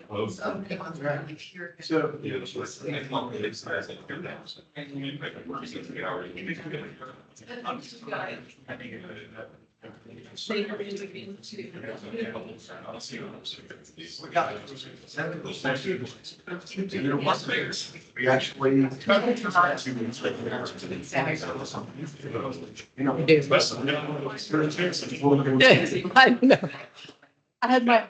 So. We actually. I know. I had my.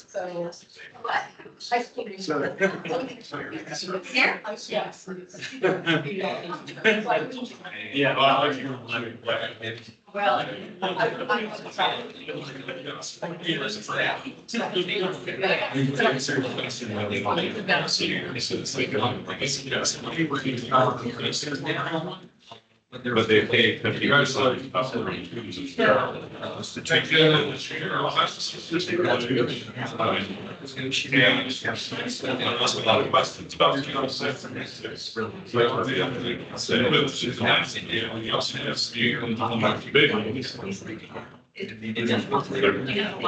So. Yeah. Well. But they pay $50. A lot of questions about. There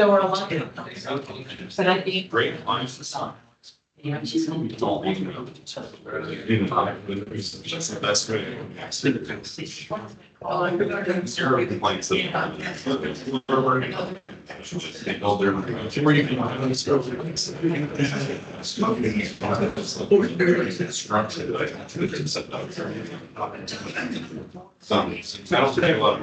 were a lot. But I think. Great lines. That's great. Zero complaints. They build their. Where you some. I don't think a lot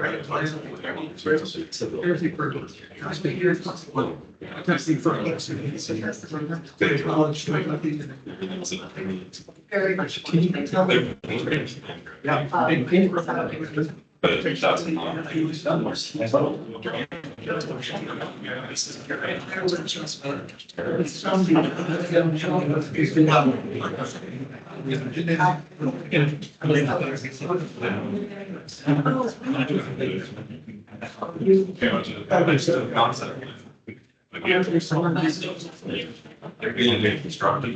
Very much. They're being constructed.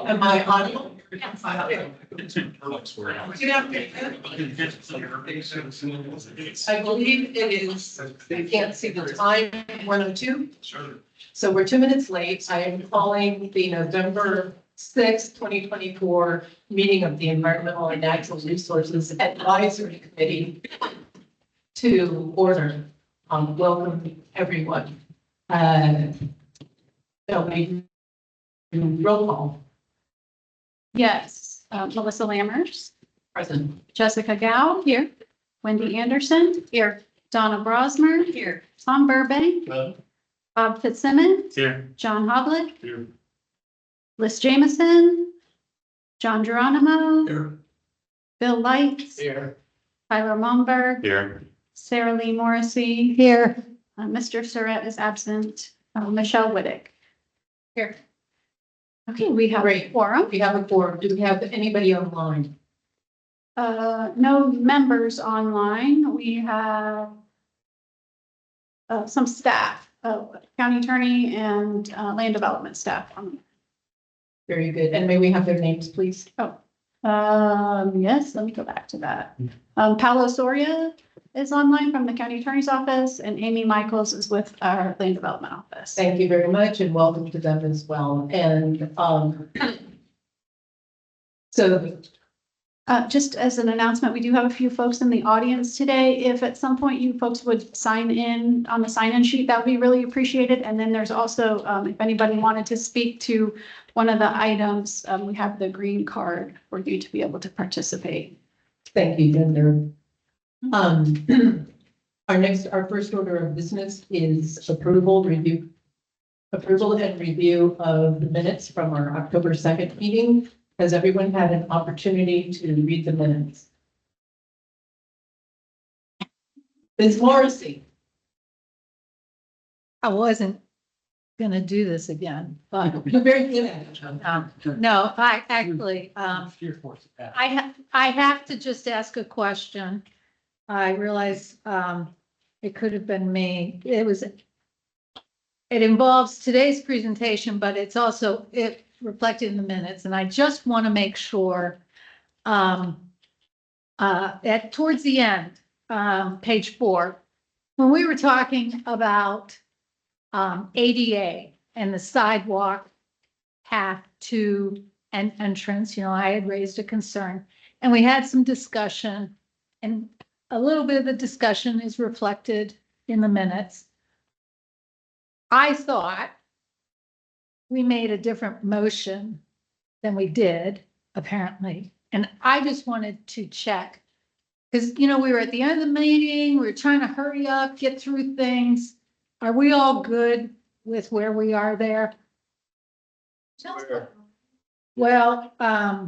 Am I audible? I believe it is, I can't see the time, 1:02. Sure. So we're 2 minutes late. I am calling the November 6th, 2024 meeting of the Environmental and Natural Resources Advisory Committee to order. Welcome, everyone. So we do roll call. Yes, Melissa Lammers, Present. Jessica Gow. Here. Wendy Anderson. Here. Donna Brosmer. Here. Tom Burbank. Bob Fitzsimmons. Here. John Hoblet. Here. Liz Jamison. John Geronimo. Here. Bill Lights. Here. Tyler Momberg. Here. Sarah Lee Morrissey. Here. Mr. Surratt is absent. Michelle Whittick. Here. Okay, we have a Great. quorum. We have a quorum. Do we have anybody online? No members online. We have some staff, county attorney and land development staff. Very good. And may we have their names, please? Yes, let me go back to that. Paolo Soria is online from the county attorney's office, and Amy Michaels is with our land development office. Thank you very much and welcome to them as well. And so Just as an announcement, we do have a few folks in the audience today. If at some point you folks would sign in on the sign-in sheet, that would be really appreciated. And then there's also, if anybody wanted to speak to one of the items, we have the green card for you to be able to participate. thank you, Ginger. Our first order of business is approval and review of the minutes from our October 2nd meeting. Has everyone had an opportunity to read the minutes? Ms. Morrissey? I wasn't gonna do this again, but, You're very good at it. no, I actually, I have to just ask a question. I realize, it could have been me. It involves today's presentation, but it's also, it reflected in the minutes, and I just want to make sure, towards the end, page 4, when we were talking about, ADA and the sidewalk path to an entrance, I had raised a concern, and we had some discussion, and a little bit of the discussion is reflected in the minutes. I thought we made a different motion than we did, apparently, and I just wanted to check. Because, we were at the end of the meeting, we were trying to hurry up, get through things. Are we all good with where we are there? Well, I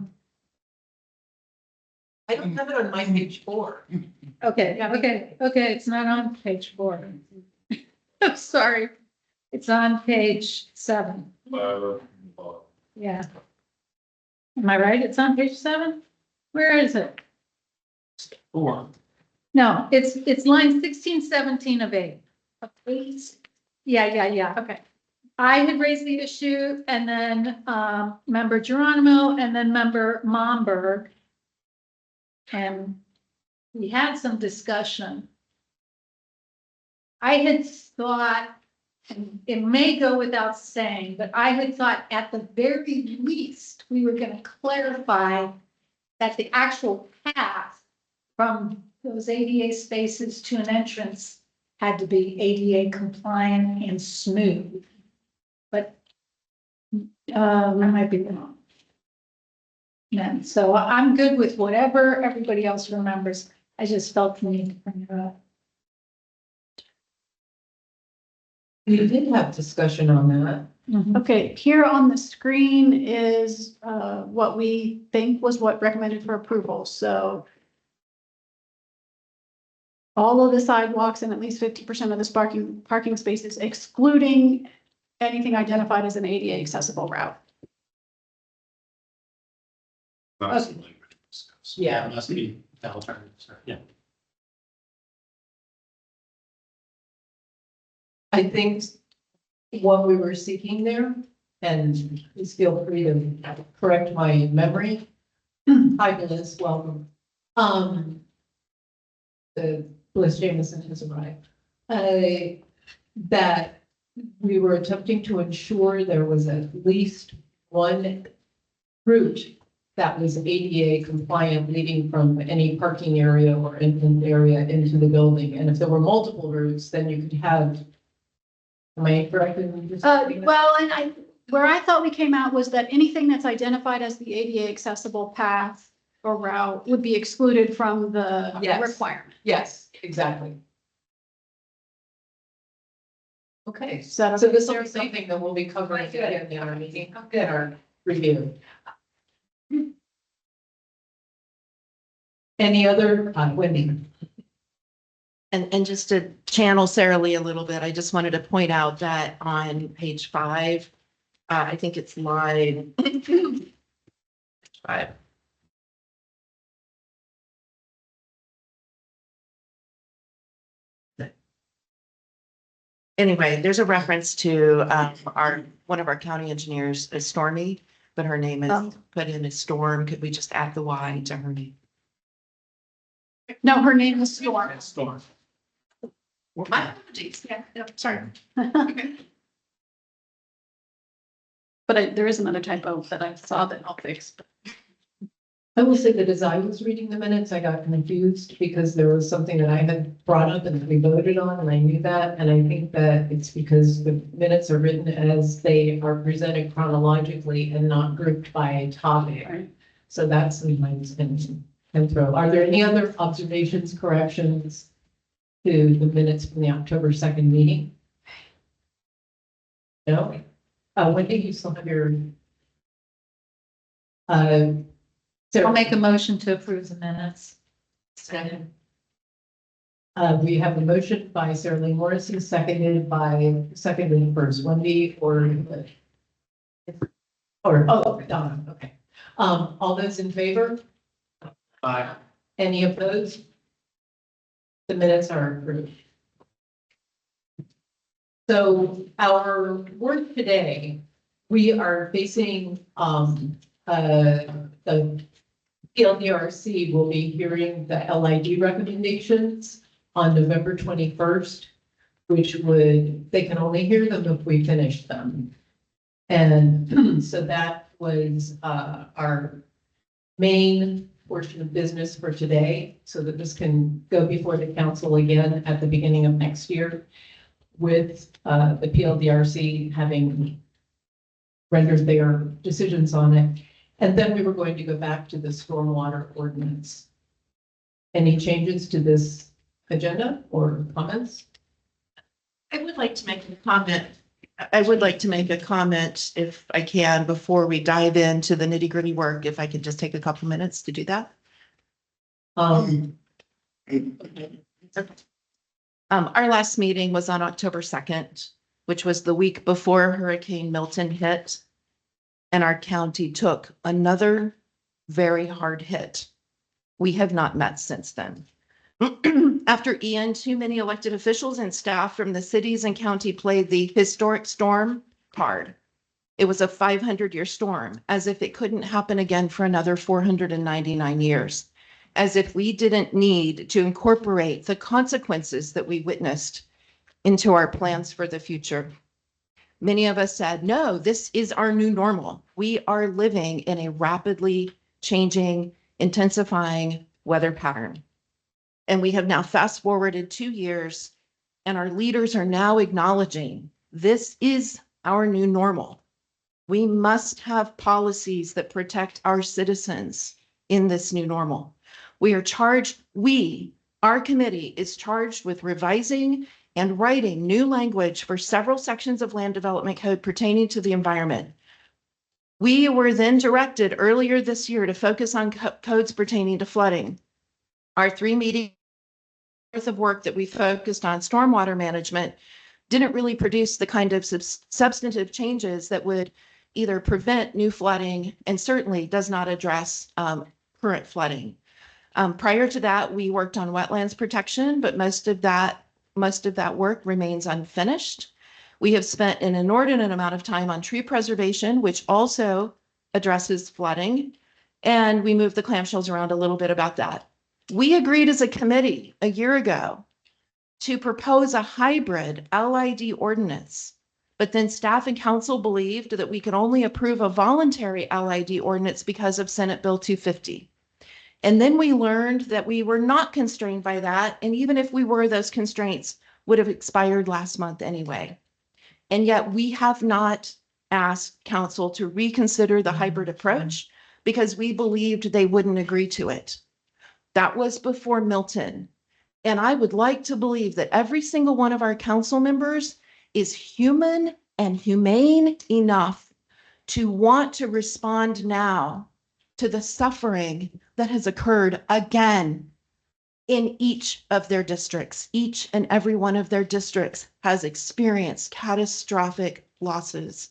don't have it on my page 4. okay, it's not on page 4. I'm sorry. It's on page 7. Yeah. Am I right? It's on page 7? Where is it? 4. No, it's line 16, 17 of 8. Yeah. Okay. I had raised the issue, and then member Geronimo, and then member Momberg. And we had some discussion. I had thought, and it may go without saying, but I had thought at the very least, we were going to clarify that the actual path from those ADA spaces to an entrance had to be ADA compliant and smooth. But I might be wrong. Yeah, so I'm good with whatever everybody else remembers. I just felt the need to bring it up. We did have discussion on that. Okay, here on the screen is what we think was what recommended for approval, so all of the sidewalks and at least 50% of the parking spaces, excluding anything identified as an ADA accessible route. Yeah. Must be the alternatives, yeah. I think what we were seeking there, and please feel free to correct my memory. Hi, Liz, welcome. The Liz Jameson has arrived. That we were attempting to ensure there was at least one route that was ADA compliant leading from any parking area or entrance area into the building. And if there were multiple routes, then you could have. Am I correct? Well, and where I thought we came out was that anything that's identified as the ADA accessible path or route would be excluded from the Yes. requirement. Yes, exactly. Okay, So so this will be something that we'll be covering again in our meeting, in our review. Any other, Wendy? And just to channel Sarah Lee a little bit, I just wanted to point out that on page 5, I think it's line 5. Anyway, there's a reference to one of our county engineers, Stormy, but her name is put in as Storm. Could we just add the Y to her name? No, her name is Storm. Storm. My apologies. Yeah, sorry. But there is another typo that I saw that I'll fix. I will say that as I was reading the minutes, I got confused because there was something that I had brought up and we voted on, and I knew that. And I think that it's because the minutes are written as they are presented chronologically and not grouped by topic. Right. So that's sometimes can throw. Are there any other observations, corrections to the minutes from the October 2nd meeting? No? Wendy, you still have your I'll make a motion to approve the minutes. Second. We have a motion by Sarah Lee Morrison, seconded first Wendy Donna, okay. All those in favor? Aye. Any opposed? The minutes are approved. So our work today, we are facing, the PLDRC will be hearing the LID recommendations on November 21st, which they can only hear them if we finish them. And so that was our main portion of business for today, so that this can go before the council again at the beginning of next year, with the PLDRC having rendered their decisions on it. And then we were going to go back to the stormwater ordinance. Any changes to this agenda or comments? I would like to make a comment. I would like to make a comment if I can, before we dive into the nitty gritty work, if I could just take a couple minutes to do that. Our last meeting was on October 2nd, which was the week before Hurricane Milton hit. And our county took another very hard hit. We have not met since then. After Ian, too many elected officials and staff from the cities and county played the historic storm card. It was a 500-year storm, as if it couldn't happen again for another 499 years, as if we didn't need to incorporate the consequences that we witnessed into our plans for the future. Many of us said, no, this is our new normal. We are living in a rapidly changing, intensifying weather pattern. And we have now fast forwarded 2 years, and our leaders are now acknowledging this is our new normal. We must have policies that protect our citizens in this new normal. Our committee is charged with revising and writing new language for several sections of land development code pertaining to the environment. We were then directed earlier this year to focus on codes pertaining to flooding. Our 3 meetings worth of work that we focused on stormwater management didn't really produce the kind of substantive changes that would either prevent new flooding and certainly does not address current flooding. Prior to that, we worked on wetlands protection, but most of that work remains unfinished. We have spent an inordinate amount of time on tree preservation, which also addresses flooding, and we moved the clamshells around a little bit about that. We agreed as a committee a year ago to propose a hybrid LID ordinance, but then staff and council believed that we could only approve a voluntary LID ordinance because of Senate Bill 250. And then we learned that we were not constrained by that, and even if we were, those constraints would have expired last month anyway. And yet we have not asked council to reconsider the hybrid approach because we believed they wouldn't agree to it. That was before Milton. And I would like to believe that every single one of our council members is human and humane enough to want to respond now to the suffering that has occurred again in each of their districts. Each and every one of their districts has experienced catastrophic losses.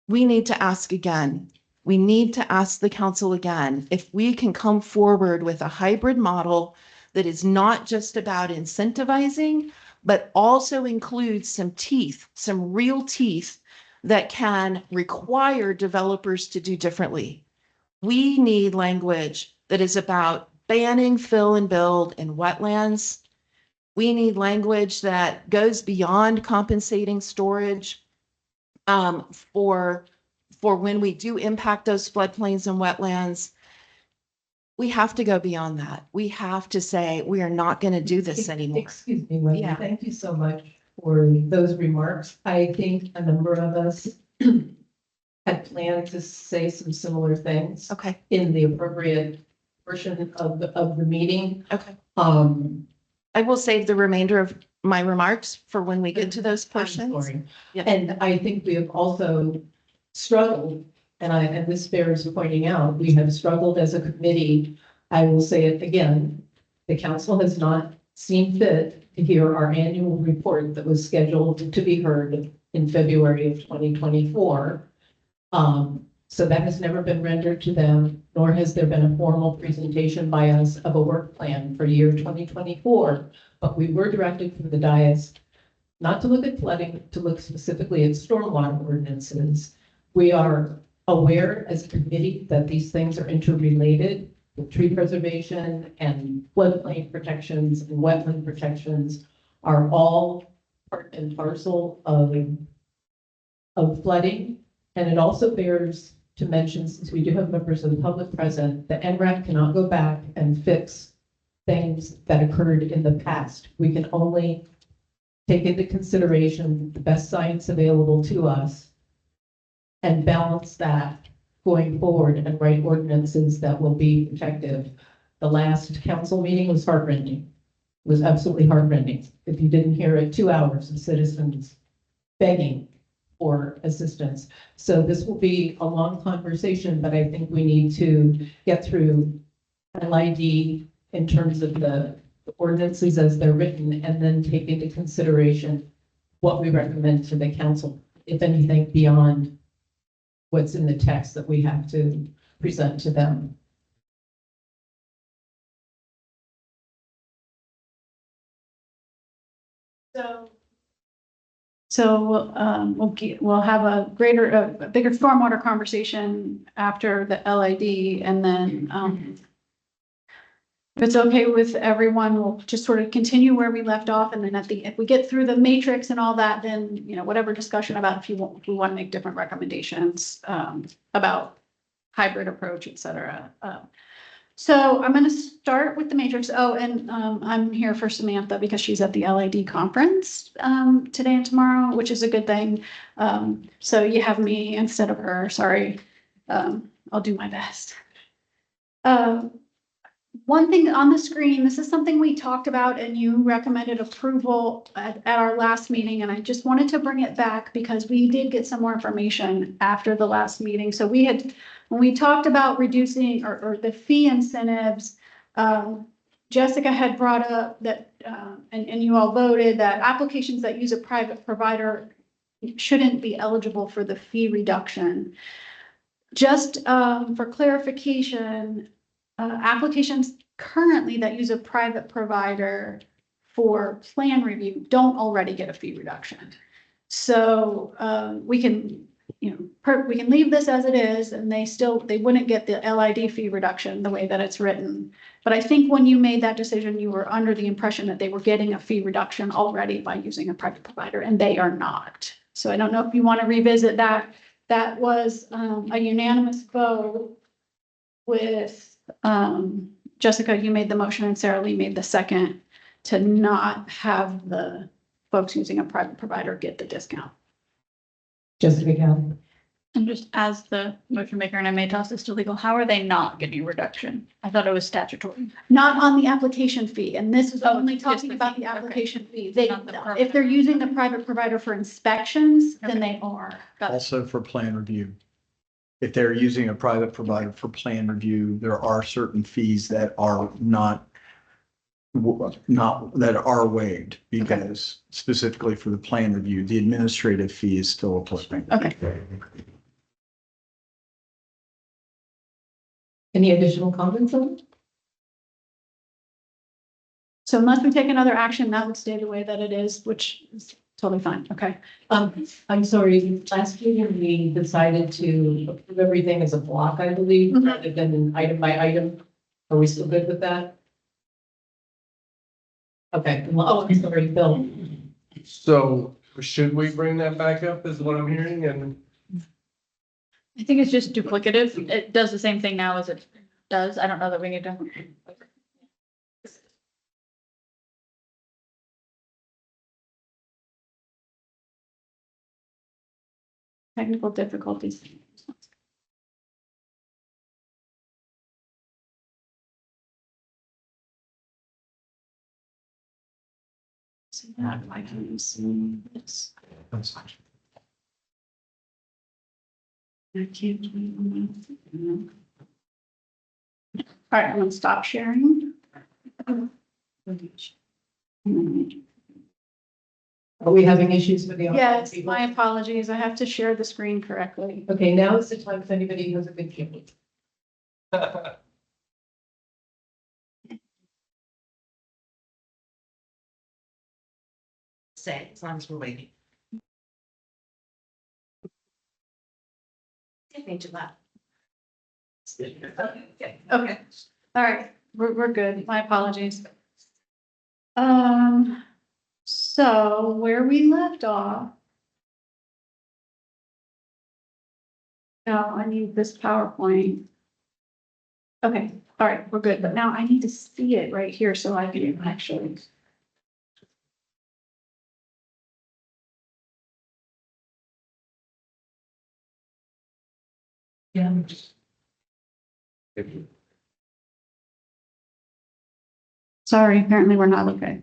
We need to ask again. We need to ask the council again if we can come forward with a hybrid model that is not just about incentivizing, but also includes some teeth, some real teeth that can require developers to do differently. We need language that is about banning fill and build in wetlands. We need language that goes beyond compensating storage for when we do impact those floodplains and wetlands. We have to go beyond that. We have to say, we are not going to do this anymore. Excuse me, Wendy. Yeah. Thank you so much for those remarks. I think a number of us had planned to say some similar things Okay, in the appropriate portion of the meeting. okay. Um, I will save the remainder of my remarks for when we get to those I'm portions. sorry. Yeah. And I think we have also struggled, and this bears pointing out, we have struggled as a committee. I will say it again, the council has not seen fit to hear our annual report that was scheduled to be heard in February of 2024. So that has never been rendered to them, nor has there been a formal presentation by us of a work plan for year 2024. But we were directed from the dais not to look at flooding, to look specifically at stormwater ordinances. We are aware as a committee that these things are interrelated with tree preservation and floodplain protections and wetland protections are all part and parcel of flooding. And it also bears to mention, since we do have members of the public present, the ENRAC cannot go back and fix things that occurred in the past. We can only take into consideration the best science available to us and balance that going forward and write ordinances that will be effective. The last council meeting was heartrending. It was absolutely heartrending. If you didn't hear it, 2 hours of citizens begging for assistance. So this will be a long conversation, but I think we need to get through LID in terms of the ordinances as they're written, and then take into consideration what we recommend to the council, if anything beyond what's in the text that we have to present to them. We'll have a bigger stormwater conversation after the LID, and then, if it's okay with everyone, we'll just sort of continue where we left off, and then if we get through the matrix and all that, then, whatever discussion about if we want to make different recommendations, about hybrid approach, et cetera. So I'm going to start with the matrix. Oh, and I'm here for Samantha because she's at the LID conference today and tomorrow, which is a good thing. So you have me instead of her. Sorry. I'll do my best. One thing on the screen, this is something we talked about and you recommended approval at our last meeting. And I just wanted to bring it back because we did get some more information after the last meeting. So when we talked about reducing or the fee incentives, Jessica had brought up that, and you all voted that applications that use a private provider shouldn't be eligible for the fee reduction. Just for clarification, applications currently that use a private provider for plan review don't already get a fee reduction. So we can, we can leave this as it is, and they wouldn't get the LID fee reduction the way that it's written. But I think when you made that decision, you were under the impression that they were getting a fee reduction already by using a private provider, and they are not. So I don't know if you want to revisit that. That was a unanimous vote with Jessica, you made the motion, and Sarah Lee made the second to not have the folks using a private provider get the discount. Jessica Cal. And just as the motion maker, and I may toss this to legal, how are they not getting a reduction? I thought it was statutory. Not on the application fee, and this is Oh, only just talking the about fee, the okay. application fee. Not the permit. If they're using the private provider for inspections, then Okay. they are. Got it. Also for plan review. If they're using a private provider for plan review, there are certain fees that are not that are waived, because specifically for the plan review, the administrative fee is still applicable. Okay. Any additional comments on it? So unless we take another action, that would stay the way that it is, which is totally fine. Okay. I'm sorry, last year we decided to approve everything as a block, I believe, Mhm. rather than item by item. Are we still good with that? Okay, oh, I'm sorry, Bill. So should we bring that back up is what I'm hearing, and I think it's just duplicative. It does the same thing now as it does. I don't know that we need to. Technical difficulties. See that, I can see this. I can't. All right, I'm gonna stop sharing. Are we having issues with the? audio, Yes, people? my apologies. I have to share the screen correctly. Okay, now is the time if anybody has a good camera. Say, as long as we're waiting. Okay, all right, we're good. My apologies. So where we left off. No, I need this PowerPoint. Okay, all right, we're good, but now I need to see it right here so I can actually. Yeah. Sorry, apparently we're not okay.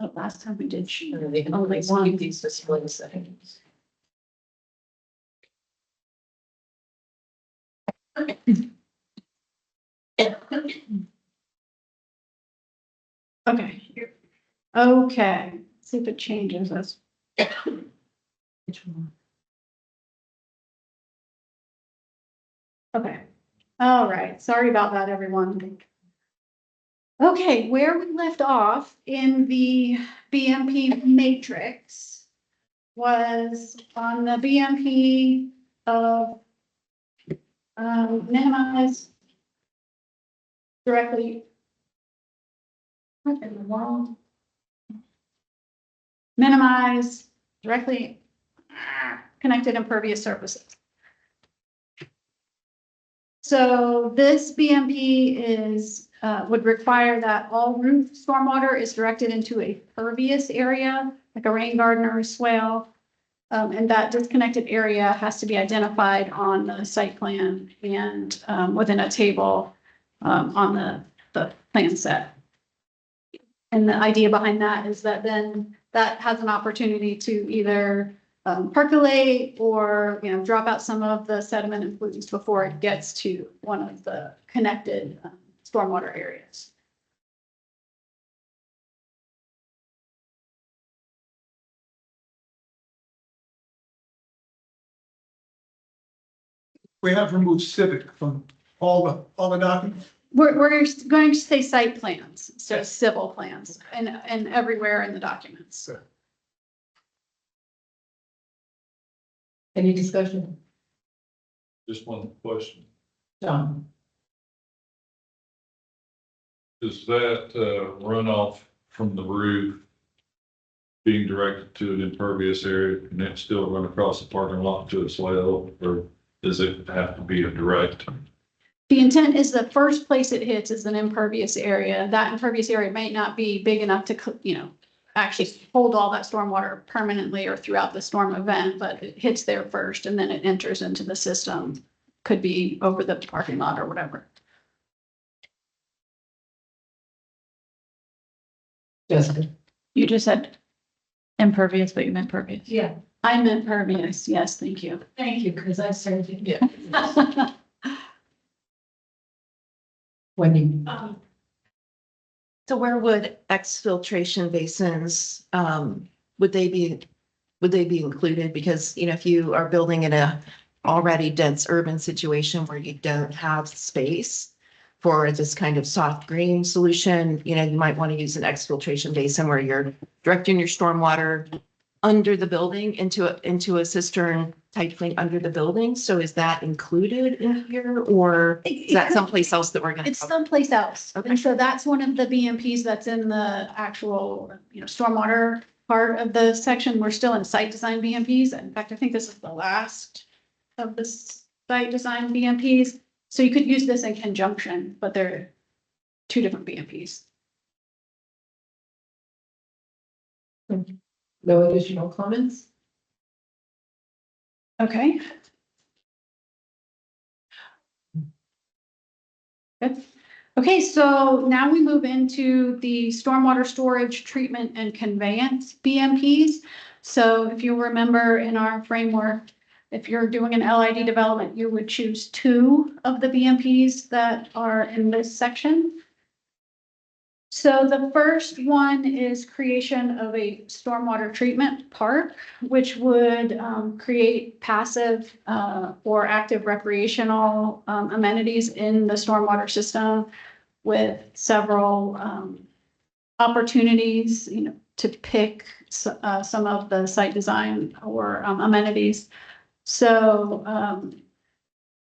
Oh, last time we did. They can only keep these display settings. Okay. Okay, see if it changes us. Which one? Okay, all right, sorry about that, everyone. Okay, where we left off in the BMP matrix was on the BMP of minimize directly. What in the world? Minimize directly connected impervious surfaces. So this BMP is, would require that all roof stormwater is directed into a pervious area, like a rain garden or a swale. And that disconnected area has to be identified on the site plan and, within a table, on the plan set. And the idea behind that is that then that has an opportunity to either percolate or, drop out some of the sediment and pollutants before it gets to one of the connected stormwater areas. We have removed civic from all the documents. We're going to say site plans, so civil plans and everywhere in the documents. Any discussion? Just one question. John? Is that runoff from the roof being directed to an impervious area and then still run across the parking lot to a swale? Or does it have to be a direct? The intent is the first place it hits is an impervious area. That impervious area might not be big enough to, actually hold all that stormwater permanently or throughout the storm event, but it hits there first and then it enters into the system. Could be over the parking lot or whatever. Jessica? You just said impervious, but you meant pervious. Yeah. I meant pervious. Yes, thank you. Thank you, because I started, yeah. Wendy? So where would exfiltration basins, would they be included? Because, if you are building in a already dense urban situation where you don't have space for this kind of soft green solution, you might want to use an exfiltration basin where you're directing your stormwater under the building into a cistern type thing under the building. So is that included in here, or is that someplace else that we're gonna? It's someplace else. Okay. And so that's one of the BMPs that's in the actual, stormwater part of the section. We're still in site design BMPs. In fact, I think this is the last of the site design BMPs. So you could use this in conjunction, but they're two different BMPs. No additional comments? Okay. Good. Okay, so now we move into the stormwater storage, treatment, and conveyance BMPs. So if you remember in our framework, If you're doing an LID development, you would choose 2 of the BMPs that are in this section. So the first one is creation of a stormwater treatment park, which would create passive or active recreational amenities in the stormwater system with several opportunities, to pick some of the site design or amenities. So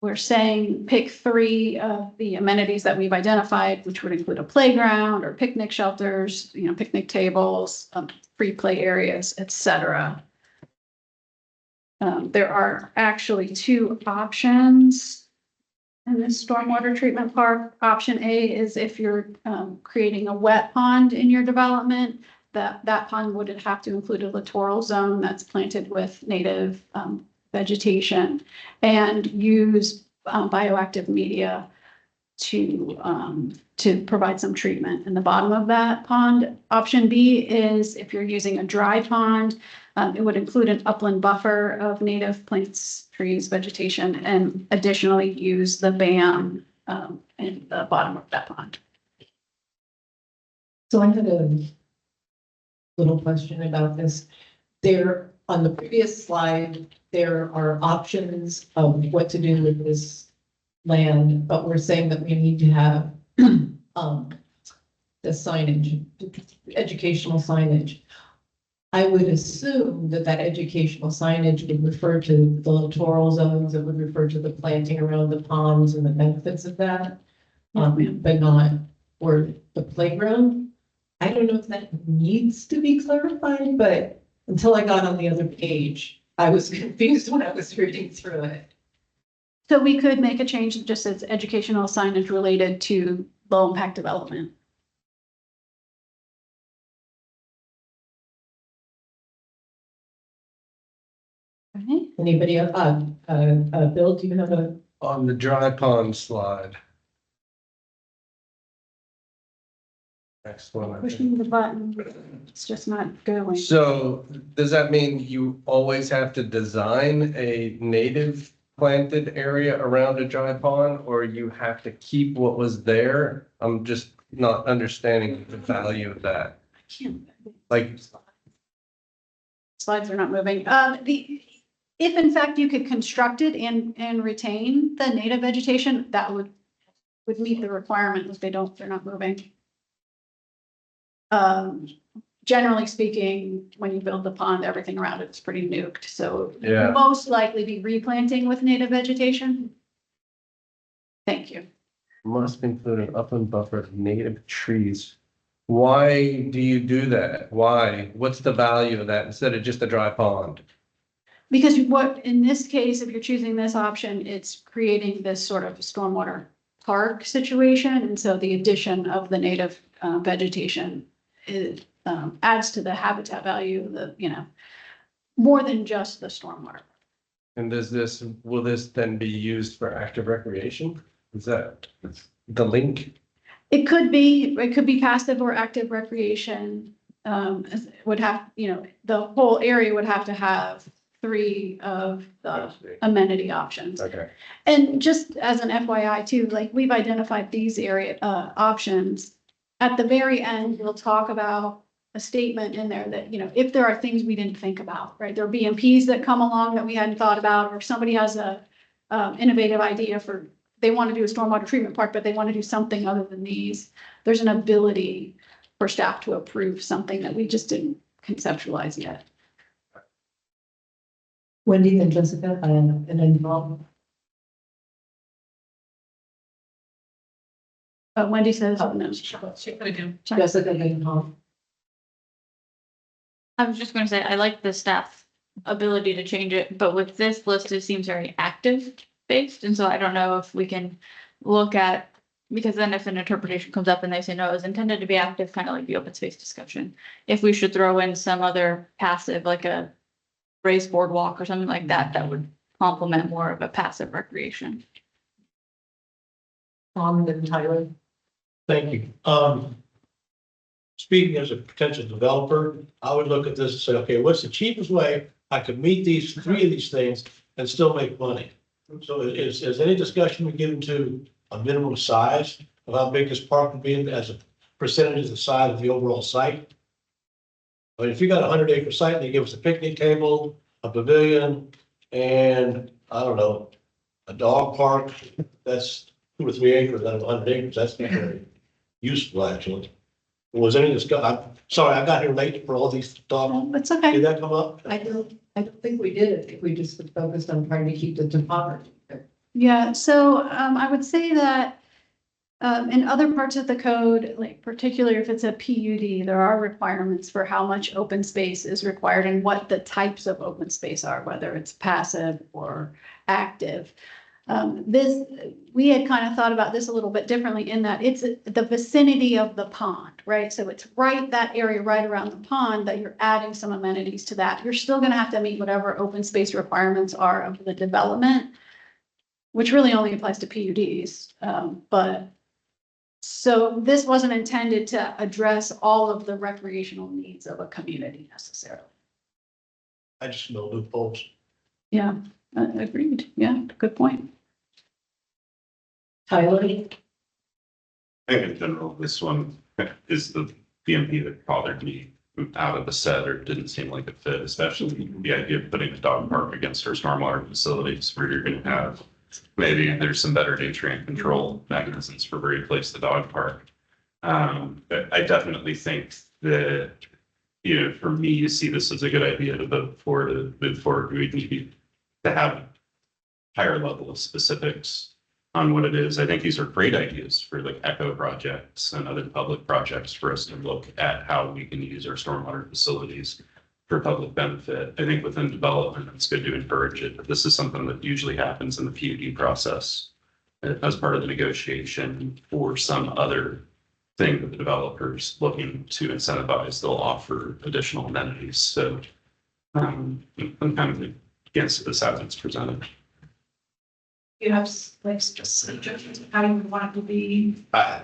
we're saying pick 3 of the amenities that we've identified, which would include a playground or picnic shelters, picnic tables, free play areas, etc. There are actually 2 options in this stormwater treatment park. Option A is if you're creating a wet pond in your development, that pond would have to include a littoral zone that's planted with native vegetation and use bioactive media to provide some treatment in the bottom of that pond. Option B is if you're using a dry pond, it would include an upland buffer of native plants, trees, vegetation, and additionally use the BAM in the bottom of that pond. So I had a little question about this. There, on the previous slide, there are options of what to do with this land, but we're saying that we need to have the signage, educational signage. I would assume that educational signage would refer to the littoral zones, it would refer to the planting around the ponds and the benefits of that, but not for the playground. I don't know if that needs to be clarified, but until I got on the other page, I was confused when I was reading through it. So we could make a change that just says educational signage related to low impact development. Okay. Anybody else? Bill, do you have a? On the dry pond slide. Next one. I think. Pushing the button, it's just not going. So does that mean you always have to design a native planted area around a dry pond, or you have to keep what was there? I'm just not understanding the value of that. I can't. Like, Slides are not moving. If in fact you could construct it and retain the native vegetation, that would meet the requirement if they're not moving. Generally speaking, when you build the pond, everything around it is pretty nuked, so Yeah. most likely be replanting with native vegetation. Thank you. must include an upland buffer of native trees. Why do you do that? Why? What's the value of that instead of just a dry pond? Because what, in this case, if you're choosing this option, it's creating this sort of stormwater park situation. And so the addition of the native vegetation adds to the habitat value, more than just the stormwater. And will this then be used for active recreation? Is that the link? It could be passive or active recreation. Would have, the whole area would have to have 3 of the amenity options. Okay. And just as an FYI too, like we've identified these area options. At the very end, we'll talk about a statement in there that, if there are things we didn't think about, right? There are BMPs that come along that we hadn't thought about, or if somebody has a innovative idea they want to do a stormwater treatment park, but they want to do something other than these. There's an ability for staff to approve something that we just didn't conceptualize yet. Wendy and Jessica, and then Bob. Wendy says, Oh, no. Jessica and Bob. I was just going to say, I like the staff ability to change it, but with this list, it seems very active based. And so I don't know if we can look at, because then if an interpretation comes up and they say, no, it was intended to be active, kind of like the open space discussion, if we should throw in some other passive, like a raised boardwalk or something like that, that would complement more of a passive recreation. Tom and Tyler. Thank you. Speaking as a potential developer, I would look at this and say, okay, what's the cheapest way I could meet 3 of these things and still make money. So is any discussion we get into a minimum size of how big this park would be as a percentage of the size of the overall site? But if you got a 100-acre site and they give us a picnic table, a pavilion, and I don't know, a dog park, that's 2 or 3 acres out of 100 acres. That's not very useful, actually. Was any discuss, I'm sorry, I got here late for all these talk. It's okay. Did that come up? I don't think we did. I think we just focused on trying to keep the topography. Yeah, so I would say that in other parts of the code, like particularly if it's a PUD, there are requirements for how much open space is required and what the types of open space are, whether it's passive or active. We had kind of thought about this a little bit differently in that it's the vicinity of the pond, right? So it's right, that area right around the pond that you're adding some amenities to that. You're still gonna have to meet whatever open space requirements are of the development, which really only applies to PUDs, but so this wasn't intended to address all of the recreational needs of a community necessarily. I just know loopholes. Yeah, agreed. Yeah, good point. Tyler? I think in general, this one is the BMP that bothered me out of the set or didn't seem like it fit, especially the idea of putting a dog park against our stormwater facilities where you're going to have maybe there's some better nutrient control mechanisms for where you place the dog park. But I definitely think that, you know, for me, you see this as a good idea to vote for, to move forward. We need to have higher level of specifics on what it is. I think these are great ideas for like eco projects and other public projects for us to look at how we can use our stormwater facilities for public benefit. I think within development, it's good to encourage it. But this is something that usually happens in the PUD process as part of the negotiation or some other thing that the developers looking to incentivize, they'll offer additional amenities. So I'm kind of against this as it's presented. You have like just suggestions of how you would want it to be. I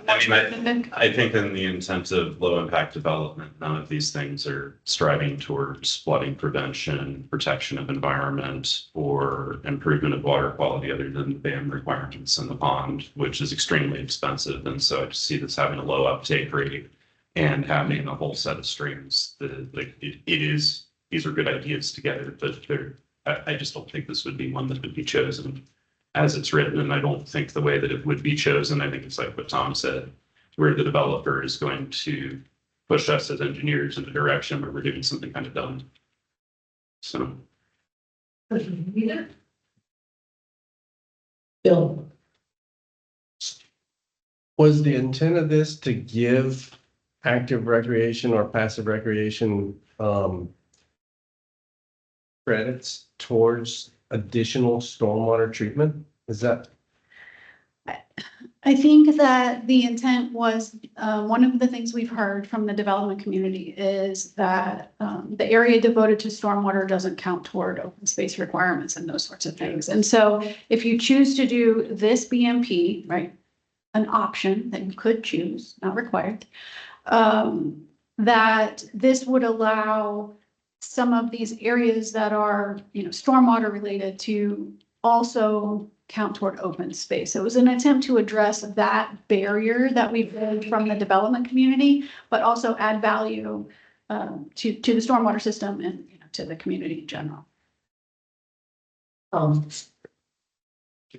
think in the intent of low impact development, none of these things are striving towards flooding prevention, protection of environment, or improvement of water quality other than the dam requirements in the pond, which is extremely expensive. And so I just see this having a low uptake rate and having a whole set of streams. These are good ideas together, but I just don't think this would be one that would be chosen as it's written. And I don't think the way that it would be chosen, I think it's like what Tom said, where the developer is going to push us as engineers in a direction where we're doing something kind of dumb. So. Bill? Was the intent of this to give active recreation or passive recreation credits towards additional stormwater treatment? Is that? I think that the intent was, one of the things we've heard from the development community is that the area devoted to stormwater doesn't count toward open space requirements and those sorts of things. And so if you choose to do this BMP, right, an option that you could choose, not required, that this would allow some of these areas that are, you know, stormwater related to also count toward open space. So it was an attempt to address that barrier that we've heard from the development community, but also add value to the stormwater system and, you know, to the community in general. To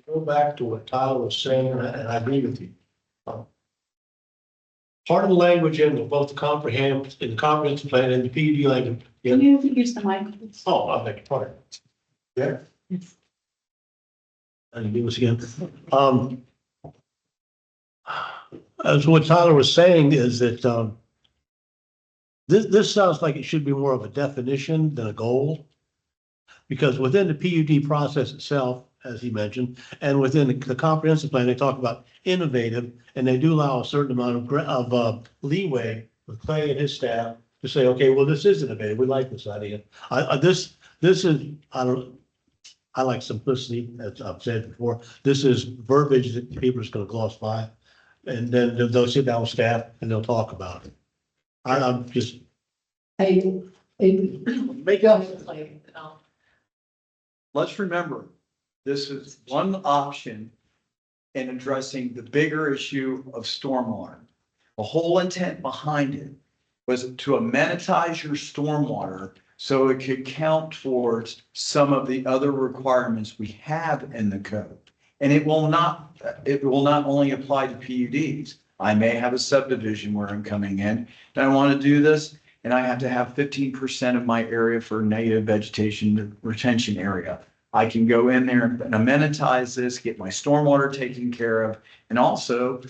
go back to what Tyler was saying, and I agree with you. Part of the language in both the comprehensive plan and the PUD language. Yeah. Can you use the mic, please? Oh, I beg your pardon. Yeah. I can do this again. As what Tyler was saying is that this sounds like it should be more of a definition than a goal. Because within the PUD process itself, as he mentioned, and within the comprehensive plan, they talk about innovative, and they do allow a certain amount of leeway with Clay and his staff to say, okay, well, this is innovative. We like this idea. This is, I like simplicity, as I've said before. This is verbiage that people are just going to gloss by, and then they'll sit down with staff and they'll talk about it. I'm just. Make up. let's remember, this is one option in addressing the bigger issue of stormwater. The whole intent behind it was to amenitize your stormwater so it could count towards some of the other requirements we have in the code. And it will not only apply to PUDs. I may have a subdivision where I'm coming in and I want to do this, and I have to have 15% of my area for native vegetation retention area. I can go in there and amenitize this, get my stormwater taken care of, and also,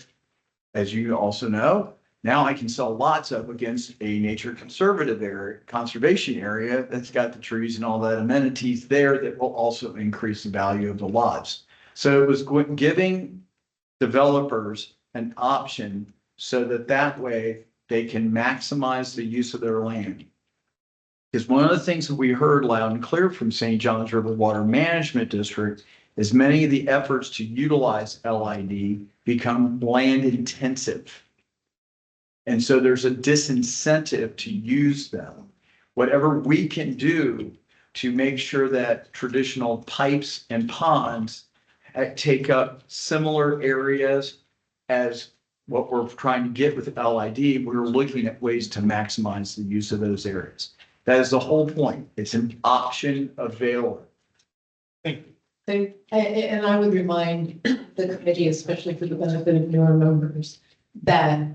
as you also know, now I can sell lots of against a nature conservative area, conservation area that's got the trees and all that amenities there that will also increase the value of the lots. So it was giving developers an option so that way they can maximize the use of their land. Because one of the things that we heard loud and clear from St. John's River Water Management District is many of the efforts to utilize LID become land intensive. And so there's a disincentive to use them. Whatever we can do to make sure that traditional pipes and ponds take up similar areas as what we're trying to get with LID, we're looking at ways to maximize the use of those areas. That is the whole point. It's an option available. And I would remind the committee, especially for the benefit of newer members, that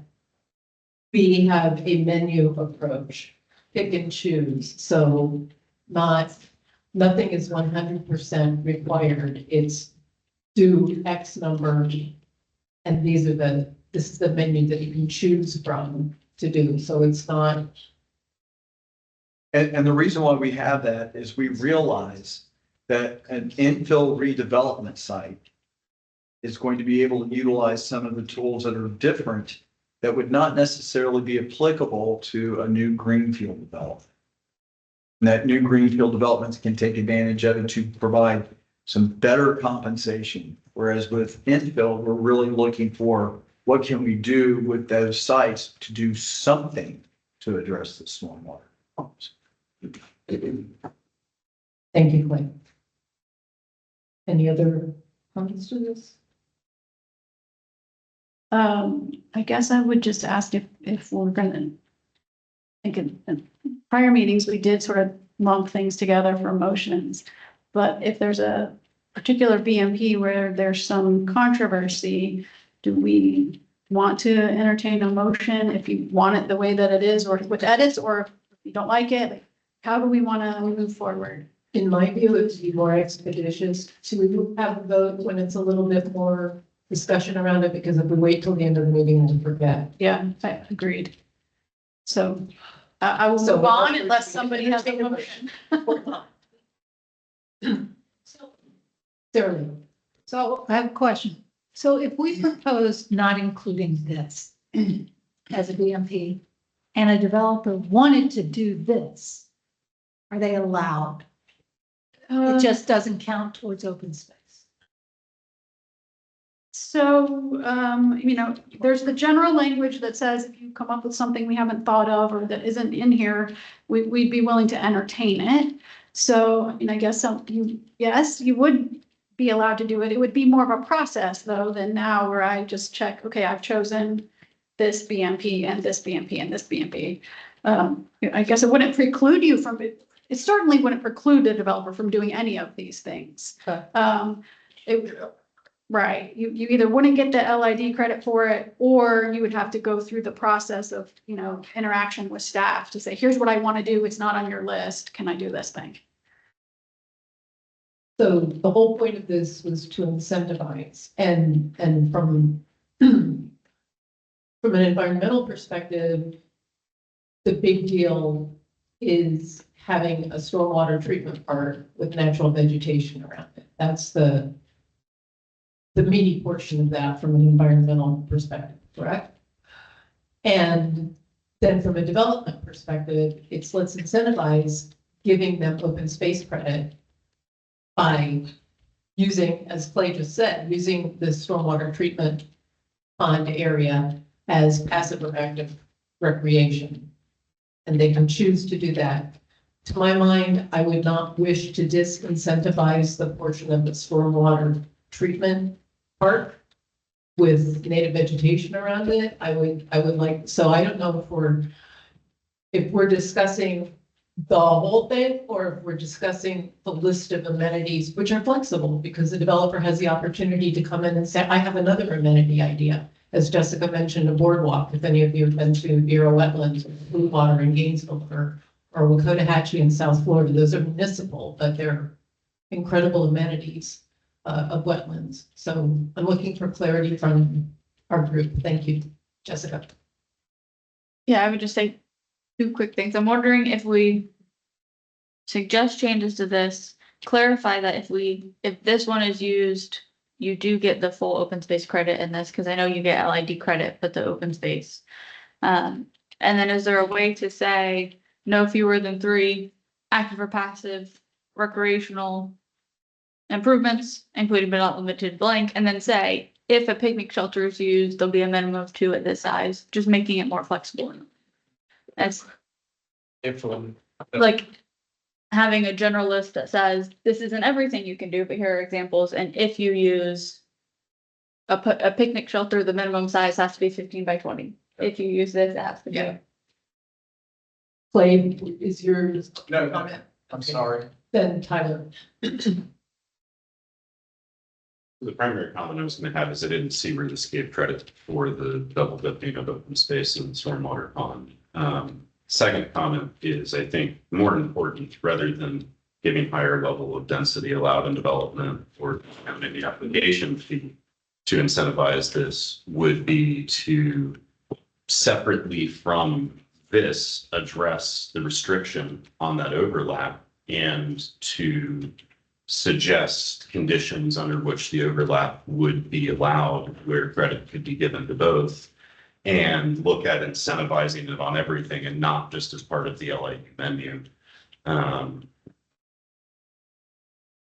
we have a menu approach, pick and choose. So nothing is 100% required. It's do X number, and this is the menu that you can choose from to do. So it's not. And the reason why we have that is we realize that an infill redevelopment site is going to be able to utilize some of the tools that are different that would not necessarily be applicable to a new greenfield development. And that new greenfield developments can take advantage of it to provide some better compensation. Whereas with infill, we're really looking for what can we do with those sites to do something to address the stormwater. Thank you, Clay. Any other comments to this? I guess I would just ask if we're gonna, I think in prior meetings, we did sort of lump things together for motions. But if there's a particular BMP where there's some controversy, do we want to entertain a motion if you want it the way that it is or with edits, or if you don't like it? How do we want to move forward? In my view, it would be more expeditious to have a vote when it's a little bit more discussion around it, because if we wait till the end of the meeting, we'll forget. Yeah, I agreed. So I will So move on unless somebody has a motion. Sarah, So I have a question. So if we propose not including this as a BMP and a developer wanted to do this, are they allowed? It just doesn't count towards open space. So, there's the general language that says if you come up with something we haven't thought of or that isn't in here, we'd be willing to entertain it. So, I guess yes, you would be allowed to do it. It would be more of a process though than now where I just check, okay, I've chosen this BMP and this BMP and this BMP. I guess it wouldn't preclude you from it. It certainly wouldn't preclude the developer from doing any of these things. Right, you either wouldn't get the LID credit for it, or you would have to go through the process of, interaction with staff to say, here's what I want to do. It's not on your list. Can I do this thing? so the whole point of this was to incentivize and from an environmental perspective, the big deal is having a stormwater treatment park with natural vegetation around it. That's the meaty portion of that from an environmental perspective, correct? And then from a development perspective, it's let's incentivize giving them open space credit by using, as Clay just said, using the stormwater treatment pond area as passive or active recreation. And they can choose to do that to my mind, I would not wish to disincentivize the portion of the stormwater treatment park with native vegetation around it. I would like, so I don't know if we're discussing the whole thing, or if we're discussing the list of amenities, which are flexible, because the developer has the opportunity to come in and say, I have another amenity idea. As Jessica mentioned, a boardwalk, if any of you have been to Bureau Wetlands, or Blue Water in Gainesville, or Wakota in South Florida, those are municipal, but they're incredible amenities of wetlands. So I'm looking for clarity from our group. Thank you, Jessica. Yeah, I would just say two quick things. I'm wondering if we suggest changes to this, clarify that if this one is used, you do get the full open space credit in this, because I know you get LID credit, but the open space. And then is there a way to say no fewer than 3 active or passive recreational improvements, including but not limited to blank, and then say if a picnic shelter is used, there'll be a minimum of 2 at this size, just making it more flexible. As like having a general list that says this isn't everything you can do, but here are examples. And if you use a picnic shelter, the minimum size has to be 15 by 20. If you use this, it has to be. Yeah. Clay, is your No, comment? I'm sorry. Then Tyler. The primary comment I was going to have is I didn't see where this gave credit for the double dipping of open space and stormwater pond. Second comment is, I think, more important, rather than giving higher level of density allowed in development or having the application fee to incentivize this, would be to separately from this address the restriction on that overlap, and to suggest conditions under which the overlap would be allowed, where credit could be given to both, and look at incentivizing it on everything and not just as part of the LA menu. So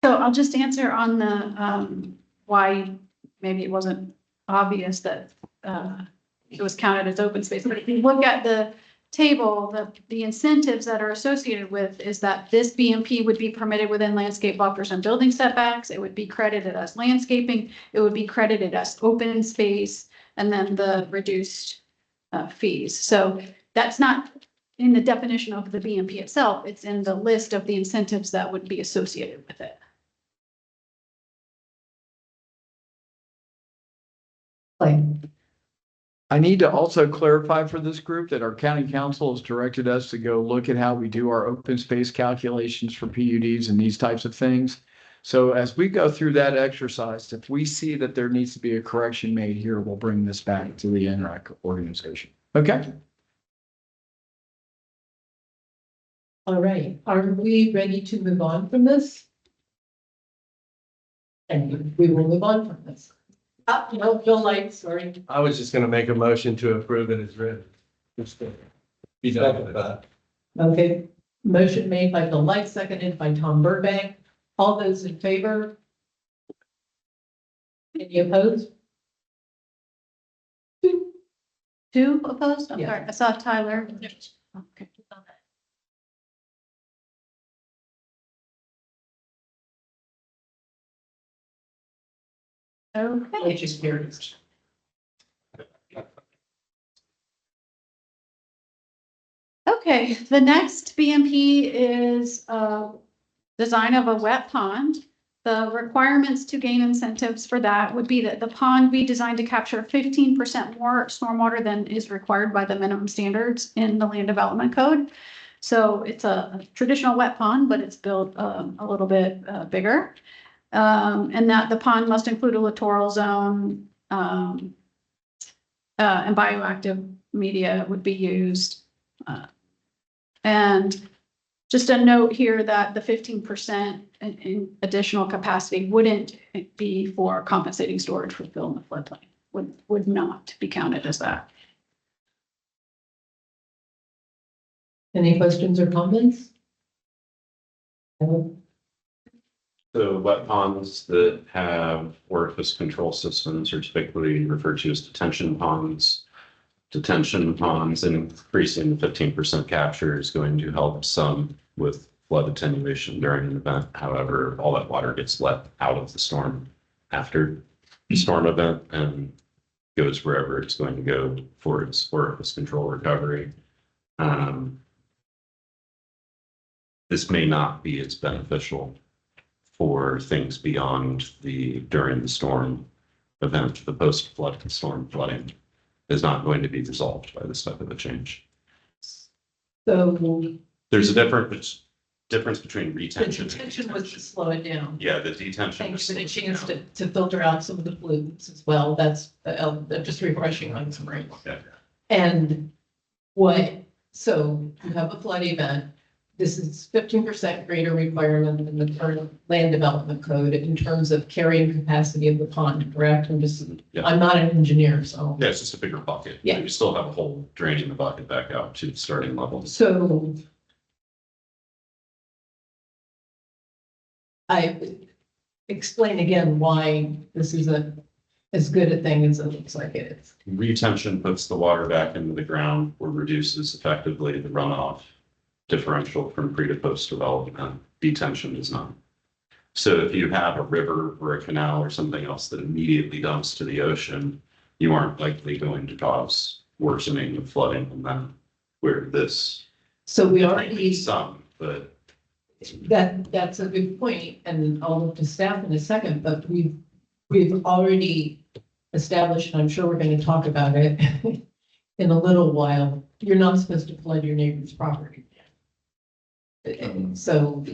I'll just answer on the, why maybe it wasn't obvious that, it was counted as open space. But if you look at the table, the incentives that are associated with is that this BMP would be permitted within landscape buffers and building setbacks. It would be credited as landscaping. It would be credited as open space, and then the reduced fees. So that's not in the definition of the BMP itself. It's in the list of the incentives that would be associated with it. Clay. I need to also clarify for this group that our county council has directed us to go look at how we do our open space calculations for PUDs and these types of things. So as we go through that exercise, if we see that there needs to be a correction made here, we'll bring this back to the ENRAC organization. Okay. All right, are we ready to move on from this? And we will move on from this. No, Bill Light, sorry. I was just gonna make a motion to approve it as written. Just to be done with that. Okay, motion made by Bill Light, seconded by Tom Burbank. All those in favor? Any opposed? Two opposed? I'm Yeah. sorry, I saw Tyler. Okay. Okay. Which is carries. Okay, the next BMP is design of a wet pond. The requirements to gain incentives for that would be that the pond be designed to capture 15% more stormwater than is required by the minimum standards in the land development code. So it's a traditional wet pond, but it's built a little bit bigger. And that the pond must include a littoral zone, and bioactive media would be used. And just a note here that the 15% in additional capacity wouldn't be for compensating storage for fill in the floodplain, would not be counted as that. Any questions or comments? No? So wet ponds that have orifice control systems are typically referred to as detention ponds. Detention ponds, and increasing the 15% capture is going to help some with flood attenuation during an event. However, all that water gets let out of the storm after the storm event and goes wherever it's going to go for its control recovery. This may not be as beneficial for things beyond during the storm event. The post-flood storm flooding is not going to be resolved by this type of a change. So There's a difference between the retention. intention was to slow it down. Yeah, the detention. And is give it a slowed chance down. to filter out some of the pollutants as well. That's just refreshing on some brain. Yeah. And so you have a flood event. This is 15% greater requirement than the current land development code in terms of carrying capacity of the pond, correct? Yeah. I'm not an engineer, so. Yeah, it's just a bigger bucket. Yeah. You still have a hole draining the bucket back out to the starting level. So I explain again why this isn't as good a thing as it looks like it is. Retention puts the water back into the ground or reduces effectively the runoff differential from pre to post development. Detention does not. So if you have a river or a canal or something else that immediately dumps to the ocean, you aren't likely going to cause worsening of flooding than that. Where this So we might already. be some, but That's a good point, and I'll look to staff in a second, but we've already established, and I'm sure we're gonna talk about it in a little while, you're not supposed to flood your neighbor's property. So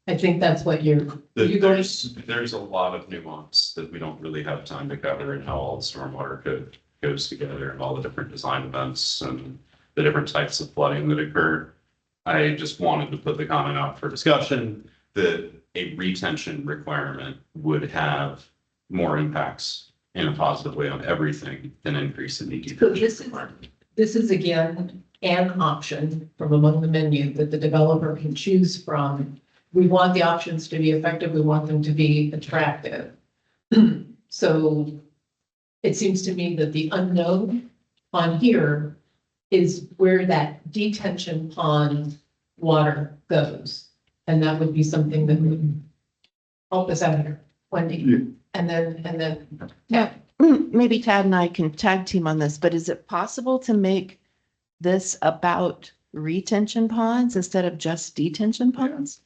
I think that's what you're there's a lot of nuance that we don't really have time to cover and how all the stormwater code goes together and all the different design events and the different types of flooding that occur. I just wanted to put the comment out for discussion that a retention requirement would have more impacts in a positive way on everything than increase in the So detention. this is again, an option from among the menu that the developer can choose from. We want the options to be effective. We want them to be attractive. So it seems to me that the unknown on here is where that detention pond water goes. And that would be something that would help us out here, Wendy. And then, yeah, Maybe Tad and I can tag team on this, but is it possible to make this about retention ponds instead of just detention ponds?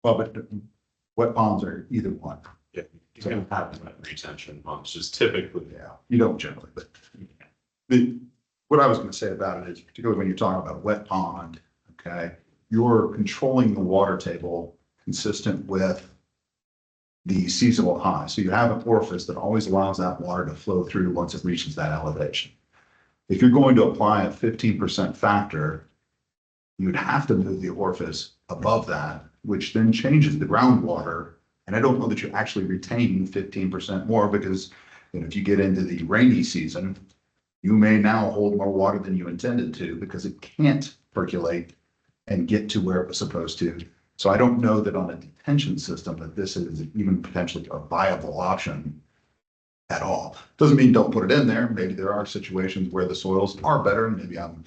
Well, but wet ponds are either one. Yeah, you can have that retention ponds, just typically. Yeah, you don't generally, but what I was gonna say about it is particularly when you're talking about a wet pond, okay, you're controlling the water table consistent with the seasonal high. So you have an orifice that always allows that water to flow through once it reaches that elevation. If you're going to apply a 15% factor, you'd have to move the orifice above that, which then changes the groundwater. And I don't know that you actually retain 15% more because, you know, if you get into the rainy season, you may now hold more water than you intended to because it can't percolate and get to where it was supposed to. So I don't know that on a detention system that this is even potentially a viable option at all. Doesn't mean don't put it in there. Maybe there are situations where the soils are better. Maybe I'm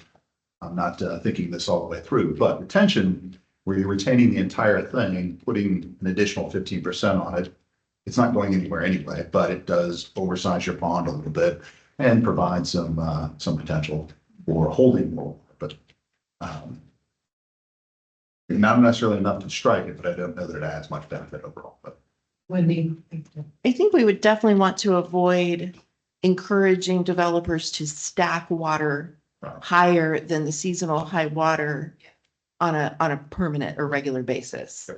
not thinking this all the way through, but retention, where you're retaining the entire thing and putting an additional 15% on it, it's not going anywhere anyway, but it does oversize your pond a little bit and provide some potential for holding more. But not necessarily enough to strike it, but I don't know that it adds much benefit overall. But Wendy. I think we would definitely want to avoid encouraging developers to stack water higher than the seasonal high water on a permanent or regular basis.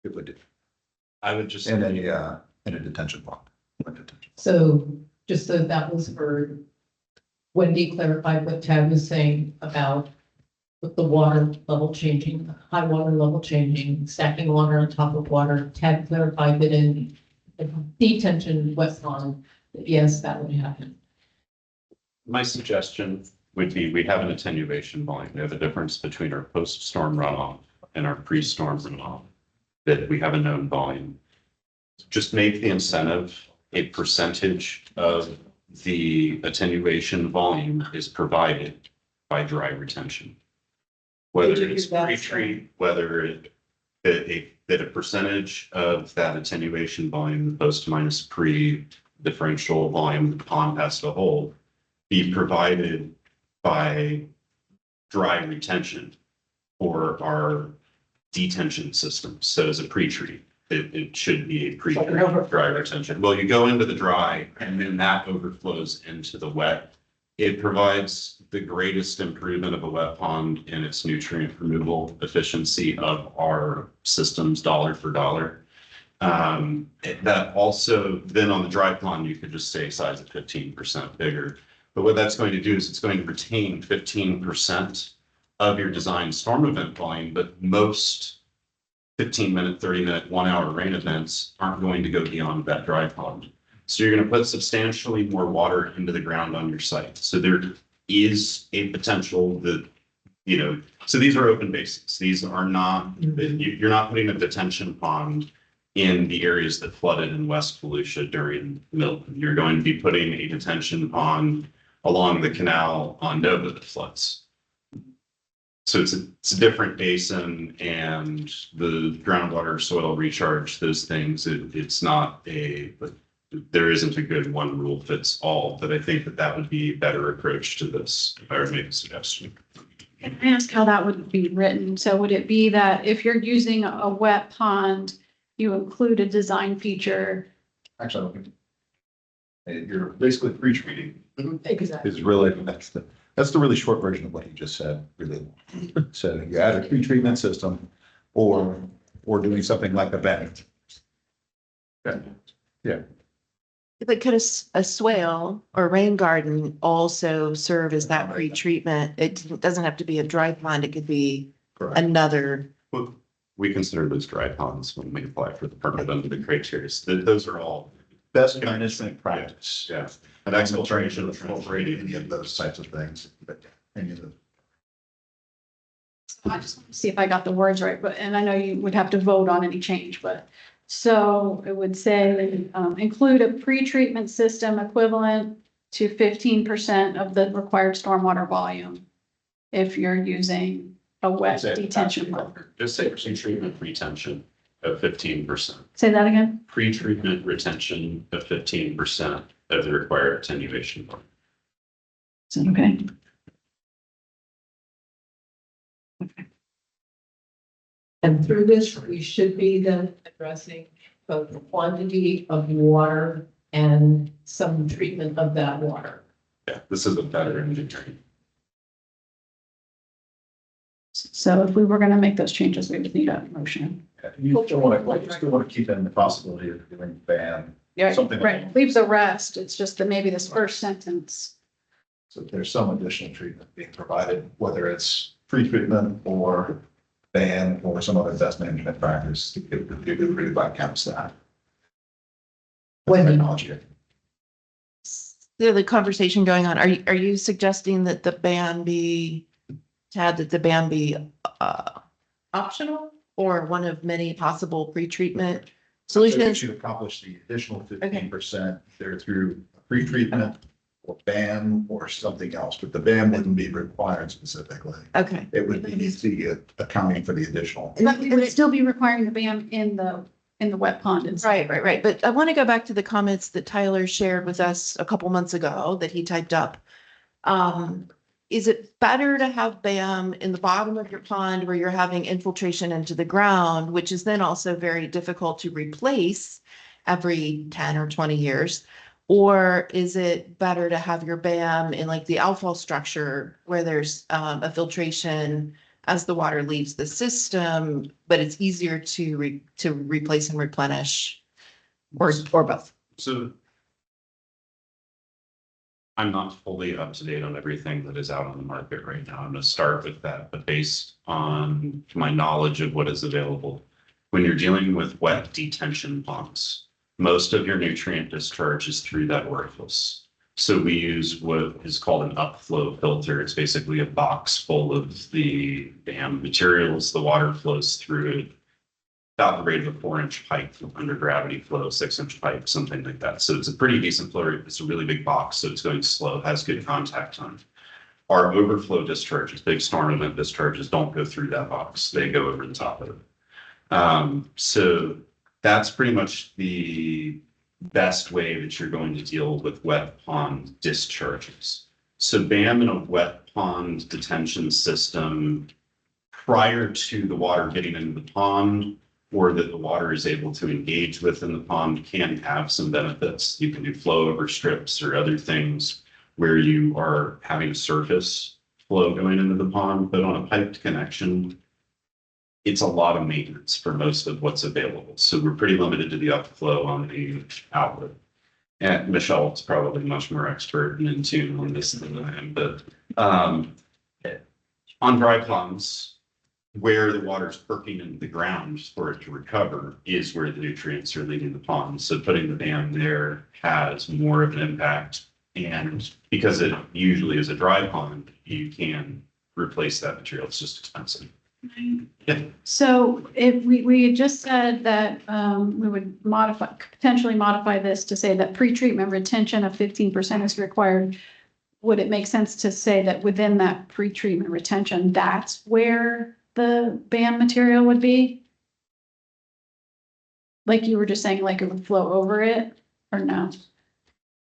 it would do. I would just. And in a detention pond. So just so that was for Wendy clarified what Tad was saying about with the water level changing, high water level changing, stacking water on top of water. Tad clarified that in detention wet pond, that yes, that would happen. My suggestion would be, we have an attenuation volume. We have a difference between our post-storm runoff and our pre-storm runoff, that we have a known volume. Just make the incentive a percentage of the attenuation volume is provided by dry retention. Whether it's pre-treat, whether that a percentage of that attenuation volume, the post minus pre differential volume the pond has to hold, be provided by dry retention or our detention system. So as a pre-treat, it should be a pre-treat dry retention. Well, you go into the dry and then that overflows into the wet. It provides the greatest improvement of a wet pond in its nutrient removal efficiency of our systems dollar for dollar. That also, then on the dry pond, you could just say size of 15% bigger. But what that's going to do is it's going to retain 15% of your design storm event volume, but most 15-minute, 30-minute, 1-hour rain events aren't going to go beyond that dry pond. So you're going to put substantially more water into the ground on your site. So there is a potential that, you know, so these are open basins. These are not, you're not putting a detention pond in the areas that flooded in West Volusia during Milton. You're going to be putting a detention pond along the canal on Nova that floods. So it's a different basin, and the groundwater soil recharge, those things, it's not there isn't a good one rule fits all, but I think that would be a better approach to this if I were to make a suggestion. Can I ask how that would be written? So would it be that if you're using a wet pond, you include a design feature? Actually, I don't think you're basically pre-treating Exactly. is really, that's the really short version of what he just said, really. So you add a pre-treatment system or doing something like a bed. Yeah. But could a swale or rain garden also serve as that pre-treatment? It doesn't have to be a dry pond. It could be Correct. another. Well, we consider those dry ponds when we apply for the permit under the criteria. Those are all Best management practice. Yeah. And exfiltration, Incorporating any of those types of things, but any of the. So I just want to see if I got the words right, but, and I know you would have to vote on any change, but so it would say, include a pre-treatment system equivalent to 15% of the required stormwater volume if you're using a wet detention pond. just say pre-treatment retention of 15%. Say that again? Pre-treatment retention of 15% of the required attenuation volume. Is that okay? And through this, we should be then addressing both the quantity of water and some treatment of that water. Yeah, this is a better engineering. So if we were going to make those changes, we would need a motion. You still want to keep in the possibility of doing ban. Yeah, Something like right. Leaves the rest. It's just that maybe this first sentence. So there's some additional treatment being provided, whether it's pre-treatment or ban or some other best management practice to get approved by county staff. Technology. The conversation going on. Are you suggesting that the ban be, Tad, that the ban be optional or one of many possible pre-treatment So you solutions? should accomplish the additional 15% there through pre-treatment or ban or something else, but the ban wouldn't be required specifically. Okay. It would be the accounting for the additional. It would still be requiring the ban in the wet pond. Right. But I want to go back to the comments that Tyler shared with us a couple months ago that he typed up. Is it better to have BAM in the bottom of your pond where you're having infiltration into the ground, which is then also very difficult to replace every 10 or 20 years? Or is it better to have your BAM in like the outfall structure where there's a filtration as the water leaves the system, but it's easier to replace and replenish, or both? So I'm not fully up to date on everything that is out on the market right now. I'm going to start with that, but based on my knowledge of what is available, when you're dealing with wet detention ponds, most of your nutrient discharge is through that orifice. So we use what is called an upflow filter. It's basically a box full of the dam materials. The water flows through it. about the rate of a 4-inch pipe under gravity flow, 6-inch pipe, something like that. So it's a pretty decent flow rate. It's a really big box, so it's going slow, has good contact time. Our overflow discharges, big storm event discharges don't go through that box. They go over the top of it. So that's pretty much the best way that you're going to deal with wet pond discharges. So BAM in a wet pond detention system prior to the water getting into the pond or that the water is able to engage within the pond can have some benefits. You can do flow over strips or other things where you are having a surface flow going into the pond, but on a piped connection, it's a lot of maintenance for most of what's available. So we're pretty limited to the upflow on the outlet. And Michelle's probably much more expert and in tune on this than I am, but on dry ponds, where the water's perking into the ground for it to recover is where the nutrients are leaving the pond. So putting the dam there has more of an impact. And because it usually is a dry pond, you can replace that material. It's just expensive. Yeah. So if we had just said that we would potentially modify this to say that pretreatment retention of 15% is required. Would it make sense to say that within that pretreatment retention, that's where the BAM material would be? Like you were just saying, like it would flow over it, or no?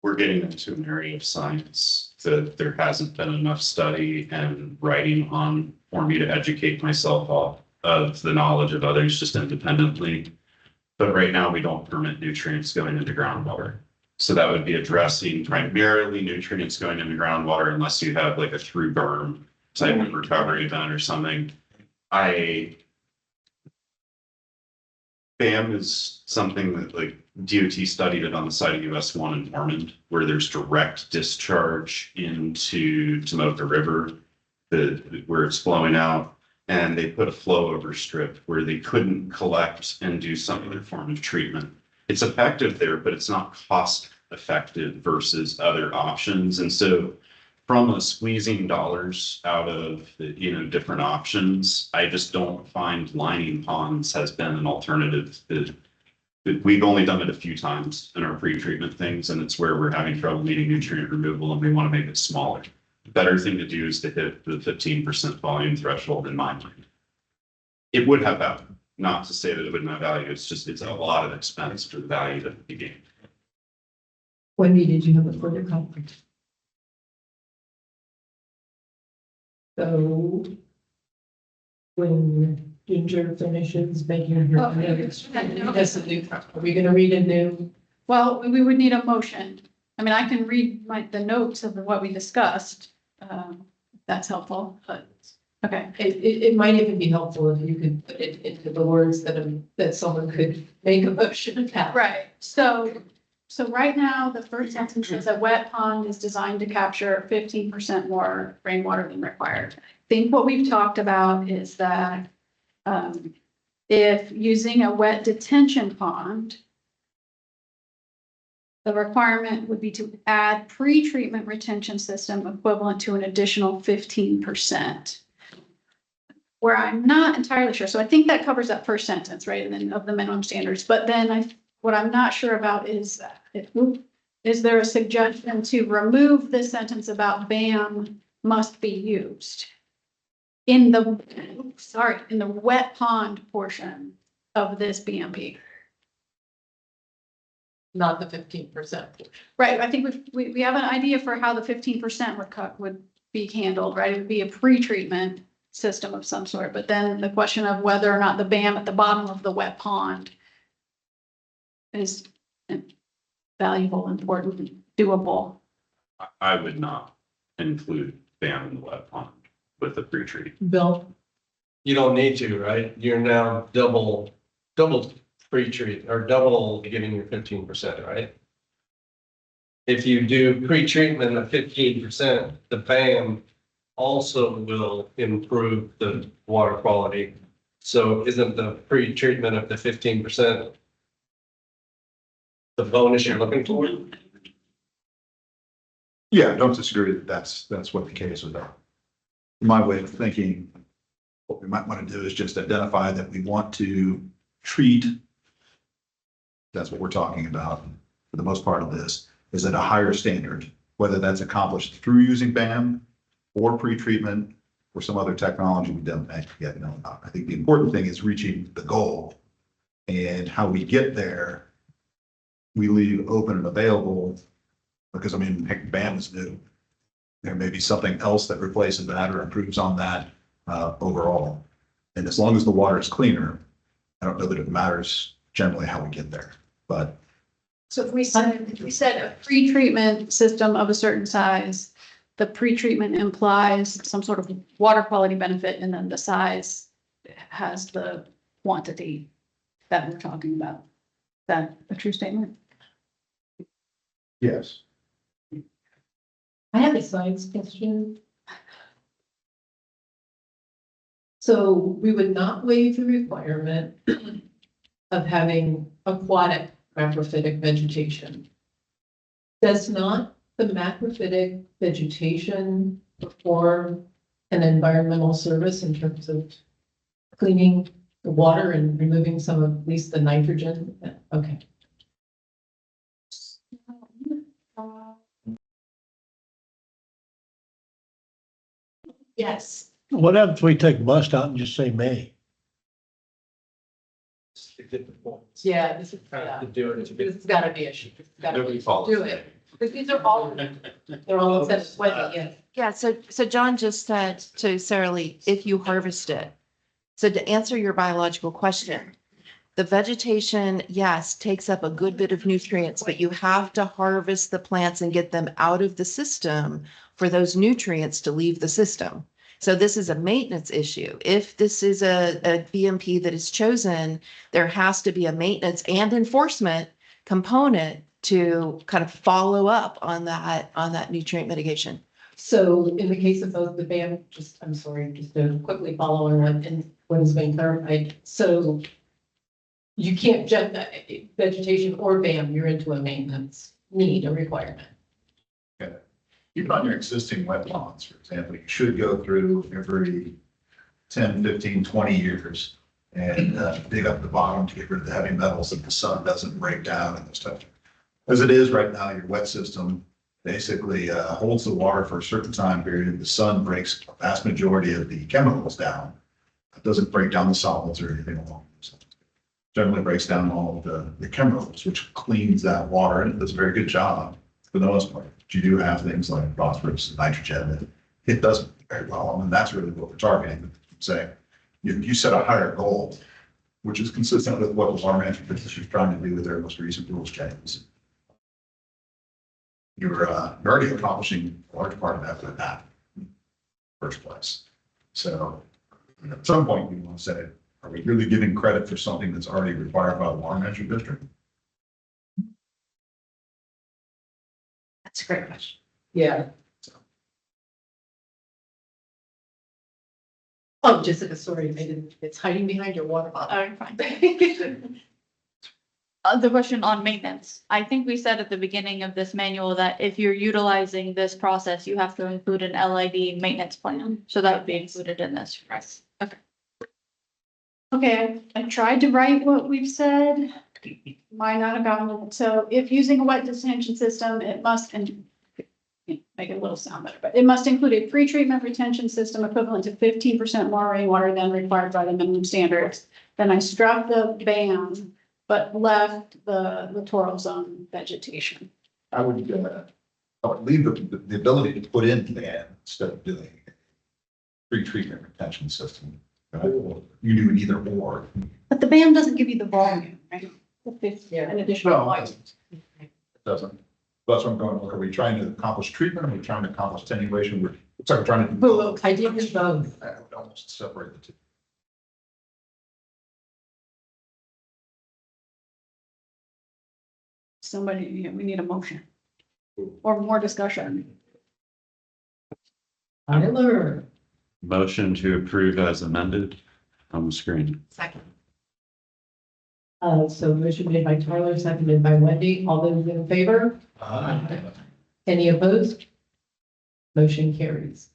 We're getting into an area of science that there hasn't been enough study and writing on for me to educate myself off of the knowledge of others just independently. But right now we don't permit nutrients going into groundwater. So that would be addressing primarily nutrients going into groundwater unless you have like a through berm type of recovery event or something. BAM is something that like DOT studied it on the side of US 1 in Ormond, where there's direct discharge into Tomoka River, where it's flowing out. And they put a flow over strip where they couldn't collect and do some other form of treatment. It's effective there, but it's not cost effective versus other options. And so from a squeezing dollars out of the, different options, I just don't find lining ponds has been an alternative. We've only done it a few times in our pre-treatment things, and it's where we're having trouble meeting nutrient removal and we want to make it smaller. The better thing to do is to hit the 15% volume threshold in my mind. It would have value, not to say that it wouldn't have value. It's a lot of expense for the value that would be gained. Wendy, did you have a further comment? So when Ginger finishes making her. Oh, That's a new, are we gonna read a new? Well, we would need a motion. I mean, I can read the notes of what we discussed. If that's helpful, but, okay. It might even be helpful if you could put it into the words that someone could make a motion about. Right, so right now, the first sentence says a wet pond is designed to capture 15% more rainwater than required. I think what we've talked about is that if using a wet detention pond, the requirement would be to add pre-treatment retention system equivalent to an additional 15%. Where I'm not entirely sure, so I think that covers that first sentence, right, and then of the minimum standards, but then what I'm not sure about is there a suggestion to remove this sentence about BAM must be used in the wet pond portion of this BMP? Not the 15%. Right, I think we have an idea for how the 15% would be handled, right? It would be a pre-treatment system of some sort, but then the question of whether or not the BAM at the bottom of the wet pond is valuable, important, doable. I would not include BAM in the wet pond with the pre-treat. Bill? You don't need to, right? You're now double pre-treat or double giving your 15%, right? If you do pre-treatment of 15%, the BAM also will improve the water quality. So isn't the pre-treatment of the 15% the bonus you're looking for? Yeah, I don't disagree that that's what the case is. My way of thinking, what we might want to do is just identify that we want to treat, that's what we're talking about for the most part of this, is at a higher standard, whether that's accomplished through using BAM or pretreatment or some other technology we don't yet know about. I think the important thing is reaching the goal, and how we get there, we leave open and available, because I mean, heck, BAM is new. There may be something else that replaces that or improves on that overall. And as long as the water is cleaner, I don't know that it matters generally how we get there, but. So if we said a pre-treatment system of a certain size, the pre-treatment implies some sort of water quality benefit, and then the size has the quantity that we're talking about. Is that a true statement? Yes. I have a science question. So we would not waive the requirement of having aquatic macrophytic vegetation. Does not the macrophytic vegetation perform an environmental service in terms of cleaning the water and removing some of at least the nitrogen? Okay. Yes. What happens if we take must out and just say may? Yeah, this is, this has gotta be a sheet. Nobody follows Do it. Because these are all, they're all set sweaty, yeah. Yeah, so John just said to Sarah Lee, if you harvest it. So to answer your biological question, the vegetation, yes, takes up a good bit of nutrients, but you have to harvest the plants and get them out of the system for those nutrients to leave the system. So this is a maintenance issue. If this is a BMP that is chosen, there has to be a maintenance and enforcement component to kind of follow up on that nutrient mitigation. So in the case of both the BAM, I'm sorry, just to quickly follow on what has been clarified. So you can't jump that vegetation or BAM, you're into a maintenance need, a requirement. Even on your existing wet ponds, for example, you should go through every 10, 15, 20 years and dig up the bottom to get rid of the heavy metals that the sun doesn't break down and stuff. As it is right now, your wet system basically holds the water for a certain time period. The sun breaks a vast majority of the chemicals down. It doesn't break down the solids or anything along those lines. Generally breaks down all of the chemicals, which cleans that water, and it does a very good job for the most part. But you do have things like phosphorus and nitrogen that it doesn't very well, and that's really what we're targeting. Say, you set a higher goal, which is consistent with what the water management business is trying to do with their most recent rules changes. You're already accomplishing a large part of that with that in the first place. So at some point, you want to say, are we really giving credit for something that's already required by the water management district? That's a great question. Yeah. Oh, Jessica, sorry, it's hiding behind your water bottle. Oh, fine. The question on maintenance. I think we said at the beginning of this manual that if you're utilizing this process, you have to include an LID maintenance plan. So that would be included in this, right? Okay. Okay, I tried to write what we've said. Might not have gotten it. So if using a wet detention system, it must, and make it a little sound better, but it must include a pre-treatment retention system equivalent to 15% more rainwater than required by the minimum standards. Then I struck the BAM, but left the littoral zone vegetation. I would leave the ability to put in BAM instead of doing a pre-treatment retention system. You do either or. But the BAM doesn't give you the volume, right? The 50, Yeah. an additional No, volume. it doesn't. That's what I'm going, look, are we trying to accomplish treatment? Are we trying to accomplish attenuation? It's like we're trying to do both. I did do both. I would almost separate the two. Somebody, we need a motion or more discussion. Tyler. Motion to approve as amended on the screen. Second. So motion made by Tyler, seconded by Wendy. All those in favor? Any opposed? Motion carries.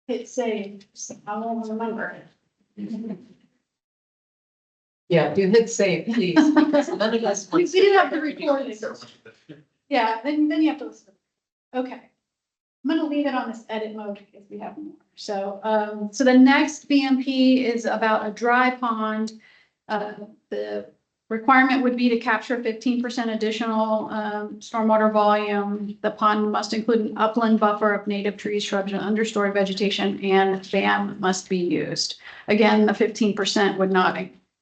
hit save. I won't remember. Yeah, do hit save, please, because none of us. We do have to record it. Yeah, then you have to listen. Okay. I'm gonna leave it on this edit mode because we have more. So, so the next BMP is about a dry pond. The requirement would be to capture 15% additional, stormwater volume. The pond must include an upland buffer of native trees, shrubs, and understory vegetation, and dam must be used. Again, the 15% would not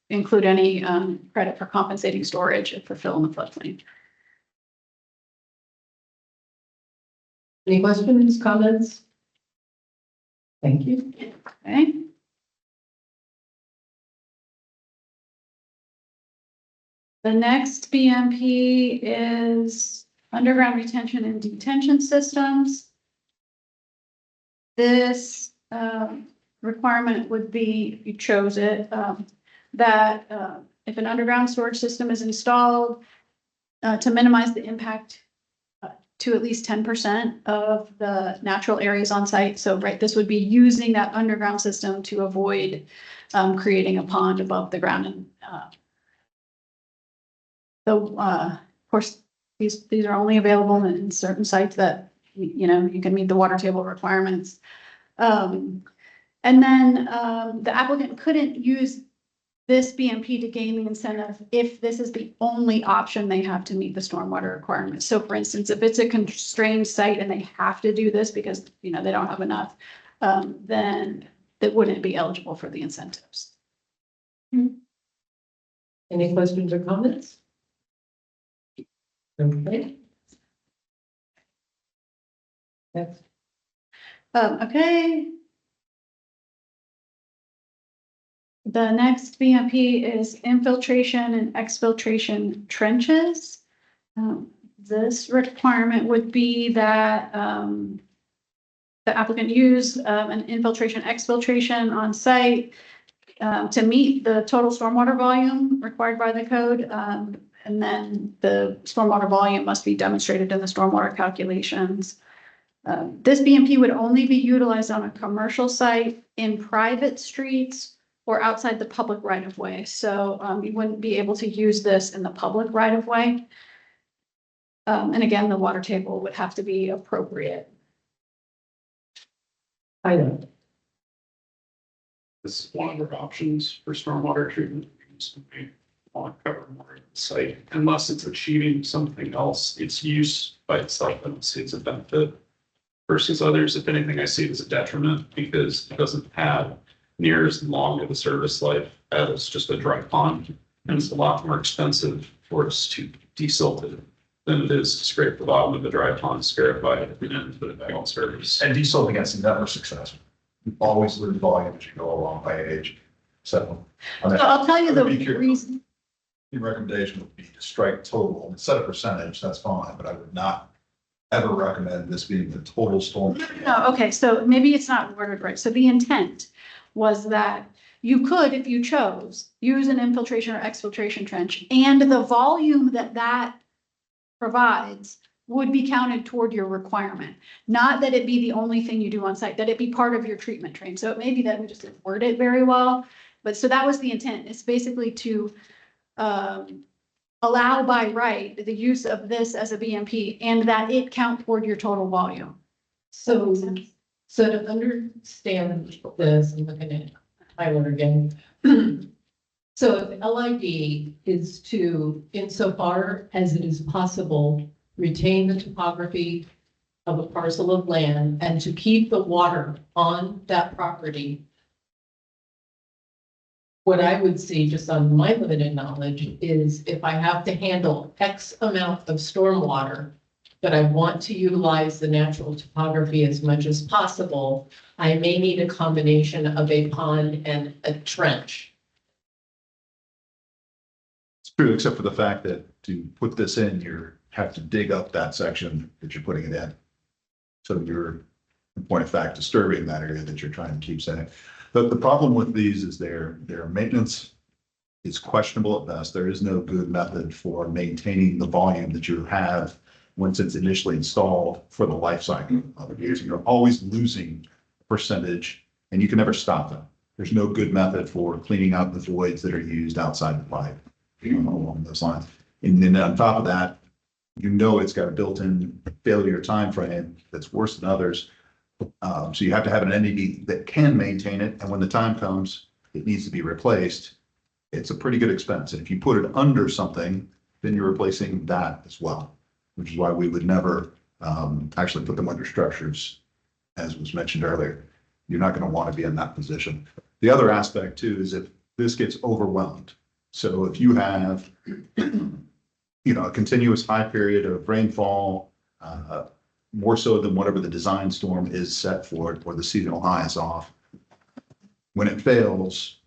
include any, credit for compensating storage for fill in the floodplain. Any questions, comments? Thank you. Okay. The next BMP is underground retention and detention systems. This requirement would be, if you chose it, that if an underground storage system is installed to minimize the impact to at least 10% of the natural areas on site. So, right, this would be using that underground system to avoid creating a pond above the ground. And of course, these are only available in certain sites that, you know, you can meet the water table requirements. And then the applicant couldn't use this BMP to gain the incentive if this is the only option they have to meet the stormwater requirements. So for instance, if it's a constrained site and they have to do this because, you know, they don't have enough, then they wouldn't be eligible for the incentives. Any questions or comments? Okay. That's Okay. The next BMP is infiltration and exfiltration trenches. This requirement would be that the applicant use an infiltration exfiltration on site to meet the total stormwater volume required by the code. And then the stormwater volume must be demonstrated in the stormwater calculations. This BMP would only be utilized on a commercial site, in private streets, or outside the public right of way. So you wouldn't be able to use this in the public right of way. And again, the water table would have to be appropriate. I know. This is one of our options for stormwater treatment. We want to cover more of the site unless it's achieving something else. Its use by itself, I don't see as a benefit versus others. If anything, I see it as a detriment because it doesn't have near as long of a service life as just a dry pond. And it's a lot more expensive for us to desilt it than it is to scrape the bottom of the dry pond, scarify it, and put it back on service. And desilting is never successful. You always lose volume as you go along by age. So. So I'll tell you the I'd be curious. reason. The recommendation would be to strike total, set a percentage, that's fine, but I would not ever recommend this being the total storm. No, okay, so maybe it's not worded right. So the intent was that you could, if you chose, use an infiltration or exfiltration trench, and the volume that that provides would be counted toward your requirement. Not that it be the only thing you do on site, that it be part of your treatment train. So it may be that we just didn't word it very well, but so that was the intent. It's basically to allow by right the use of this as a BMP and that it count toward your total volume. So, so to understand this, I'm looking at Tyler again. So if LID is to, insofar as it is possible, retain the topography of a parcel of land and to keep the water on that property, what I would see, just on my limited knowledge, is if I have to handle X amount of stormwater, but I want to utilize the natural topography as much as possible, I may need a combination of a pond and a trench. It's true, except for the fact that to put this in, you have to dig up that section that you're putting it in. So you're, in point of fact, disturbing that area that you're trying to keep safe. But the problem with these is their maintenance is questionable at best. There is no good method for maintaining the volume that you have once it's initially installed for the life cycle of it. You're always losing percentage, and you can never stop them. There's no good method for cleaning out the voids that are used outside the pipe, along those lines. And then on top of that, it's got a built-in failure time frame that's worse than others. So you have to have an entity that can maintain it, and when the time comes, it needs to be replaced. It's a pretty good expense, and if you put it under something, then you're replacing that as well, which is why we would never actually put them under structures, as was mentioned earlier. You're not going to want to be in that position. The other aspect too is if this gets overwhelmed. So if you have, a continuous high period of rainfall, more so than whatever the design storm is set for it, or the seasonal high is off. When it fails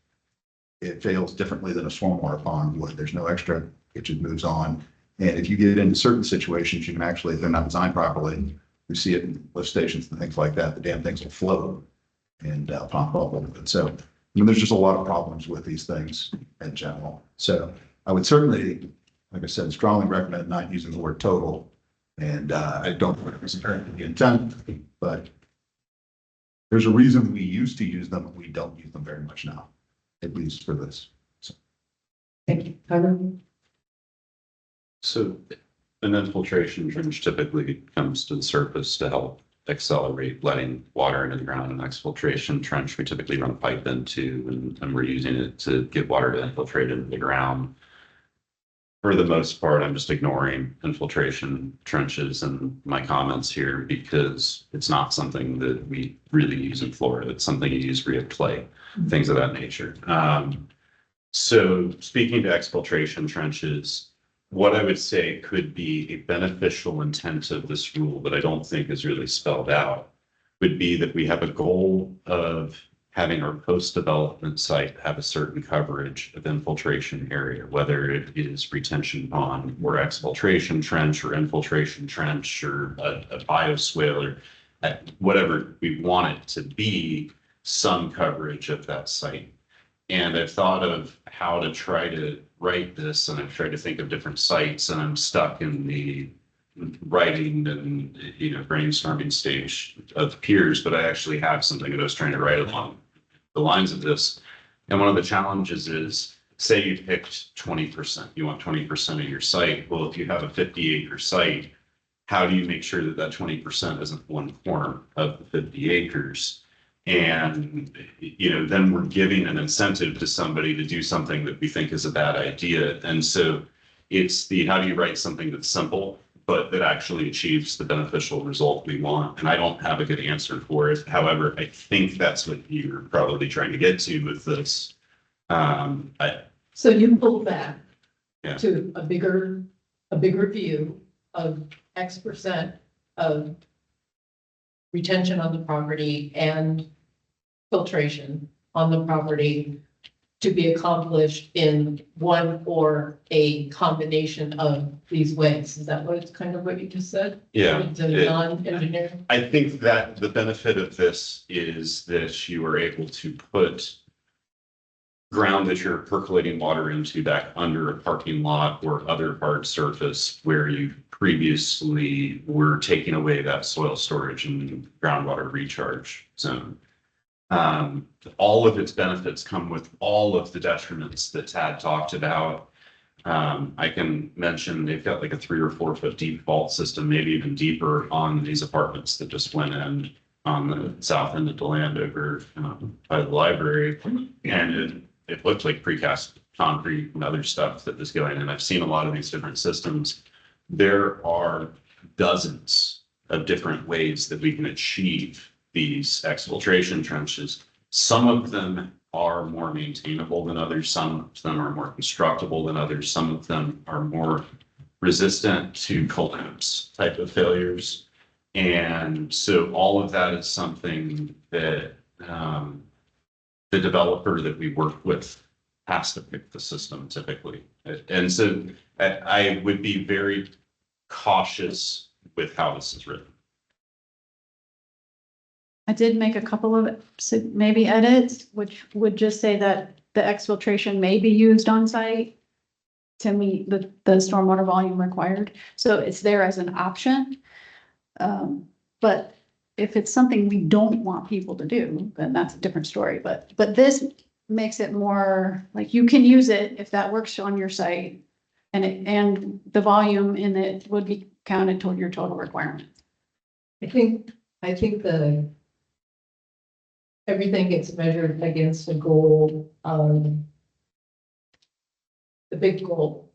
differently than a stormwater pond would. There's no extra, it just moves on. And if you get into certain situations, you can actually, if they're not designed properly, we see it in lift stations and things like that, the damn things will float and pop up a little bit. So, there's just a lot of problems with these things in general. So I would certainly, like I said, strongly recommend not using the word total. And I don't think it's apparently the intent, but there's a reason we used to use them, and we don't use them very much now, at least for this. So. Thank you. Tyler? So an infiltration trench typically comes to the surface to help accelerate letting water into the ground. An exfiltration trench we typically run a pipe into, and we're using it to get water to infiltrate into the ground. For the most part, I'm just ignoring infiltration trenches in my comments here because it's not something that we really use in Florida. It's something you use for your clay, things of that nature. So speaking to exfiltration trenches, what I would say could be a beneficial intent of this rule, but I don't think is really spelled out, would be that we have a goal of having our post-development site have a certain coverage of infiltration area, whether it is retention pond or exfiltration trench or infiltration trench or a bioswale or whatever we want it to be, some coverage of that site. And I've thought of how to try to write this, and I've tried to think of different sites, and I'm stuck in the writing and brainstorming stage of peers, but I actually have something that I was trying to write along the lines of this. And one of the challenges is, say you picked 20%, you want 20% of your site. Well, if you have a 50-acre site, how do you make sure that that 20% isn't one corner of the 50 acres? And, then we're giving an incentive to somebody to do something that we think is a bad idea. And so it's how do you write something that's simple, but that actually achieves the beneficial result we want? And I don't have a good answer for it. However, I think that's what you're probably trying to get to with this. So you pull back Yeah. to a bigger view of X% of retention on the property and filtration on the property to be accomplished in one or a combination of these ways. Is that what you just said? Yeah. It's a non-engineer. I think that the benefit of this is that you are able to put ground that you're percolating water into back under a parking lot or other hard surface where you previously were taking away that soil storage and groundwater recharge zone. All of its benefits come with all of the detriments that Tad talked about. I can mention they've got like a 3 or 4 foot deep vault system, maybe even deeper on these apartments that just went in on the south end of the land over by the library. And it looked like precast concrete and other stuff that was going in. I've seen a lot of these different systems. There are dozens of different ways that we can achieve these exfiltration trenches. Some of them are more maintainable than others. Some of them are more constructible than others. Some of them are more resistant to collapse type of failures. And so all of that is something that the developer that we work with has to pick the system typically. And so I would be very cautious with how this is written. I did make a couple of maybe edits, which would just say that the exfiltration may be used on site to meet the stormwater volume required. So it's there as an option. But if it's something we don't want people to do, then that's a different story. But this makes it more like you can use it if that works on your site. And the volume in it would be counted toward your total requirements. I think everything gets measured against a goal of the big goal,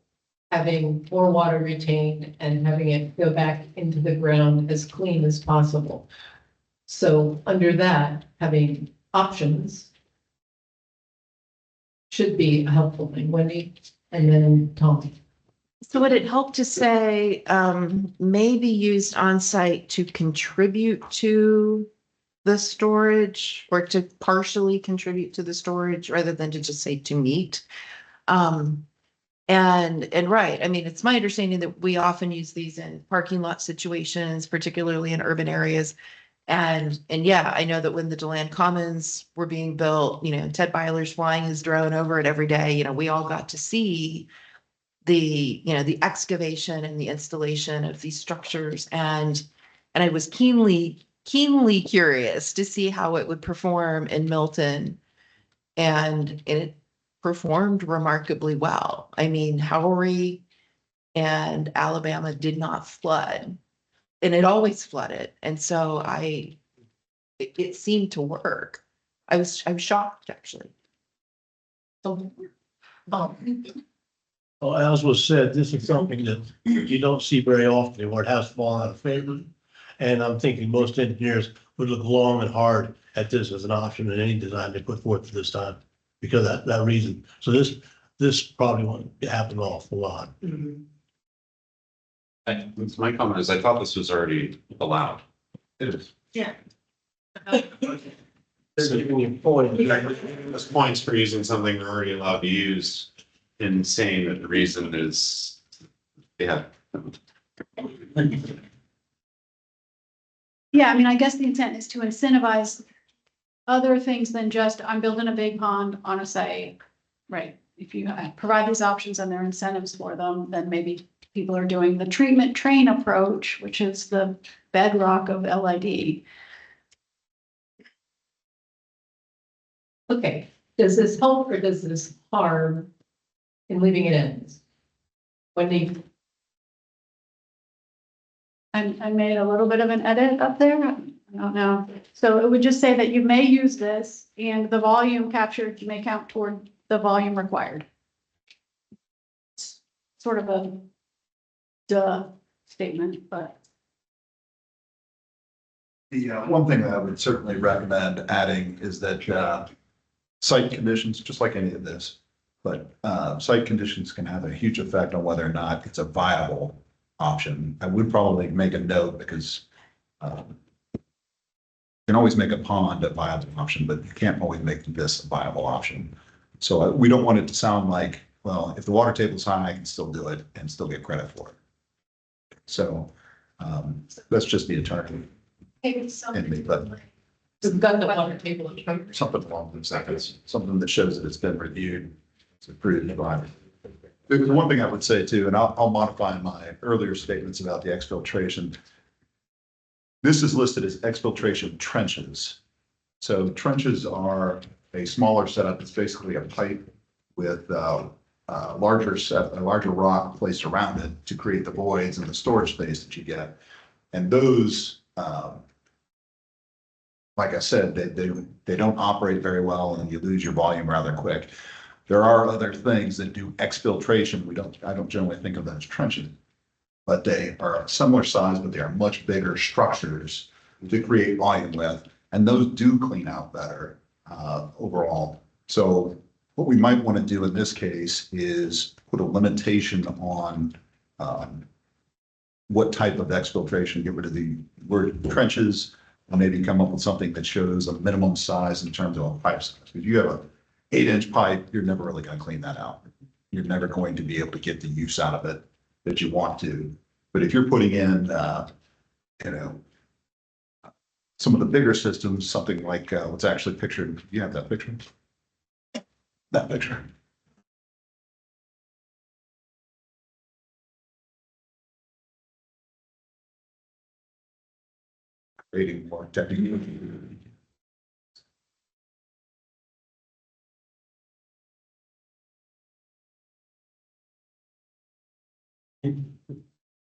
having more water retained and having it go back into the ground as clean as possible. So under that, having options should be a helpful thing. Wendy and then Tom. So would it help to say, maybe used on site to contribute to the storage or to partially contribute to the storage rather than to just say to meet? And right, I mean, it's my understanding that we often use these in parking lot situations, particularly in urban areas. And yeah, I know that when the DeLand Commons were being built, Ted Byler's flying his drone over it every day, we all got to see the excavation and the installation of these structures. And I was keenly curious to see how it would perform in Milton. And it performed remarkably well. I mean, Howry and Alabama did not flood, and it always flooded. And so it seemed to work. I was shocked, actually. So, Well, as was said, this is something that you don't see very often where it has to fall out of favor. And I'm thinking most engineers would look long and hard at this as an option in any design they put forth this time because of that reason. So this probably won't happen an awful lot. My comment is I thought this was already allowed. It is. There's points for using something we're already allowed to use and saying that the reason is, yeah. Yeah, I mean, I guess the intent is to incentivize other things than just, I'm building a big pond on a site, right? If you provide these options and there are incentives for them, then maybe people are doing the treatment train approach, which is the bedrock of LID. Okay, does this help or does this harm in leaving it in? Wendy? I made a little bit of an edit up there. I don't know. So it would just say that you may use this and the volume captured may count toward the volume required. It's sort of a duh statement, but. The one thing that I would certainly recommend adding is that site conditions, just like any of this, but site conditions can have a huge effect on whether or not it's a viable option. I would probably make a note because you can always make a pond a viable option, but you can't always make this a viable option. So we don't want it to sound like, well, if the water table's high, I can still do it and still get credit for it. So that's just the attorney in me, but We've got the water table. something along those lines, something that shows that it's been reviewed, it's approved by. The one thing I would say too, and I'll modify my earlier statements about the exfiltration. This is listed as exfiltration trenches. So trenches are a smaller setup. It's basically a pipe with a larger rock placed around it to create the voids and the storage space that you get. And those, like I said, they don't operate very well and you lose your volume rather quick. There are other things that do exfiltration. I don't generally think of them as trenches, but they are a similar size, but they are much bigger structures to create volume with, and those do clean out better overall. So what we might want to do in this case is put a limitation on what type of exfiltration, get rid of the word trenches, and maybe come up with something that shows a minimum size in terms of a pipe size. Because you have a 8-inch pipe, you're never really going to clean that out. You're never going to be able to get the use out of it that you want to. But if you're putting in, some of the bigger systems, something like what's actually pictured, you have that picture? That picture. creating more technical.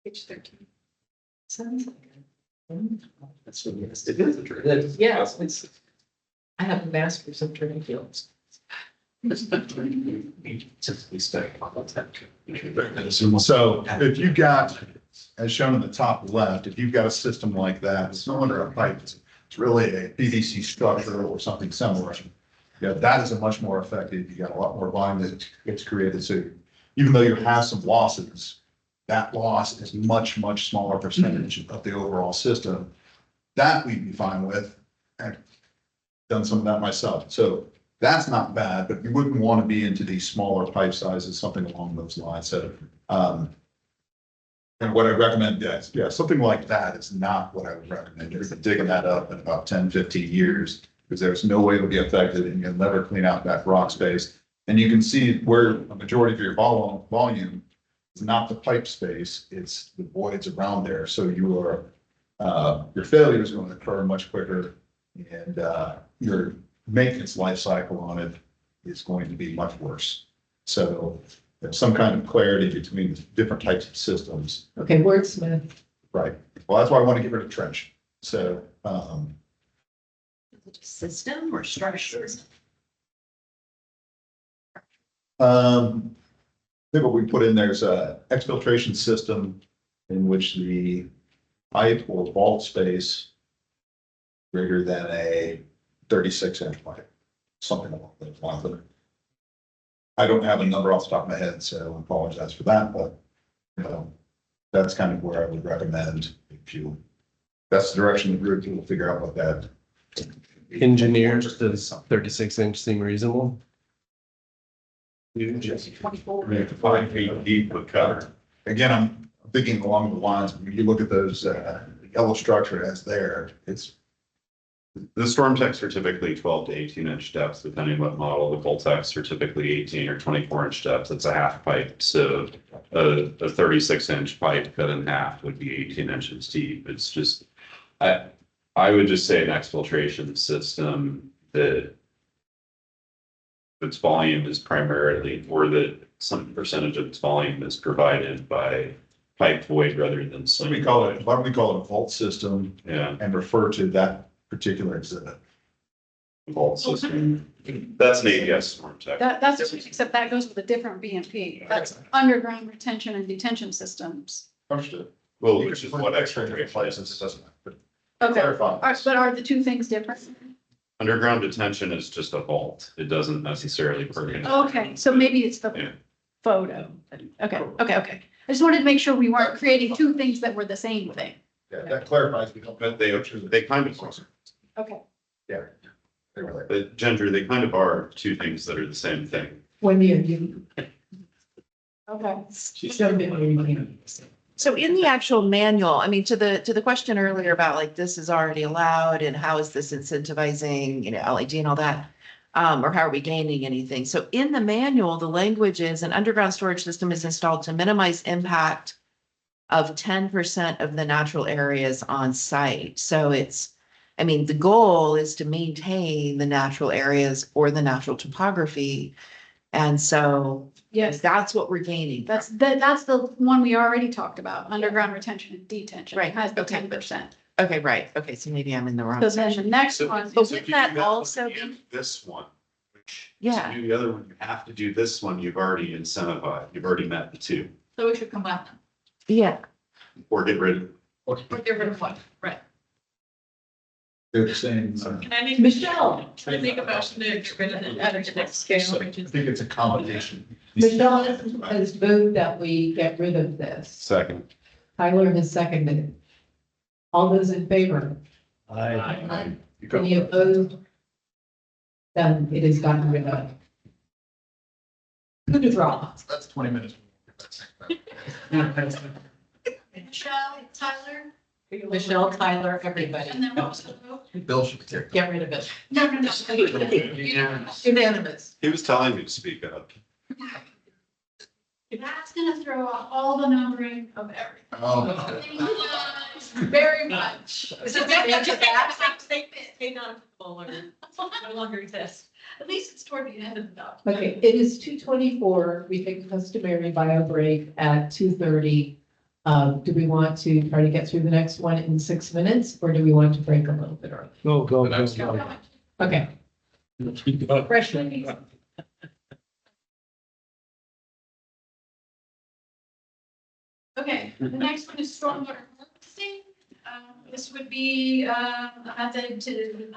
Page 13. Sounds like it. That's what it is. It is a true. It is. Yes, it's, I have a master's of turning fields. Typically study on that. So if you've got, as shown in the top left, if you've got a system like that, it's no longer a pipe, it's really a PVC structure or something similar. Yeah, that is a much more effective, you got a lot more volume that gets created, so even though you have some losses, that loss is much, much smaller percentage of the overall system. That we'd be fine with. I've done some of that myself, so that's not bad, but you wouldn't want to be into these smaller pipe sizes, something along those lines, so, and what I recommend, yeah, something like that is not what I would recommend. You're digging that up in about 10, 15 years, because there's no way it'll be affected and you'll never clean out that rock space. And you can see where a majority of your volume is not the pipe space, it's the voids around there. So your failure is going to occur much quicker, and your maintenance life cycle on it is going to be much worse. So there's some kind of clarity between different types of systems. Okay, wordsmith. Right. Well, that's why I want to get rid of trench. So, System or structure? I think what we put in there is a exfiltration system in which the pipe or vault space greater than a 36-inch pipe, something along those lines. I don't have a number off the top of my head, so I apologize for that, but that's kind of where I would recommend if you, that's the direction the group will figure out what that. Engineers, does 36-inch seem reasonable? Just 5 feet deep with cover. Again, I'm thinking along the lines, when you look at those, yellow structure as there, it's. The storm techs are typically 12 to 18-inch depths, depending what model. The Voltex are typically 18 or 24-inch depths. It's a half pipe. So a 36-inch pipe cut in half would be 18 inches deep. It's just, I would just say an exfiltration system that its volume is primarily, or that some percentage of its volume is provided by pipe void rather than. Why don't we call it a vault system? Yeah. And refer to that particular exhibit. Vault system. That's an ADS storm tech. That's, except that goes with a different BMP. That's underground retention and detention systems. Understood. Well, which is what exfiltration places, it doesn't, but Okay, clarify. but are the two things different? Underground detention is just a vault. It doesn't necessarily permeate. Okay, so maybe it's Yeah. the photo. Okay. I just wanted to make sure we weren't creating two things that were the same thing. Yeah, that clarifies. But they kind of are. Okay. Yeah. They were like, But Ginger, they kind of are two things that are the same thing. When you. Okay. She showed me when you came. So in the actual manual, I mean, to the question earlier about like, this is already allowed and how is this incentivizing, LAD and all that? Or how are we gaining anything? So in the manual, the language is an underground storage system is installed to minimize impact of 10% of the natural areas on site. So the goal is to maintain the natural areas or the natural topography. And so Yes, that's what we're gaining. that's the one we already talked about, underground retention and detention. Right, It has the okay. 10%. Okay, right. Okay, so maybe I'm in the wrong So then the section. next So- one, But So wouldn't if you that do that also one be? and This one, which Yeah. to do the other one, you have to do this one, you've already incentivized, you've already met the two, So we should come back Yeah, or get rid of. or get rid of one, right? they're the same. Can I make Michelle? Can I make a motion to get rid of the next scale, which I is think it's a combination. Michelle has moved that we get rid of this. Second. Tyler has seconded it. All those in favor? I, You go. Any opposed? Then it is gotten rid of. Good draw. That's 20 minutes. Michelle, Tyler, Michelle, Tyler, everybody. and then what was the vote? Bill should take. Get rid of it. No. Unanimous. He was telling me to speak up. That's gonna throw off all the numbering of everything. Oh. Thank you guys very much. Is it the answer back? They not or no longer exist. At least it's toward the end of the document. Okay, it is 2:24. We take customary bio break at 2:30. Do we want to try to get through the next one in 6 minutes, or do we want to break a little bit early? Go. Okay. Fresh ladies. Okay, the next one is stormwater harvesting. This would be a method to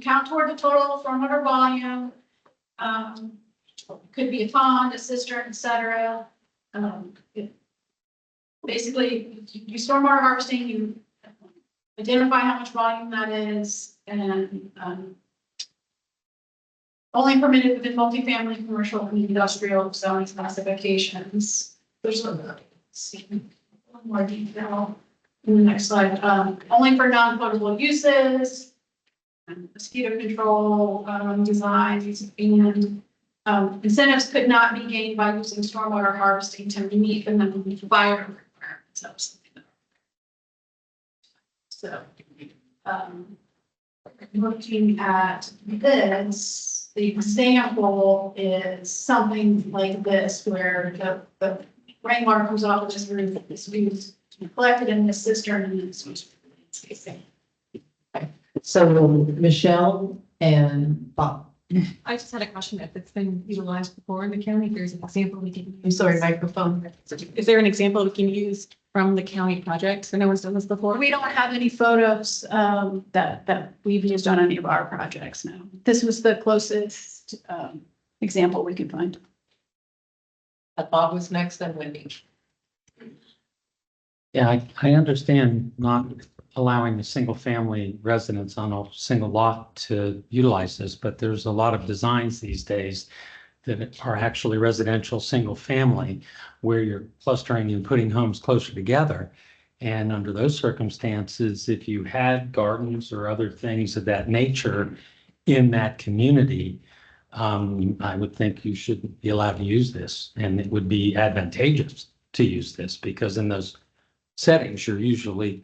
count toward the total stormwater volume. Could be a pond, a cistern, et cetera. Basically, you stormwater harvesting, you identify how much volume that is, and only permitted within multifamily, commercial, and industrial zoning classifications. There's a more detail in the next slide. Only for non-potable uses, mosquito control, designs, and incentives could not be gained by using stormwater harvesting to meet the minimum fire requirements of something. So, looking at this, the example is something like this, where the rainwater comes off of this roof, is used, collected in the cistern, and then it's used for landscaping. So Michelle and Bob. I just had a question if it's been utilized before in the county, if there's an example we can use. I'm sorry, microphone. Is there an example we can use from the county project? So no one's done this before? We don't have any photos that we've used on any of our projects now. This was the closest example we could find. Bob was next, then Wendy. Yeah, I understand not allowing the single family residents on a single lot to utilize this, but there's a lot of designs these days that are actually residential, single family, where you're clustering and putting homes closer together. And under those circumstances, if you had gardens or other things of that nature in that community, I would think you should be allowed to use this, and it would be advantageous to use this, because in those settings, you're usually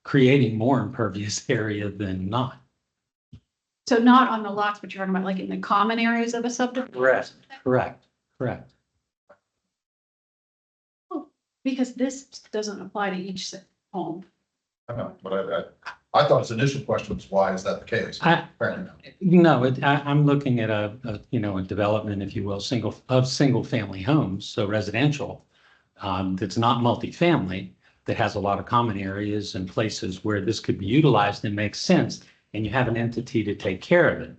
creating more impervious area than not. So not on the lots, but you're talking about like in the common areas of a subdivision? Correct. Because this doesn't apply to each home. I know, but I thought his initial question was, why is that the case? Apparently not. No, I'm looking at a development, if you will, single family homes, so residential, that's not multifamily, that has a lot of common areas and places where this could be utilized and makes sense, and you have an entity to take care of it.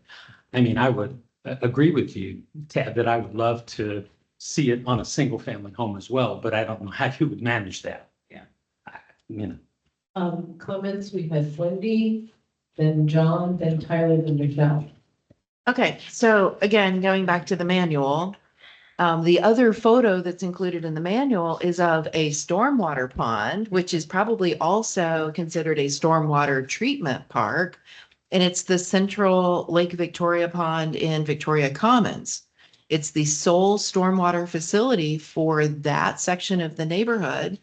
I mean, I would agree with you, Tab, that I would love to see it on a single family home as well, but I don't know how you would manage that. Yeah. Comments, we had Wendy, then John, then Tyler, then Michelle. Okay, so again, going back to the manual, the other photo that's included in the manual is of a stormwater pond, which is probably also considered a stormwater treatment park. And it's the Central Lake Victoria Pond in Victoria Commons. It's the sole stormwater facility for that section of the neighborhood.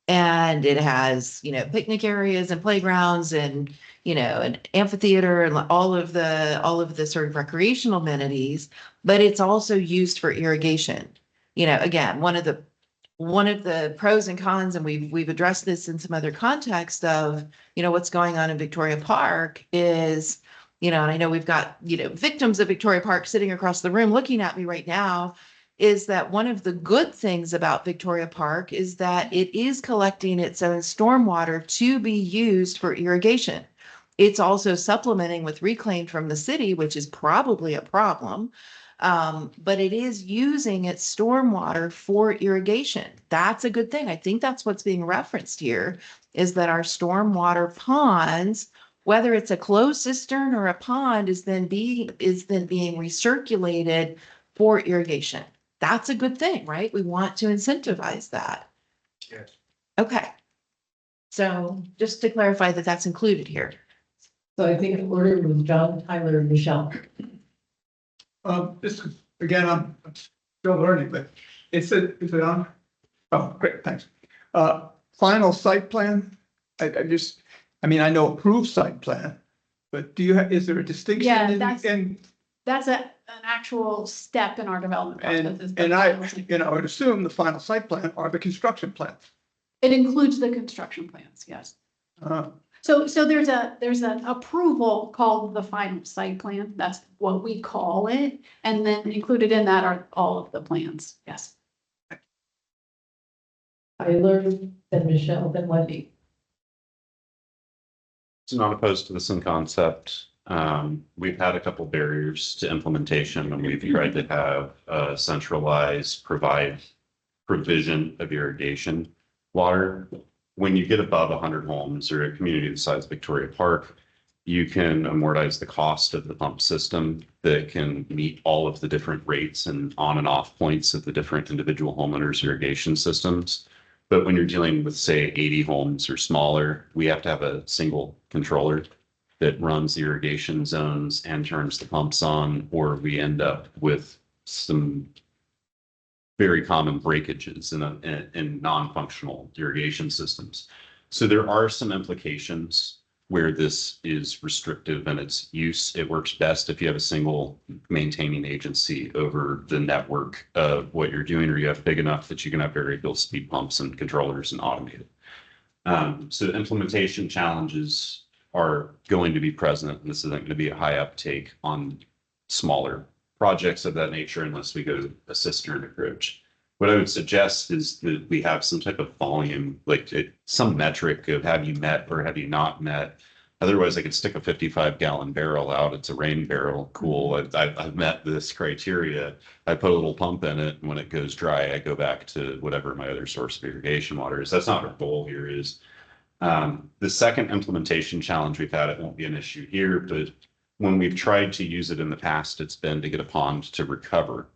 And it has, picnic areas and playgrounds and, an amphitheater and all of the sort of recreational amenities, but it's also used for irrigation. Again, one of the pros and cons, and we've addressed this in some other context of, what's going on in Victoria Park is, and I know we've got, victims of Victoria Park sitting across the room looking at me right now, is that one of the good things about Victoria Park is that it is collecting its own stormwater to be used for irrigation. It's also supplementing with reclaimed from the city, which is probably a problem, but it is using its stormwater for irrigation. That's a good thing. I think that's what's being referenced here, is that our stormwater ponds, whether it's a closed cistern or a pond, is then being recirculated for irrigation. That's a good thing, right? We want to incentivize that. Yes. Okay. So just to clarify that that's included here. So I think in order with John, Tyler, and Michelle. This is, again, I'm still learning, but is it on? Oh, great, thanks. Final site plan, I mean, I know approved site plan, but is there a distinction? Yeah, in- That's an actual step in our development process. is the And I, final site. I would assume the final site plan are the construction plans. It includes the construction plans, yes. Uh, So there's an approval called the final site plan. That's what we call it. And then included in that are all of the plans. Yes. Tyler, then Michelle, then Wendy. So not opposed to this in concept. We've had a couple barriers to implementation and we've tried to have a centralized provision of irrigation water. When you get above 100 homes or a community the size of Victoria Park, you can amortize the cost of the pump system that can meet all of the different rates and on and off points of the different individual homeowners' irrigation systems. But when you're dealing with, say, 80 homes or smaller, we have to have a single controller that runs the irrigation zones and turns the pumps on, or we end up with some very common breakages in non-functional irrigation systems. So there are some implications where this is restrictive in its use. It works best if you have a single maintaining agency over the network of what you're doing, or you have big enough that you can have variable speed pumps and controllers and automate it. So implementation challenges are going to be present, and this isn't going to be a high uptake on smaller projects of that nature unless we go to a cistern approach. What I would suggest is that we have some type of volume, some metric of have you met or have you not met. Otherwise, I could stick a 55-gallon barrel out. It's a rain barrel. Cool. I've met this criteria. I put a little pump in it, and when it goes dry, I go back to whatever my other source of irrigation water is. That's not our goal here. Is the second implementation challenge we've had, it won't be an issue here, but when we've tried to use it in the past, it's been to get a pond to recover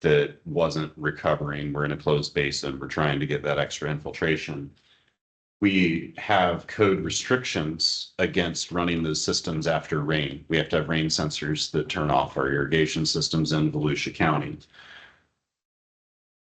that wasn't recovering. We're in a closed basin. We're trying to get that extra infiltration. We have code restrictions against running those systems after rain. We have to have rain sensors that turn off our irrigation systems in Volusia County.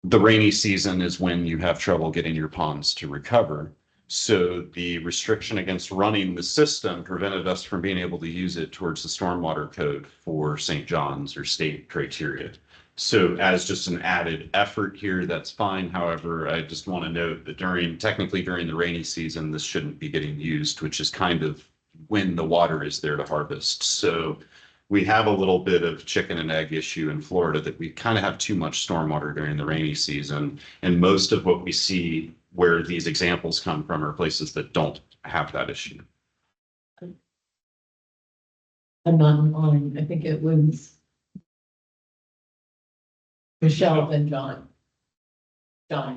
The rainy season is when you have trouble getting your ponds to recover. So the restriction against running the system prevented us from being able to use it towards the stormwater code for St. John's or state criteria. So as just an added effort here, that's fine. However, I just want to note that technically during the rainy season, this shouldn't be getting used, which is kind of when the water is there to harvest. So we have a little bit of chicken and egg issue in Florida that we kind of have too much stormwater during the rainy season. And most of what we see where these examples come from are places that don't have that issue. I'm not on, I think it was Michelle and John.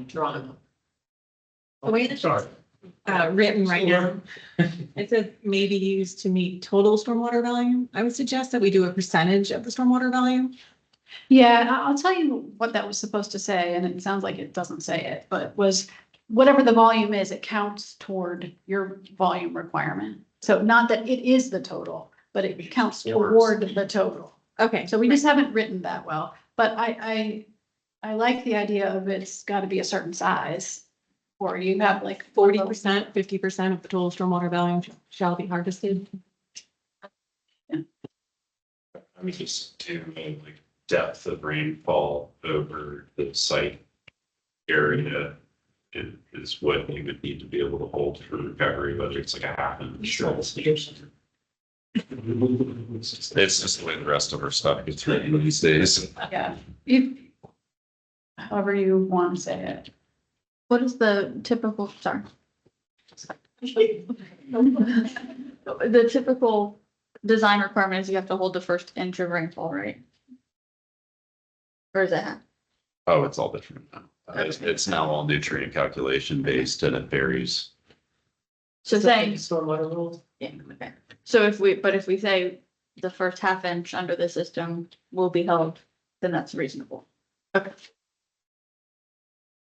Geronimo. The way that Sorry. written right now, it says may be used to meet total stormwater volume. I would suggest that we do a percentage of the stormwater volume. Yeah, I'll tell you what that was supposed to say, and it sounds like it doesn't say it, but was whatever the volume is, it counts toward your volume requirement. So not that it is the total, but it counts toward the total. Okay. So we just haven't written that well, but I like the idea of it's got to be a certain size. Or you have like 40%, 50% of the total stormwater volume shall be harvested. I mean, just to like depth of rainfall over the site area is what you would need to be able to hold for recovery, whether it's like a half inch. It's just the way the rest of our stuff gets written these days. Yeah, however you want to say it. What is the typical, sorry. The typical design requirement is you have to hold the first inch of rainfall, right? Or is that? Oh, it's all different now. It's now all nutrient calculation based and it varies. So saying, Stormwater rules. yeah, okay. So if we say the first half inch under the system will be held, then that's reasonable. Okay.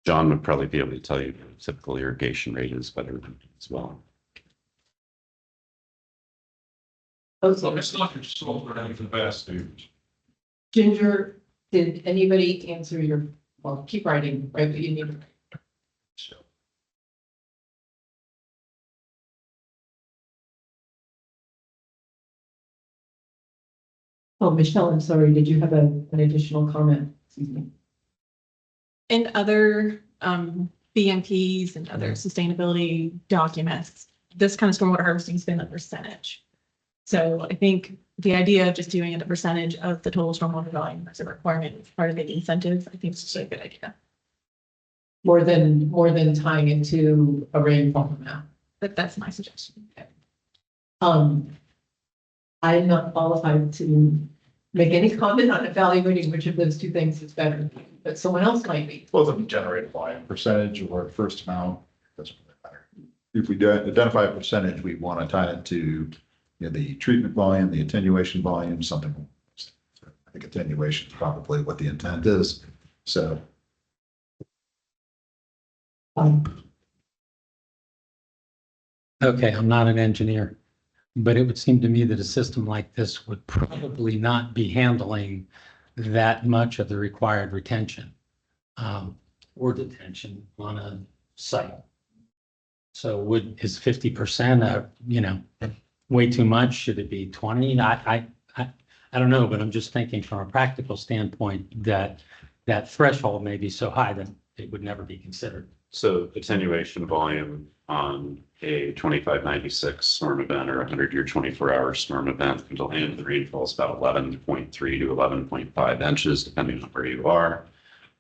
John would probably be able to tell you the typical irrigation rate is better as well. So it's not your solar and capacity. Ginger, did anybody answer your well, keep writing, right, what you need. Oh, Michelle, I'm sorry, did you have an additional comment? Excuse me. In other BMPs and other sustainability documents, this kind of stormwater harvesting has been a percentage. So I think the idea of just doing it a percentage of the total stormwater volume as a requirement as part of the incentive, I think is a good idea. More than tying into a rainfall amount. But that's my suggestion. I am not qualified to make any comment on evaluating which of those two things is better, but someone else might be. Both of them generate volume percentage or first amount, doesn't really matter. If we do identify a percentage, we want to tie it to, you know, the treatment volume, the attenuation volume, something. I think attenuation is probably what the intent is, so. Okay, I'm not an engineer, but it would seem to me that a system like this would probably not be handling that much of the required retention or detention on a site. So is 50%, way too much? Should it be 20? I don't know, but I'm just thinking from a practical standpoint that that threshold may be so high that it would never be considered. So attenuation volume on a 2596 storm event or a 100-year 24-hour storm event until the end of the rainfall is about 11.3 to 11.5 inches, depending on where you are.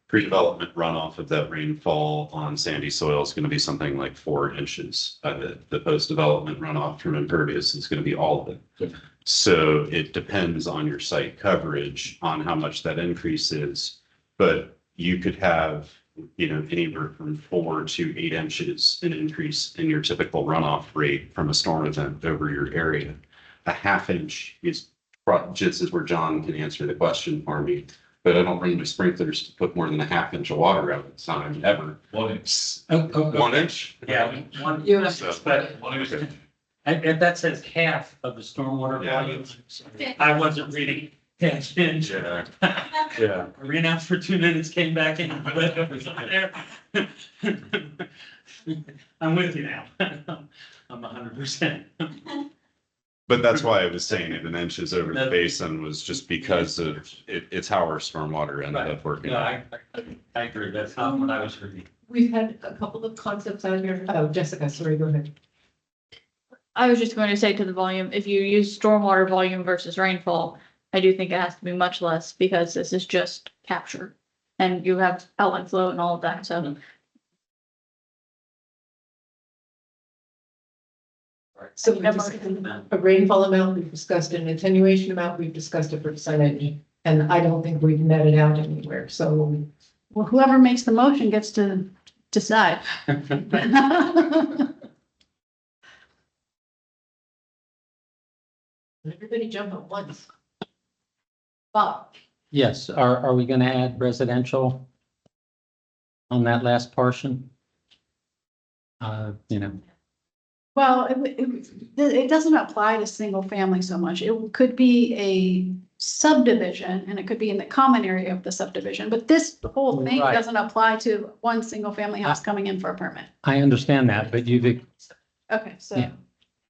Pre-development runoff of that rainfall on sandy soil is going to be something like 4 inches. The post-development runoff from impervious is going to be all of it. So it depends on your site coverage on how much that increase is, but you could have anywhere from 4 to 8 inches an increase in your typical runoff rate from a storm event over your area. A ½ inch is just as where John can answer the question for me, but I don't run my sprinklers to put more than a ½ inch of water out at the time ever. 1 inch. 1 inch? Yeah, one, but 1 inch. and that says half of the stormwater Yeah. volume. I wasn't reading half inch. Yeah. Yeah. I ran out for 2 minutes, came back in, but it was not there. I'm with you now. I'm 100%. But that's why I was saying if an inch is over the basin was just because of it's how our stormwater ended up working. No, I agree. That's not what I was reading. We've had a couple of concepts out here. Oh, Jessica, sorry, go ahead. I was just going to say to the volume, if you use stormwater volume versus rainfall, I do think it has to be much less because this is just capture. And you have outlet flow and all of that, so. So we discussed a rainfall amount, we've discussed an attenuation amount, we've discussed a percentage, and I don't think we've netted out anywhere, so. Well, whoever makes the motion gets to decide. Everybody jump at once. Bob, Yes, are we gonna add residential on that last portion? Well, it doesn't apply to single family so much. It could be a subdivision and it could be in the common area of the subdivision, but this whole thing Right. doesn't apply to one single family house coming in for a permit. I understand that, but Okay, so, Yeah.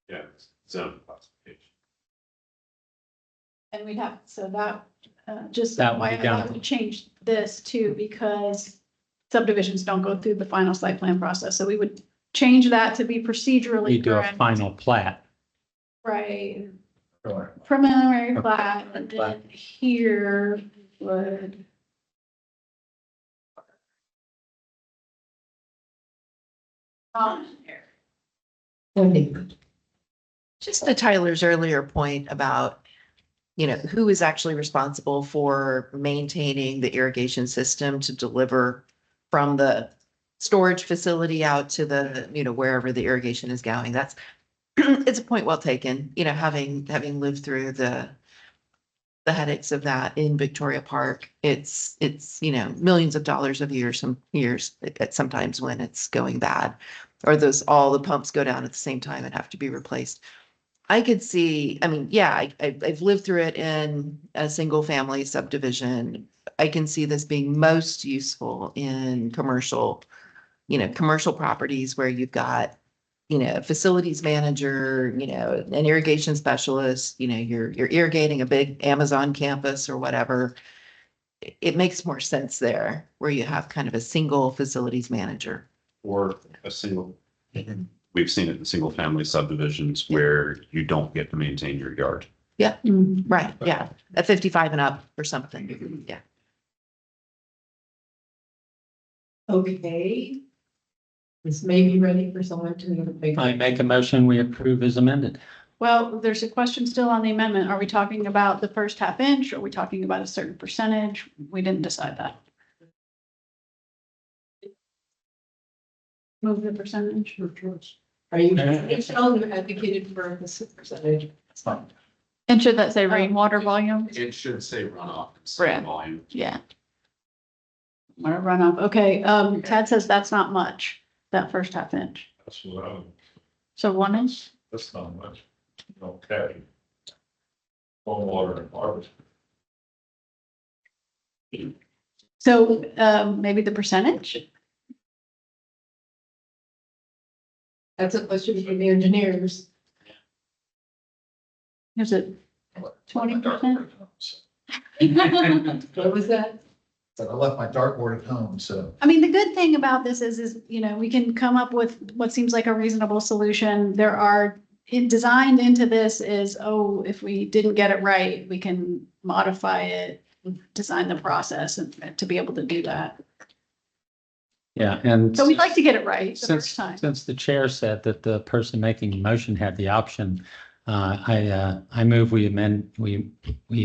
Yeah, zone classification. and we'd have, so that, just That would why be done. I would change this too, because subdivisions don't go through the final site plan process. So we would change that to be procedurally we do a correct. final plat. Right. Preliminary plat, and then here would. Wendy, Just to Tyler's earlier point about, who is actually responsible for maintaining the irrigation system to deliver from the storage facility out to the, wherever the irrigation is going. That's, it's a point well taken, having lived through the headaches of that in Victoria Park. It's, millions of dollars of years, some years at sometimes when it's going bad, or all the pumps go down at the same time and have to be replaced. I could see, I mean, yeah, I've lived through it in a single family subdivision. I can see this being most useful in commercial, commercial properties where you've got, facilities manager, an irrigation specialist, you're irrigating a big Amazon campus or whatever. It makes more sense there where you have kind of a single facilities manager. Or a single, we've seen it in single family subdivisions where you don't get to maintain your yard. Yeah, right, yeah, at 55 and up or something, yeah. Okay. This may be ready for someone to make. I make a motion, we approve as amended. Well, there's a question still on the amendment. Are we talking about the first half inch? Are we talking about a certain percentage? We didn't decide that. Move the percentage. Are you, Michelle, you advocated for this percentage? It's fine. And should that say rainwater volume? It should say runoff. Right. Volume. Yeah. Run up. Okay, Tad says that's not much, that first half inch. That's what I, So 1 inch? that's not much. Okay. Stormwater and harvest. So, maybe the percentage? That's a question for the engineers. Is it 20%? What was that? But I left my dartboard at home, so. I mean, the good thing about this is, we can come up with what seems like a reasonable solution. There are, designed into this is, if we didn't get it right, we can modify it, design the process and to be able to do that. Yeah, and. So we'd like to get it right the Since, first time. since the chair said that the person making the motion had the option, I move we amend, we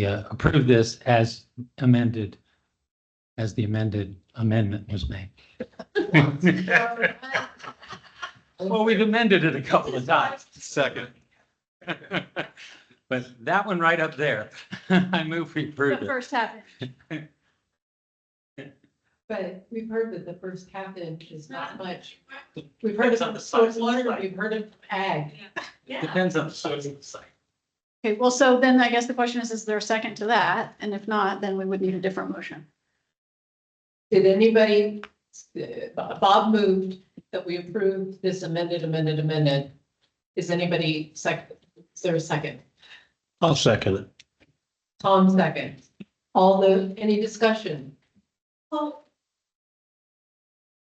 approve this as amended, as the amendment was made. Well, we've amended it a couple of times. Second. But that one right up there, I move we approve The it. first half inch. But we've heard that the first half inch is not much. We've heard of stormwater, we've heard of ag. Depends on the size of the site. Okay, well, so then I guess the question is there a second to that? And if not, then we would need a different motion. Did anybody, Bob moved that we approved this amended. Is anybody second? Is there a second? I'll second it. Tom second. Any discussion? Well,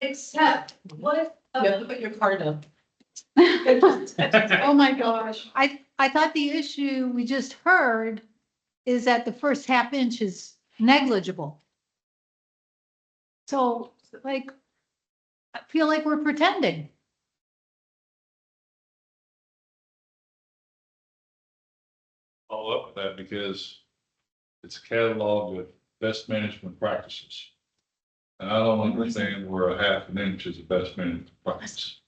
except what? You have to put your card up. Oh, my gosh. I thought the issue we just heard is that the first half inch is negligible. So I feel like we're pretending. Follow up with that because it's a catalog of best management practices. And I don't understand where a half an inch is a best management practice.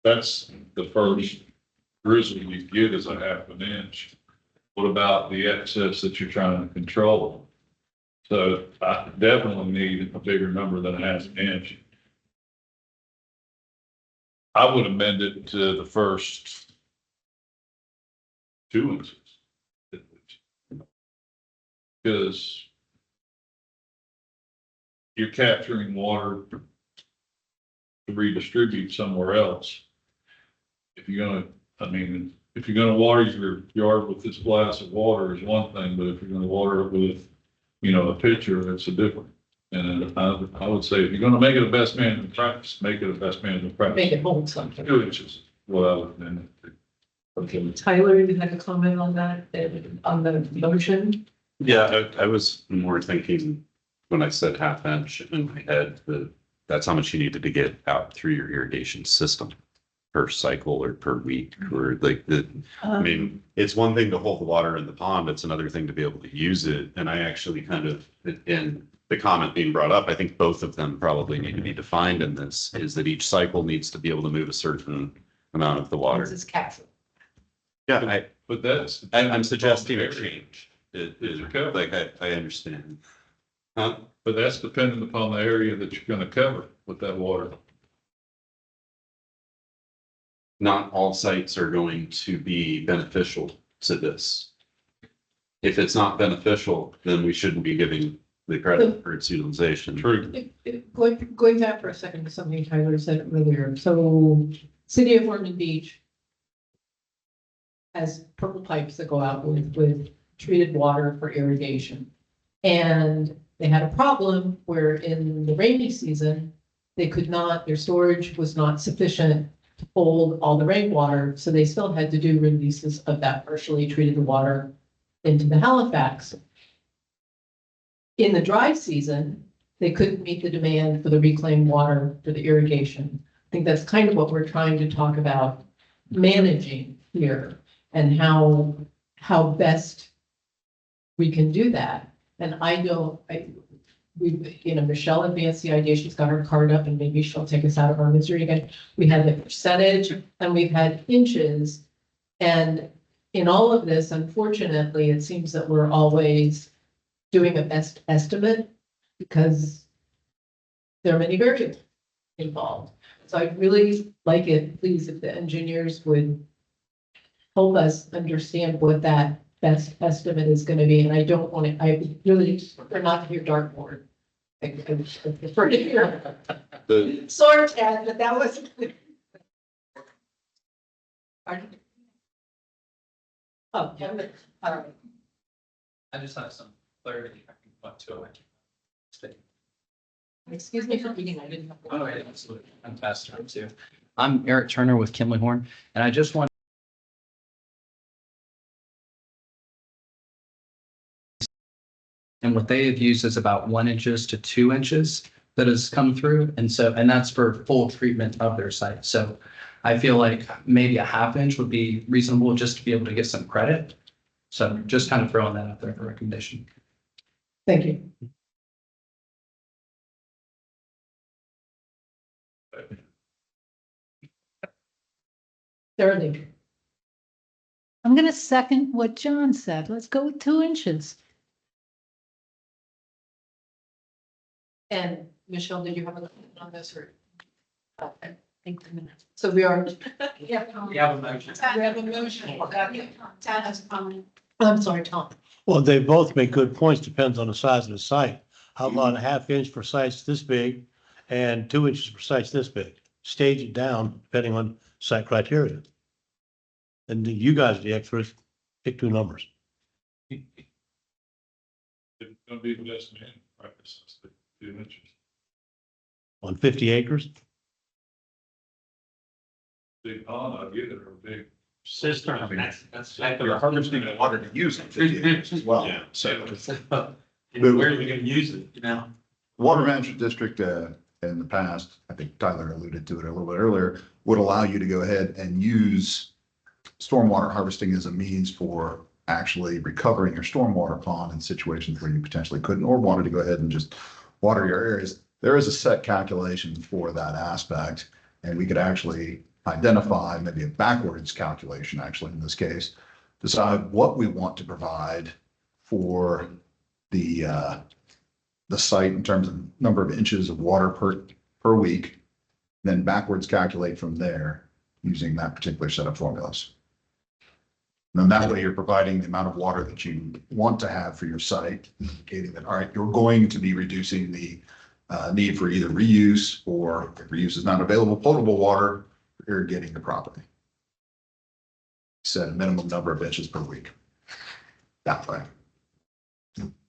That's the first grizzle you get is a half an inch. What about the excess that you're trying to control? So I definitely need a bigger number than a half an inch. I would amend it to the first 2 inches. Because you're capturing water to redistribute somewhere else. If you're gonna water your yard with this glass of water is one thing, but if you're gonna water it with, a pitcher, it's a different. And I would say if you're gonna make it a best management practice, make it a best management practice. Make it hold something. 2 inches, what I would amend it to. Okay, Tyler, you had a comment on that, on the motion? Yeah, I was more thinking when I said half inch in my head, that's how much you needed to get out through your irrigation system per cycle or per week or I mean, it's one thing to hold the water in the pond. It's another thing to be able to use it. And I actually kind of, in the comment being brought up, I think both of them probably need to be defined in this, is that each cycle needs to be able to move a certain amount of the water. This is capture. Yeah, But that's. I'm suggesting a change. Okay. I understand. Huh? But that's dependent upon the area that you're gonna cover with that water. not all sites are going to be beneficial to this. If it's not beneficial, then we shouldn't be giving the credit for its utilization. True. Going back for a second to something Tyler said earlier, so City of Ormond Beach has purple pipes that go out with treated water for irrigation. And they had a problem where in the rainy season, they could not, their storage was not sufficient to hold all the rainwater, so they still had to do releases of that partially treated water into the Halifax. In the dry season, they couldn't meet the demand for the reclaimed water for the irrigation. I think that's kind of what we're trying to talk about managing here and how best we can do that. And Michelle advanced the idea, she's got her card up and maybe she'll take us out of our misery again. We had the percentage and we've had inches. And in all of this, unfortunately, it seems that we're always doing a best estimate because there are many variables involved. So I'd really like it, please, if the engineers would help us understand what that best estimate is going to be. And I don't want to, I really prefer not to hear dartboard. I prefer to hear sword tag, but that was. Pardon? Oh, yeah, but, all right. I just have some clarity. I can point to it. Excuse me for reading, I didn't. Oh, right, absolutely. I'm faster too. I'm Eric Turner with Kimley Horn, and I just want and what they have used is about 1 inches to 2 inches that has come through. And that's for full treatment of their site. So I feel like maybe a 1/2 inch would be reasonable just to be able to get some credit. So just kind of throwing that out there for recommendation. Thank you. Thirdly, I'm gonna second what John said. Let's go with 2 inches. and Michelle, did you have a comment on this or? Okay, thank you. So we are. Yeah. You have a motion. We have a motion. Tad has a comment. I'm sorry, Tom. Well, they both make good points, depends on the size of the site. How about a 1/2 inch for sites this big and 2 inches for sites this big? Stage it down depending on site criteria. And you guys, the experts, pick 2 numbers. It's gonna be less than practice, 2 inches. On 50 acres? Big pond, I get it, or big. Cistern. I mean, You're harvesting the water to use it 50 acres as well. Yeah. So Where are we gonna use it, you know? Water Management District, in the past, I think Tyler alluded to it a little bit earlier, would allow you to go ahead and use stormwater harvesting as a means for actually recovering your stormwater pond in situations where you potentially couldn't, or wanted to go ahead and just water your areas. There is a set calculation for that aspect, and we could actually identify maybe a backwards calculation, actually, in this case, decide what we want to provide for the site in terms of number of inches of water per week, then backwards calculate from there using that particular set of formulas. And then that way you're providing the amount of water that you want to have for your site, indicating that, all right, you're going to be reducing the need for either reuse, or if reuse is not available, potable water for irrigating the property. Set a minimum number of inches per week. That way.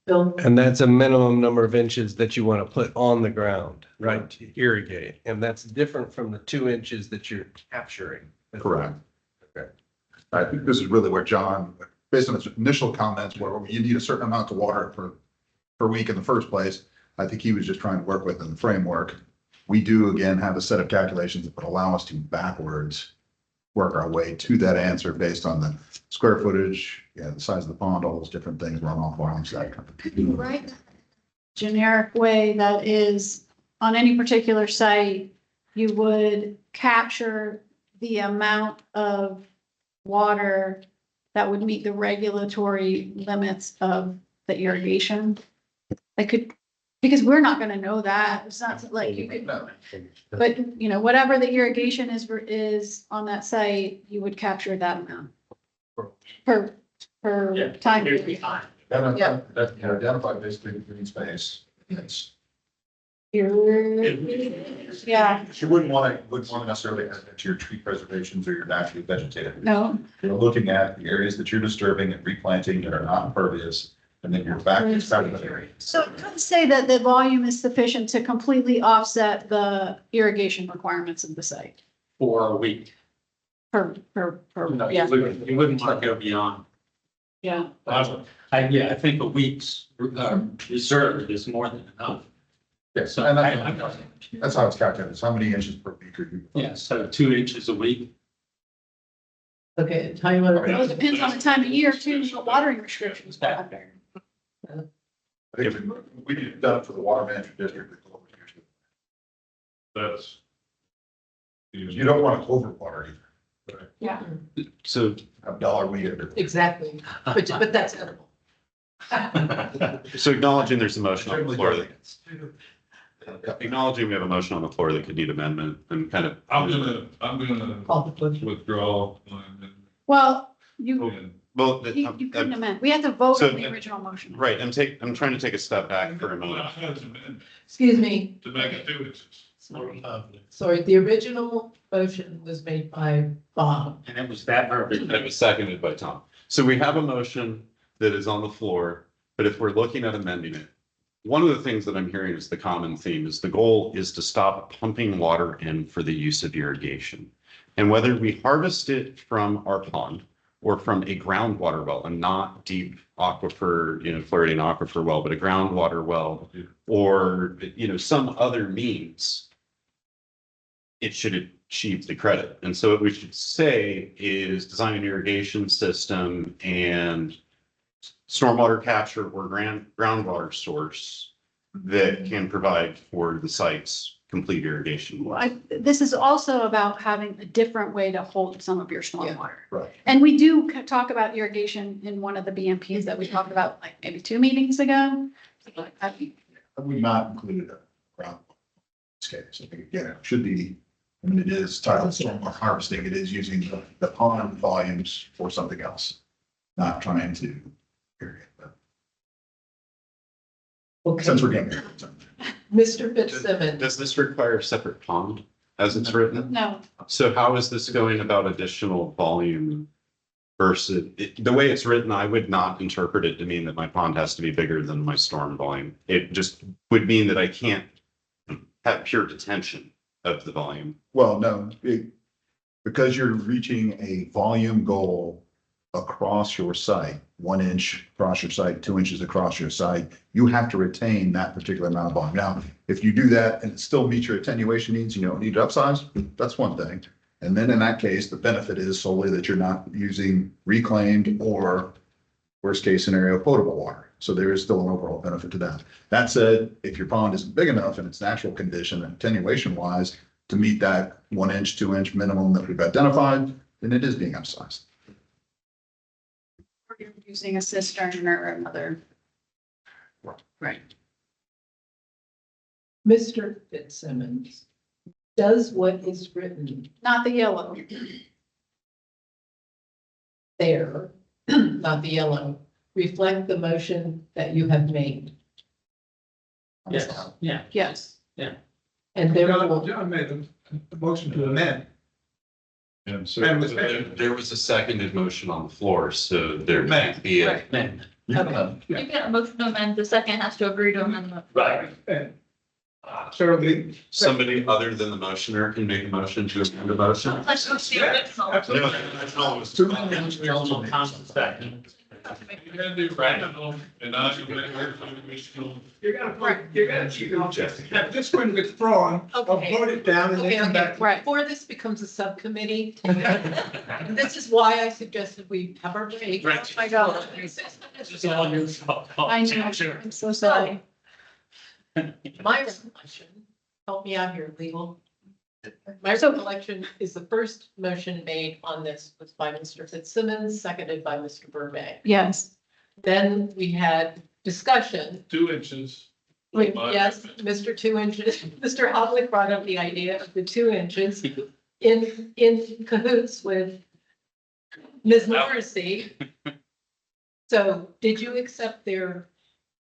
Bill, And that's a minimum number of inches that you want to put on the ground, right, to irrigate. And that's different from the 2 inches that you're capturing. Correct. Okay. I think this is really where John, based on his initial comments, where you need a certain amount of water per week in the first place, I think he was just trying to work within the framework. We do, again, have a set of calculations that would allow us to backwards work our way to that answer based on the square footage, the size of the pond, all those different things, runoff volumes, that kind of thing. Right. Generic way that is on any particular site, you would capture the amount of water that would meet the regulatory limits of the irrigation. Because we're not gonna know that. It's not like you could, but you know, whatever the irrigation is on that site, you would capture that amount. Per time. period. Identify, identify basically the green space. Yes. Yeah, You wouldn't want to necessarily add that to your tree preservations or your naturally vegetated. no, You're looking at the areas that you're disturbing and replanting that are not impervious, and then you're back to the area. so it could say that the volume is sufficient to completely offset the irrigation requirements of the site. For a week. Per, You wouldn't want to go beyond. yeah. I think a week's reserve is more than enough. Yes, So and I'm that's how it's calculated. It's how many inches per week are you? Yeah, so 2 inches a week. Okay, tell you what. Well, it depends on the time of year too, what watering restrictions are out there. I think we need it done for the water management district. That's. You don't want to overwater either. Yeah. So A dollar we get. Exactly, but that's edible. So acknowledging there's a motion on the floor, acknowledging we have a motion on the floor that could need amendment and kind of. I'm gonna withdraw. Well, you Well, you couldn't amend. We have to vote So- on the original motion. right, I'm trying to take a step back for a moment. Excuse me, To make it 2 inches. sorry, the original motion was made by Bob. And it was that verbiage. It was seconded by Tom. So we have a motion that is on the floor, but if we're looking at amending it, one of the things that I'm hearing is the common theme is the goal is to stop pumping water in for the use of irrigation. And whether we harvest it from our pond or from a groundwater well, and not deep aquifer, fluoridating aquifer well, but a groundwater well, or, some other means, it should achieve the credit. And so what we should say is design an irrigation system and stormwater capture or groundwater source that can provide for the site's complete irrigation. This is also about having a different way to hold some of your stormwater. Right. And we do talk about irrigation in one of the BMPs that we talked about like maybe 2 meetings ago. We've not included a ground. This case, I think, again, it should be, it is titled stormwater harvesting. It is using the pond volumes for something else, not trying to. Period. Okay, Since we're getting there. Mr. Fitzsimmons. Does this require a separate pond as it's written? No, So how is this going about additional volume versus, the way it's written, I would not interpret it to mean that my pond has to be bigger than my storm volume. It just would mean that I can't have pure detention of the volume. Well, no, because you're reaching a volume goal across your site, 1 inch across your site, 2 inches across your site, you have to retain that particular amount of volume. Now, if you do that and it still meets your attenuation needs, you don't need to upsize, that's one thing. And then in that case, the benefit is solely that you're not using reclaimed or worst case scenario, potable water. So there is still an overall benefit to that. That said, if your pond isn't big enough in its natural condition and attenuation wise to meet that 1 inch, 2 inch minimum that we've identified, then it is being upsized. or you're using a cistern or another. Right. Mr. Fitzsimmons, does what is written Not the yellow. there, not the yellow, reflect the motion that you have made? Yes, yeah. Yes. And therefore, John made a motion to amend. And so. There was a seconded motion on the floor, so there can't be a. Man, You get a motion to amend, the second has to agree to amend the. right. And so Somebody other than the motioner can make a motion to amend the motion. Let's go see the original. No, it's Two You gotta do rational and not do original. you're gonna have this one withdrawn, or Okay. vote it down and then okay, come okay, back. Right. before this becomes a subcommittee, this is why I suggested we have our break. Right. Oh my God. It's all your fault. I know. Sure. I'm so sorry. My recollection, help me out here, legal. My So- recollection is the first motion made on this was by Mr. Fitzsimmons, seconded by Mr. Burbank. Yes. Then we had discussion, 2 inches. Yes, Mr. 2 inches, Mr. Hoblick brought up the idea of the 2 inches in cahoots with Ms. Morrissey. So did you accept their,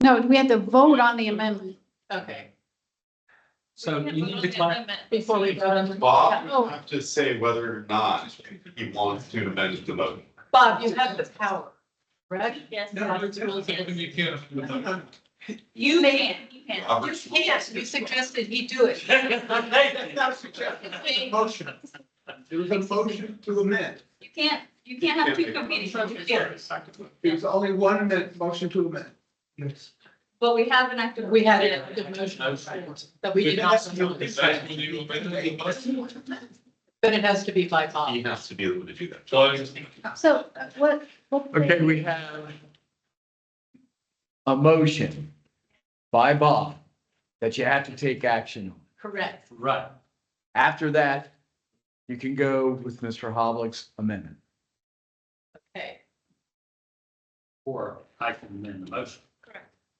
No, we had to vote on the amendment. okay, So you need to clarify. before we vote on the. Bob, Oh, you have to say whether or not he wants to amend the motion. Bob, you have the power, correct? Yes. No, you can't. You may, You can. Robert, you suggested he do it. Motion. It was a motion to amend. You can't have two competing motions. It was only one motion to amend. But we have an active. We had an active motion, but we did not. But it has to be by Bob. he has to be able to do that. So what? Okay, we have a motion by Bob that you have to take action on. Correct. Right. After that, you can go with Mr. Hoblick's amendment. Okay, Or I can amend the motion.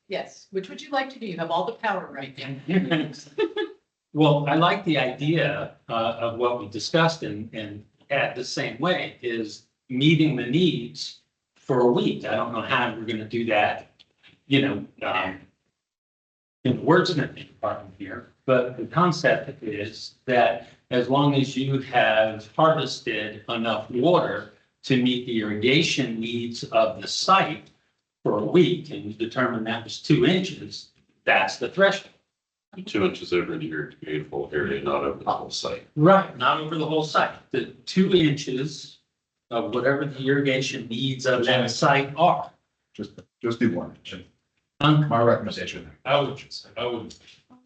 yes. Which would you like to do? You have all the power right now. Well, I like the idea of what we discussed and at the same way is meeting the needs for a week. I don't know how we're gonna do that, in the wordsmithing department here, but the concept is that as long as you have harvested enough water to meet the irrigation needs of the site for a week, and you determine that was 2 inches, that's the threshold. 2 inches over the irrigatable area, not over the whole site. Right. Not over the whole site. The 2 inches of whatever the irrigation needs of that site are. Just do one. Um, My recommendation. I would,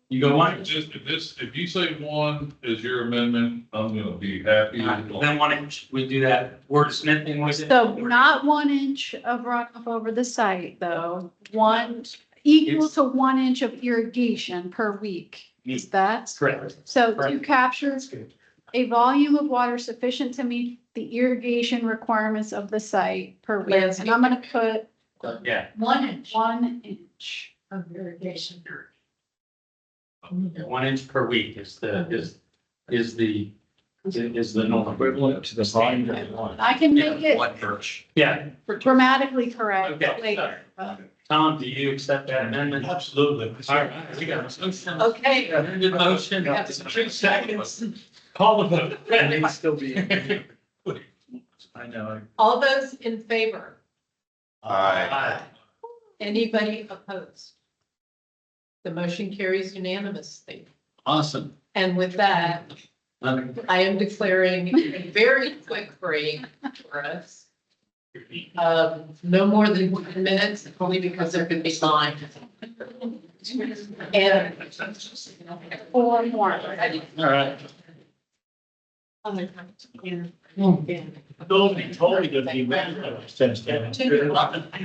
You go one inch, if you say 1 is your amendment, I'm gonna be happy. then 1 inch. We do that wordsmithing with it. So not 1 inch of runoff over the site, though, equal to 1 inch of irrigation per week. Is that? Correct. So to Correct. capture a volume of water sufficient to meet the irrigation requirements of the site per week. And I'm gonna put Yeah. 1 inch 1 inch. of irrigation. 1 inch per week is the norm. Equivalent to the volume of water. I can make it Yeah. grammatically correct Okay. later. Tom, do you accept that amendment? Absolutely. All right. We got a motion. Okay. Amended motion. We have 3 seconds. Call the vote. And he'd still be. I know. All those in favor? Aye. Anybody opposed? The motion carries unanimously. Awesome. And with that, I am declaring a very quick break for us. No more than 10 minutes, only because there could be time. And 4 more. All right. Nobody told me to be mad.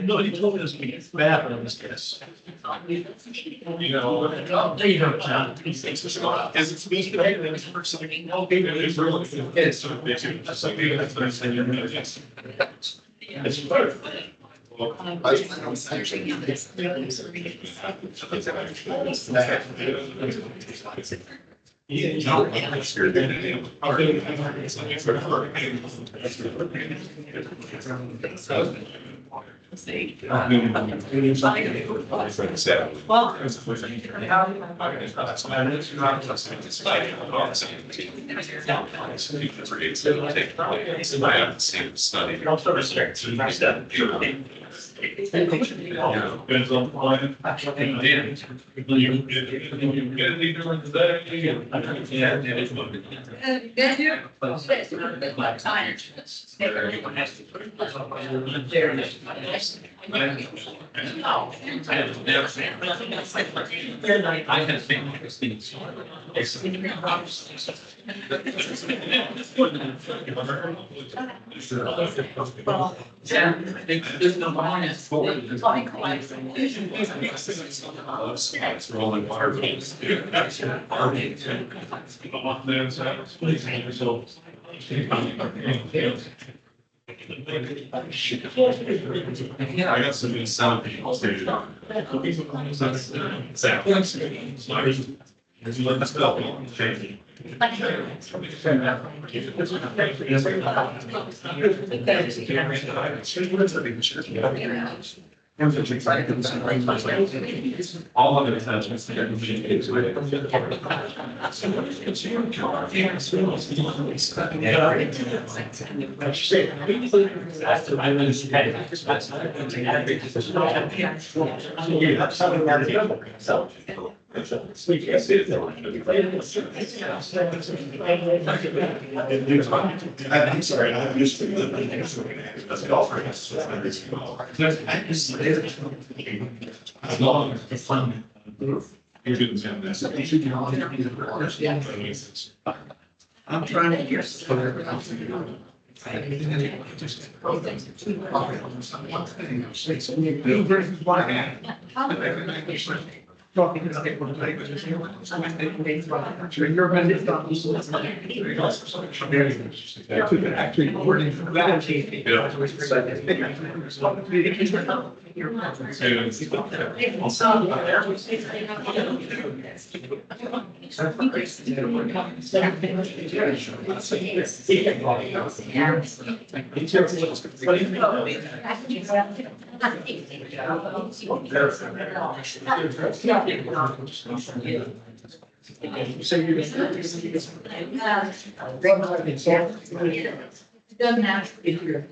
Nobody told me this would be bad on this case. You know. There you go, John. Is it supposed to be this person? It's really. It's perfect. Depends on the plan. You get any during the day. Yeah. I have seen those things. There's no minus forward. It's rolling water. Yeah, I got some new sound people too. All of it has. I'm sorry, I'm just. I'm trying to get. Blue versus white. Talking about it. You're amended. Actually, wording for that. Doesn't matter if you're.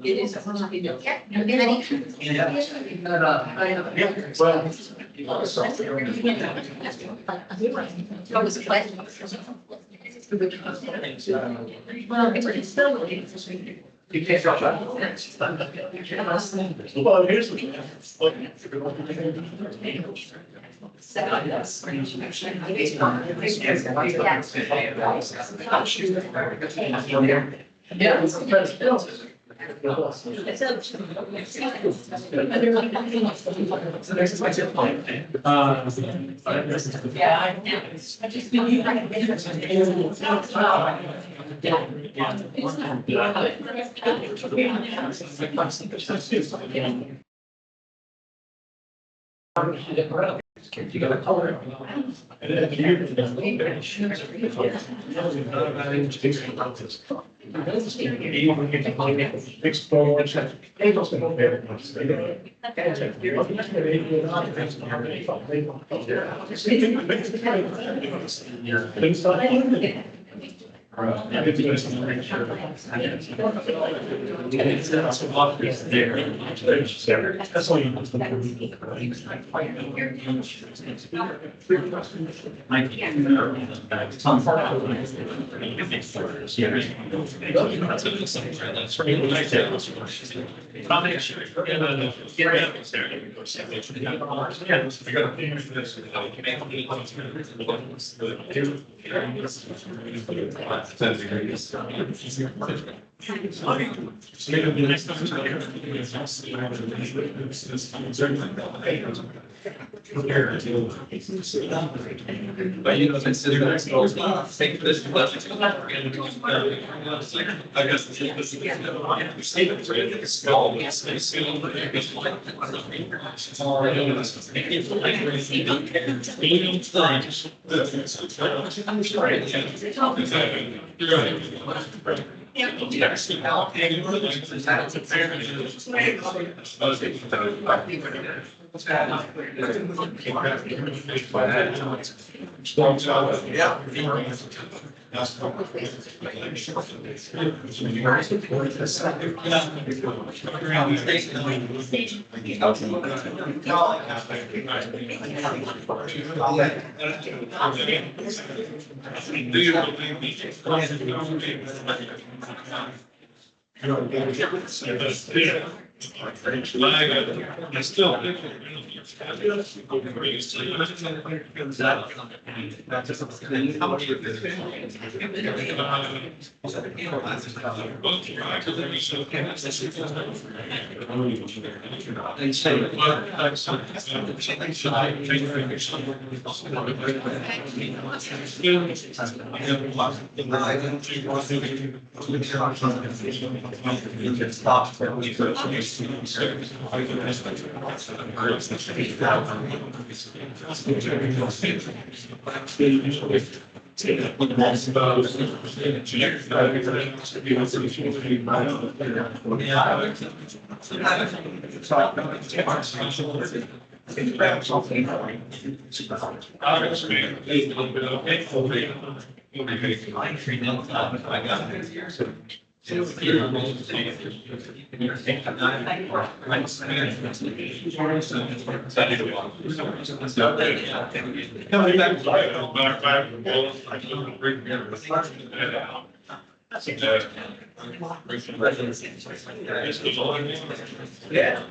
It is. What was the question? Well, it's still. You can't drop that. Well, here's the. You got a color. That's all you want. But you know, this is. Take this. I guess. I still. Yeah.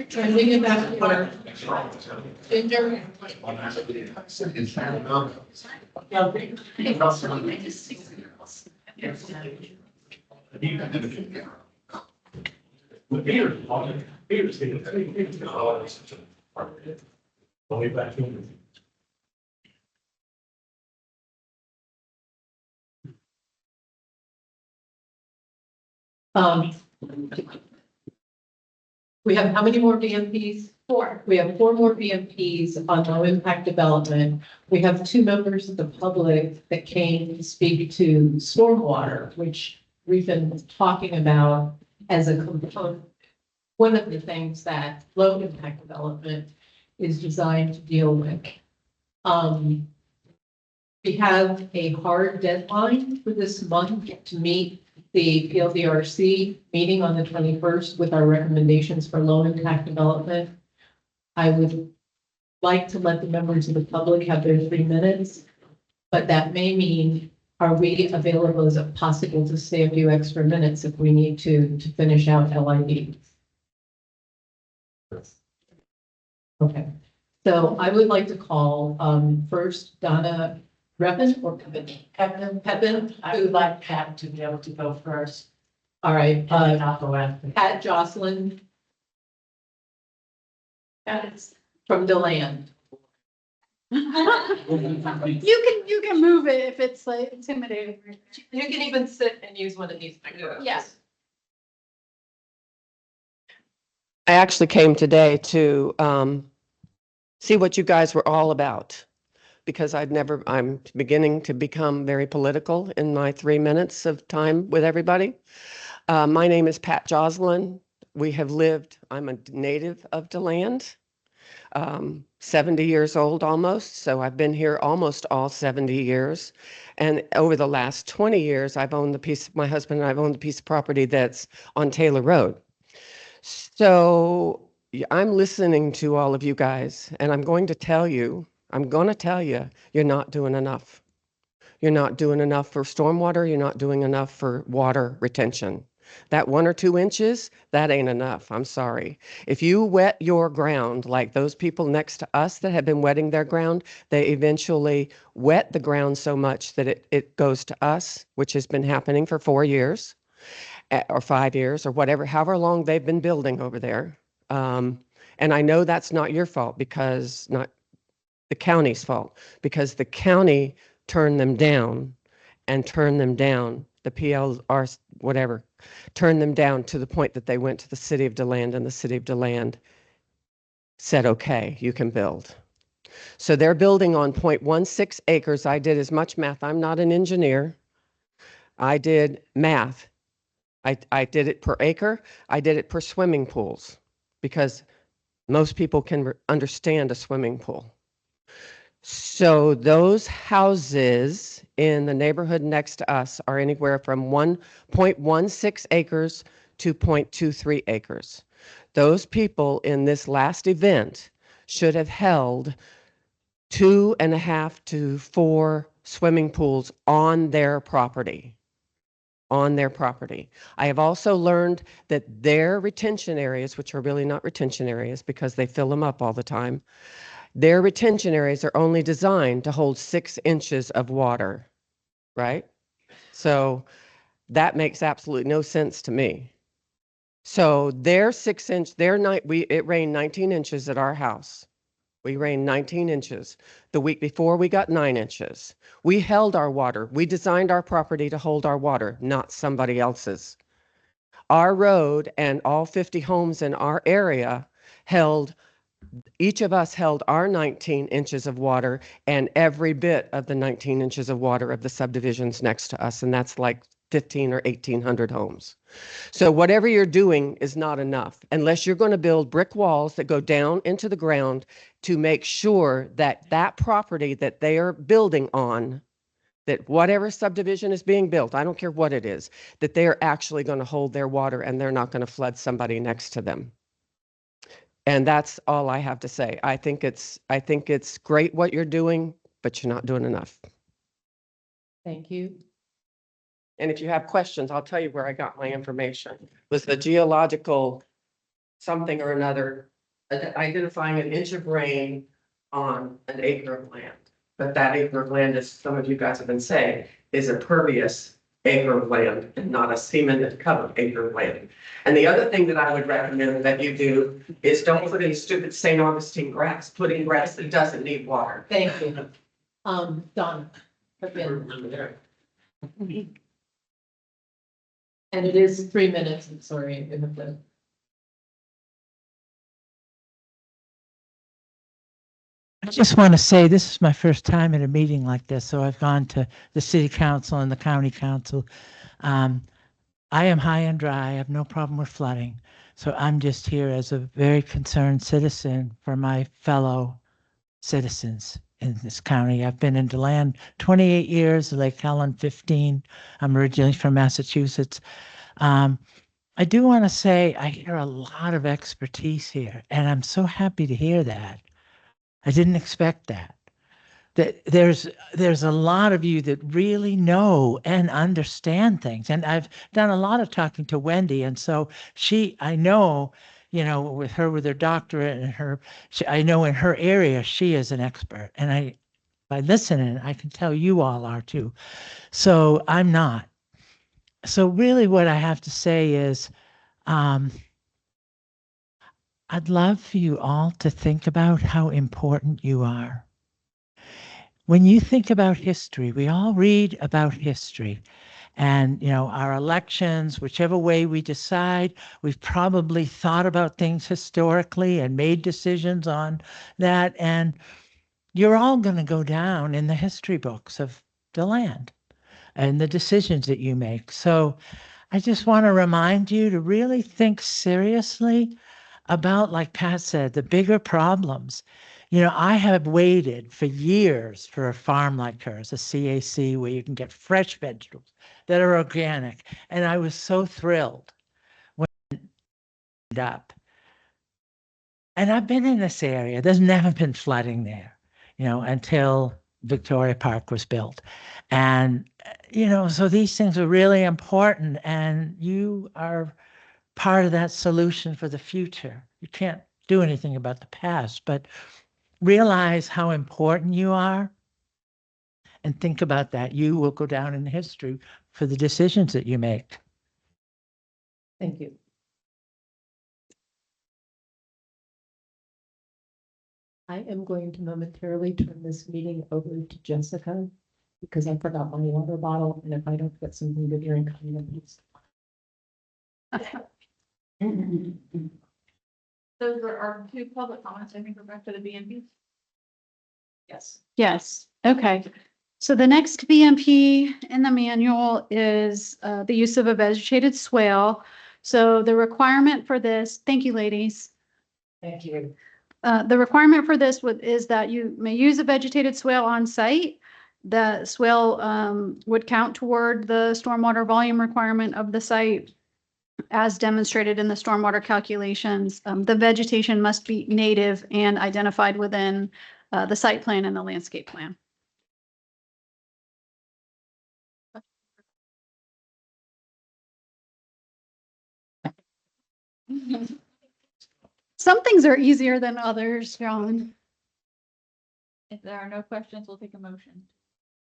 Trending in that corner. Ginger. Um, we have how many more BMPs? 4. We have 4 more BMPs on low impact development. We have 2 members of the public that came to speak to stormwater, which we've been talking about as a component. One of the things that low impact development is designed to deal with. We have a hard deadline for this month to meet the PLDRC meeting on the 21st with our recommendations for low impact development. I would like to let the members of the public have their 3 minutes, but that may mean, are we available? Is it possible to stay a few extra minutes if we need to finish out LID? Okay, so I would like to call first Donna Reppin or Pepin. I would like Pat to be able to go first. All right, I'll go after. Pat Jocelyn. From DeLand. You can move it if it's like intimidating. You can even sit and use one of these. Yes. I actually came today to see what you guys were all about, because I'm beginning to become very political in my 3 minutes of time with everybody. My name is Pat Joslin. I'm a native of DeLand, 70 years old almost, so I've been here almost all 70 years. And over the last 20 years, my husband and I have owned the piece of property that's on Taylor Road. So I'm listening to all of you guys, and I'm going to tell you, you're not doing enough. You're not doing enough for stormwater. You're not doing enough for water retention. That 1 or 2 inches, that ain't enough. I'm sorry. If you wet your ground like those people next to us that have been wetting their ground, they eventually wet the ground so much that it goes to us, which has been happening for 4 years or 5 years or whatever, however long they've been building over there. And I know that's not your fault, because not the county's fault, because the county turned them down, the PLR, whatever, turned them down to the point that they went to the city of DeLand, and the city of DeLand said, okay, you can build. So they're building on 0.16 acres. I did as much math. I'm not an engineer. I did math. I did it per acre. I did it per swimming pools, because most people can understand a swimming pool. So those houses in the neighborhood next to us are anywhere from 1.16 acres to 0.23 acres. Those people in this last event should have held 2.5 to 4 swimming pools on their property. I have also learned that their retention areas, which are really not retention areas because they fill them up all the time, their retention areas are only designed to hold 6 inches of water, right? So That makes absolutely no sense to me. So their 6 inch, it rained 19 inches at our house. We rained 19 inches. The week before, we got 9 inches. We held our water. We designed our property to hold our water, not somebody else's. Our road and all 50 homes in our area each of us held our 19 inches of water and every bit of the 19 inches of water of the subdivisions next to us. And that's like 15 or 1,800 homes. So whatever you're doing is not enough unless you're going to build brick walls that go down into the ground to make sure that that property that they are building on, that whatever subdivision is being built, I don't care what it is, that they are actually going to hold their water and they're not going to flood somebody next to them. And that's all I have to say. I think it's great what you're doing, but you're not doing enough. Thank you. And if you have questions, I'll tell you where I got my information. It was the geological something or another, identifying an inch of rain on an acre of land. But that acre of land, as some of you guys have been saying, is a pervious acre of land and not a cemented covered acre of land. And the other thing that I would recommend that you do is don't put in stupid St. Augustine grass, put in grass that doesn't need water. Thank you. Donna. And it is 3 minutes, I'm sorry, in the flip. I just want to say this is my first time at a meeting like this, so I've gone to the city council and the county council. I am high and dry. I have no problem with flooding. So I'm just here as a very concerned citizen for my fellow citizens in this county. I've been in DeLand 28 years, Lake Helen 15. I'm originally from Massachusetts. I do want to say I hear a lot of expertise here, and I'm so happy to hear that. I didn't expect that. That there's a lot of you that really know and understand things. And I've done a lot of talking to Wendy. And so I know, with her doctorate and I know in her area, she is an expert. And by listening, I can tell you all are too. So I'm not. So really what I have to say is, I'd love for you all to think about how important you are. When you think about history, we all read about history and, our elections, whichever way we decide, we've probably thought about things historically and made decisions on that. And you're all going to go down in the history books of the land and the decisions that you make. So I just want to remind you to really think seriously about, like Pat said, the bigger problems. I have waited for years for a farm like hers, a CAC, where you can get fresh vegetables that are organic. And I was so thrilled when it ended up. And I've been in this area. There's never been flooding there, until Victoria Park was built. And, so these things are really important. And you are part of that solution for the future. You can't do anything about the past, but realize how important you are and think about that. You will go down in history for the decisions that you make. Thank you. I am going to momentarily turn this meeting over to Jessica because I forgot my water bottle, and if I don't get something to drink, I'm gonna use. Those are our two public comments. I think we're back to the BNB. Yes. Yes, okay. So the next BMP in the manual is the use of a vegetated swale. So the requirement for this, thank you, ladies. Thank you. The requirement for this is that you may use a vegetated swale on site. The swale would count toward the stormwater volume requirement of the site as demonstrated in the stormwater calculations. The vegetation must be native and identified within the site plan and the landscape plan. Some things are easier than others, John. If there are no questions, we'll take a motion.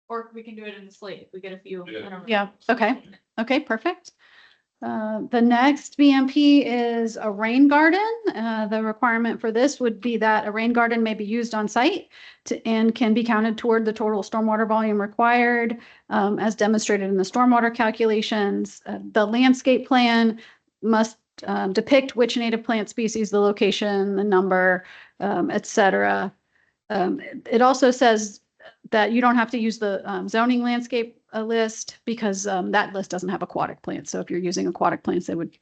Or we can do it in the slate if we get a few. I don't know. Yeah, okay. Okay, perfect. The next BMP is a rain garden. The requirement for this would be that a rain garden may be used on site and can be counted toward the total stormwater volume required, as demonstrated in the stormwater calculations. The landscape plan must depict which native plant species, the location, the number, et cetera. It also says that you don't have to use the zoning landscape list because that list doesn't have aquatic plants. So if you're using aquatic plants, they would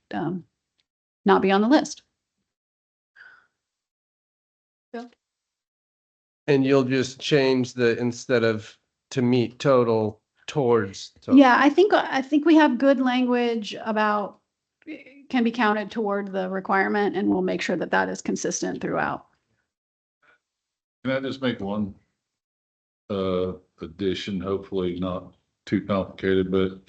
not be on the list. And you'll just change the, instead of to meet total towards. total. Yeah, I think we have good language about can be counted toward the requirement, and we'll make sure that that is consistent throughout. Can I just make one addition, hopefully not too complicated, but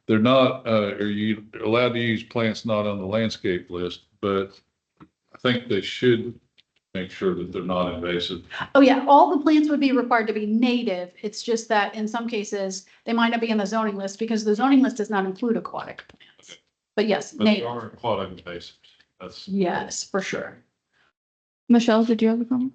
they're not, are you allowed to use plants not on the landscape list, but I think they should make sure that they're not invasive. Oh yeah, all the plants would be required to be native. It's just that in some cases, they might not be in the zoning list because the zoning list does not include aquatic plants. But yes, But they native. are aquatic invasive. That's. Yes, for sure. Michelle, did you have a comment?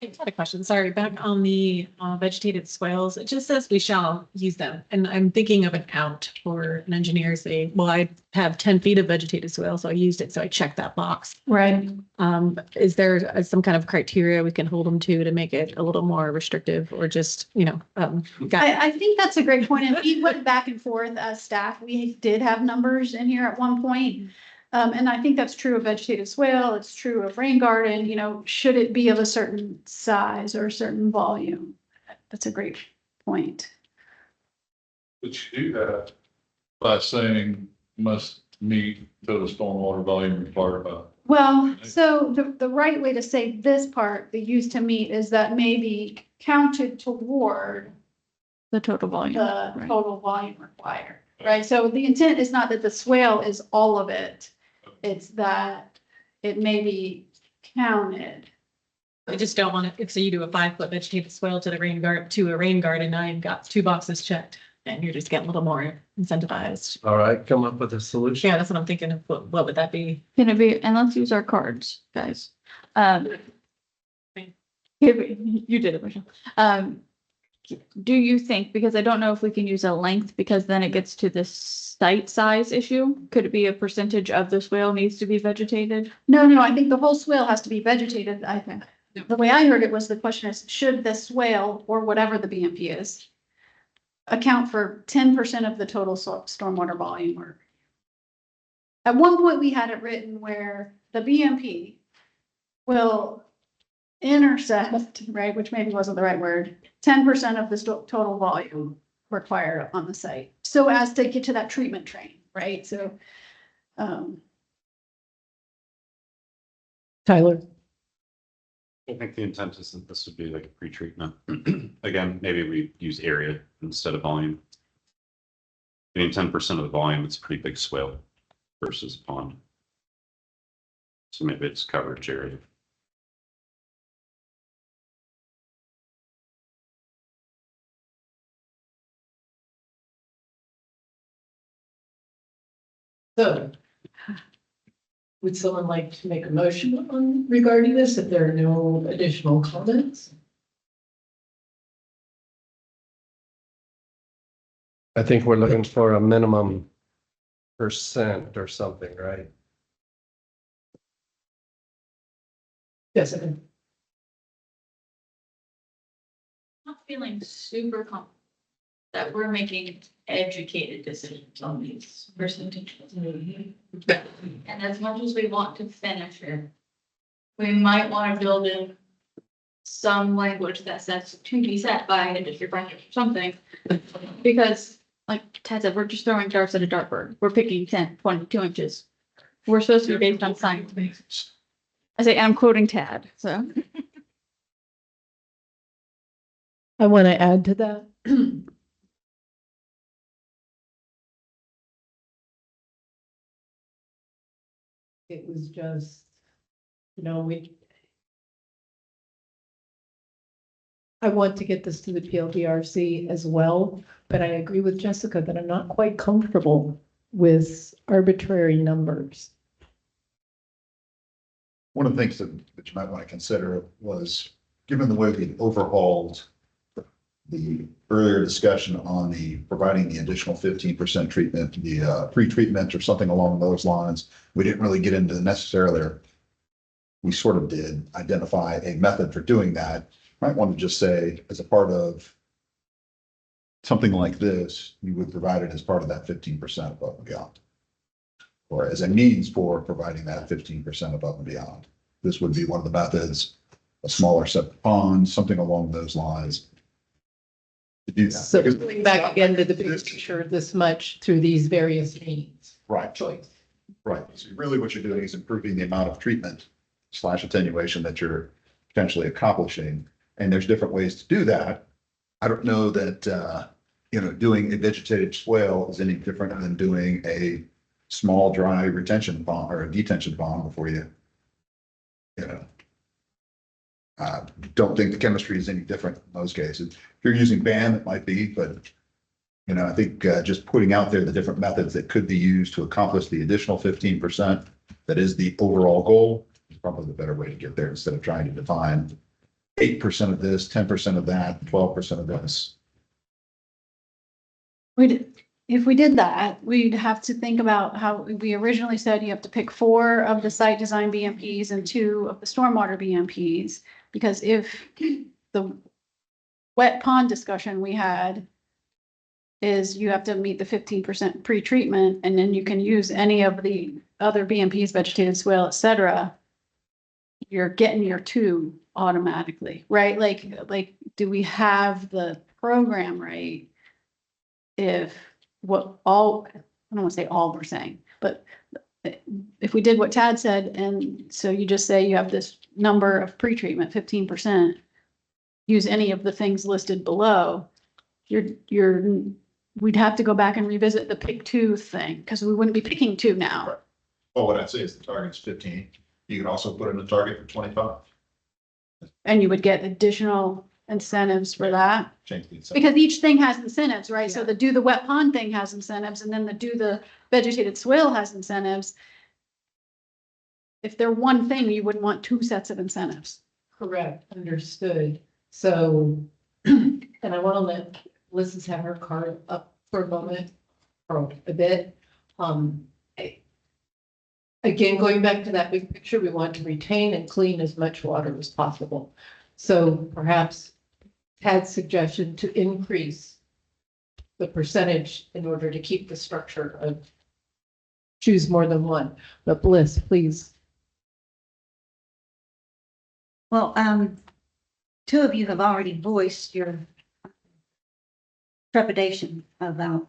I had a question, sorry, back on the vegetated swales, it just says we shall use them. And I'm thinking of an out for an engineer saying, well, I have 10 feet of vegetated swale, so I used it, so I checked that box. Right. Is there some kind of criteria we can hold them to make it a little more restrictive or just, I think that's a great point. And we went back and forth as staff. We did have numbers in here at one point. And I think that's true of vegetated swale. It's true of rain garden, should it be of a certain size or a certain volume? That's a great point. But you do that by saying must meet total stormwater volume required by. Well, so the right way to say this part, the use to meet, is that may be counted toward The total volume. the right. total volume required, right? So the intent is not that the swale is all of it. It's that it may be counted. I just don't want to, if so you do a 5-foot vegetated swale to a rain garden, now you've got 2 boxes checked and you're just getting a little more incentivized. All right, come up with a solution. Yeah, that's what I'm thinking of. What would that be? Can it be, and let's use our cards, guys. You did it, Michelle. Do you think, because I don't know if we can use a length, because then it gets to the site size issue. Could it be a percentage of the swale needs to be vegetated? No, I think the whole swale has to be vegetated. I think the way I heard it was the question is, should the swale or whatever the BMP is account for 10% of the total stormwater volume? Or at one point we had it written where the BMP will intercept, right, which maybe wasn't the right word, 10% of the total volume required on the site. So as to get to that treatment train, right? So, Tyler? I think the intent is that this would be like a pre-treatment. Again, maybe we use area instead of volume. I mean, 10% of the volume, it's a pretty big swale versus a pond. So maybe it's coverage area. So, would someone like to make a motion on regarding this if there are no additional comments? I think we're looking for a minimum percent or something, right? Yes, Not feeling super confident that we're making educated decisions on these percentages. And as much as we want to finish it, we might want to build in some language that says to be set by a district branch or something. Because like Ted said, we're just throwing darts at a dartboard. We're picking 10, 22 inches. We're supposed to be based on science. I say, I'm quoting Tad, so. I want to add to that. It was just, I want to get this to the PLDRC as well, but I agree with Jessica that I'm not quite comfortable with arbitrary numbers. One of the things that you might want to consider was, given the way we overhauled the earlier discussion on the providing the additional 15% treatment, the pre-treatment or something along those lines, we didn't really get into necessarily, we sort of did identify a method for doing that. Might want to just say, as a part of something like this, you would provide it as part of that 15% above and beyond. Or as a means for providing that 15% above and beyond. This would be one of the methods, a smaller septic pond, something along those lines. To do that. So Because- going back again to the big picture, this much through these various means. Right. Choice. Right. So really what you're doing is improving the amount of treatment / attenuation that you're potentially accomplishing. And there's different ways to do that. I don't know that, doing a vegetated swale is any different than doing a small dry retention pond or a detention pond before you don't think the chemistry is any different in those cases. If you're using BAM, it might be, but I think just putting out there the different methods that could be used to accomplish the additional 15% that is the overall goal is probably the better way to get there instead of trying to define 8% of this, 10% of that, 12% of this. If we did that, we'd have to think about how we originally said you have to pick 4 of the site design BMPs and 2 of the stormwater BMPs. Because if the wet pond discussion we had is you have to meet the 15% pre-treatment and then you can use any of the other BMPs, vegetated swale, et cetera, you're getting your 2 automatically, right? Like, do we have the program right? If what all, I don't want to say all we're saying, but if we did what Tad said, and so you just say you have this number of pre-treatment, 15%, use any of the things listed below, we'd have to go back and revisit the pick 2 thing, because we wouldn't be picking 2 now. Well, what I'd say is the target's 15. You can also put in a target for 25. And you would get additional incentives for that. Change the incentive. Because each thing has incentives, right? So the do the wet pond thing has incentives, and then the do the vegetated swale has incentives. If they're one thing, you wouldn't want 2 sets of incentives. Correct, understood. So, and I want to let Liz have her card up for a moment or a bit. Again, going back to that big picture, we want to retain and clean as much water as possible. So perhaps Tad's suggestion to increase the percentage in order to keep the structure of choose more than one. But Bliss, please. Well, 2 of you have already voiced your trepidation about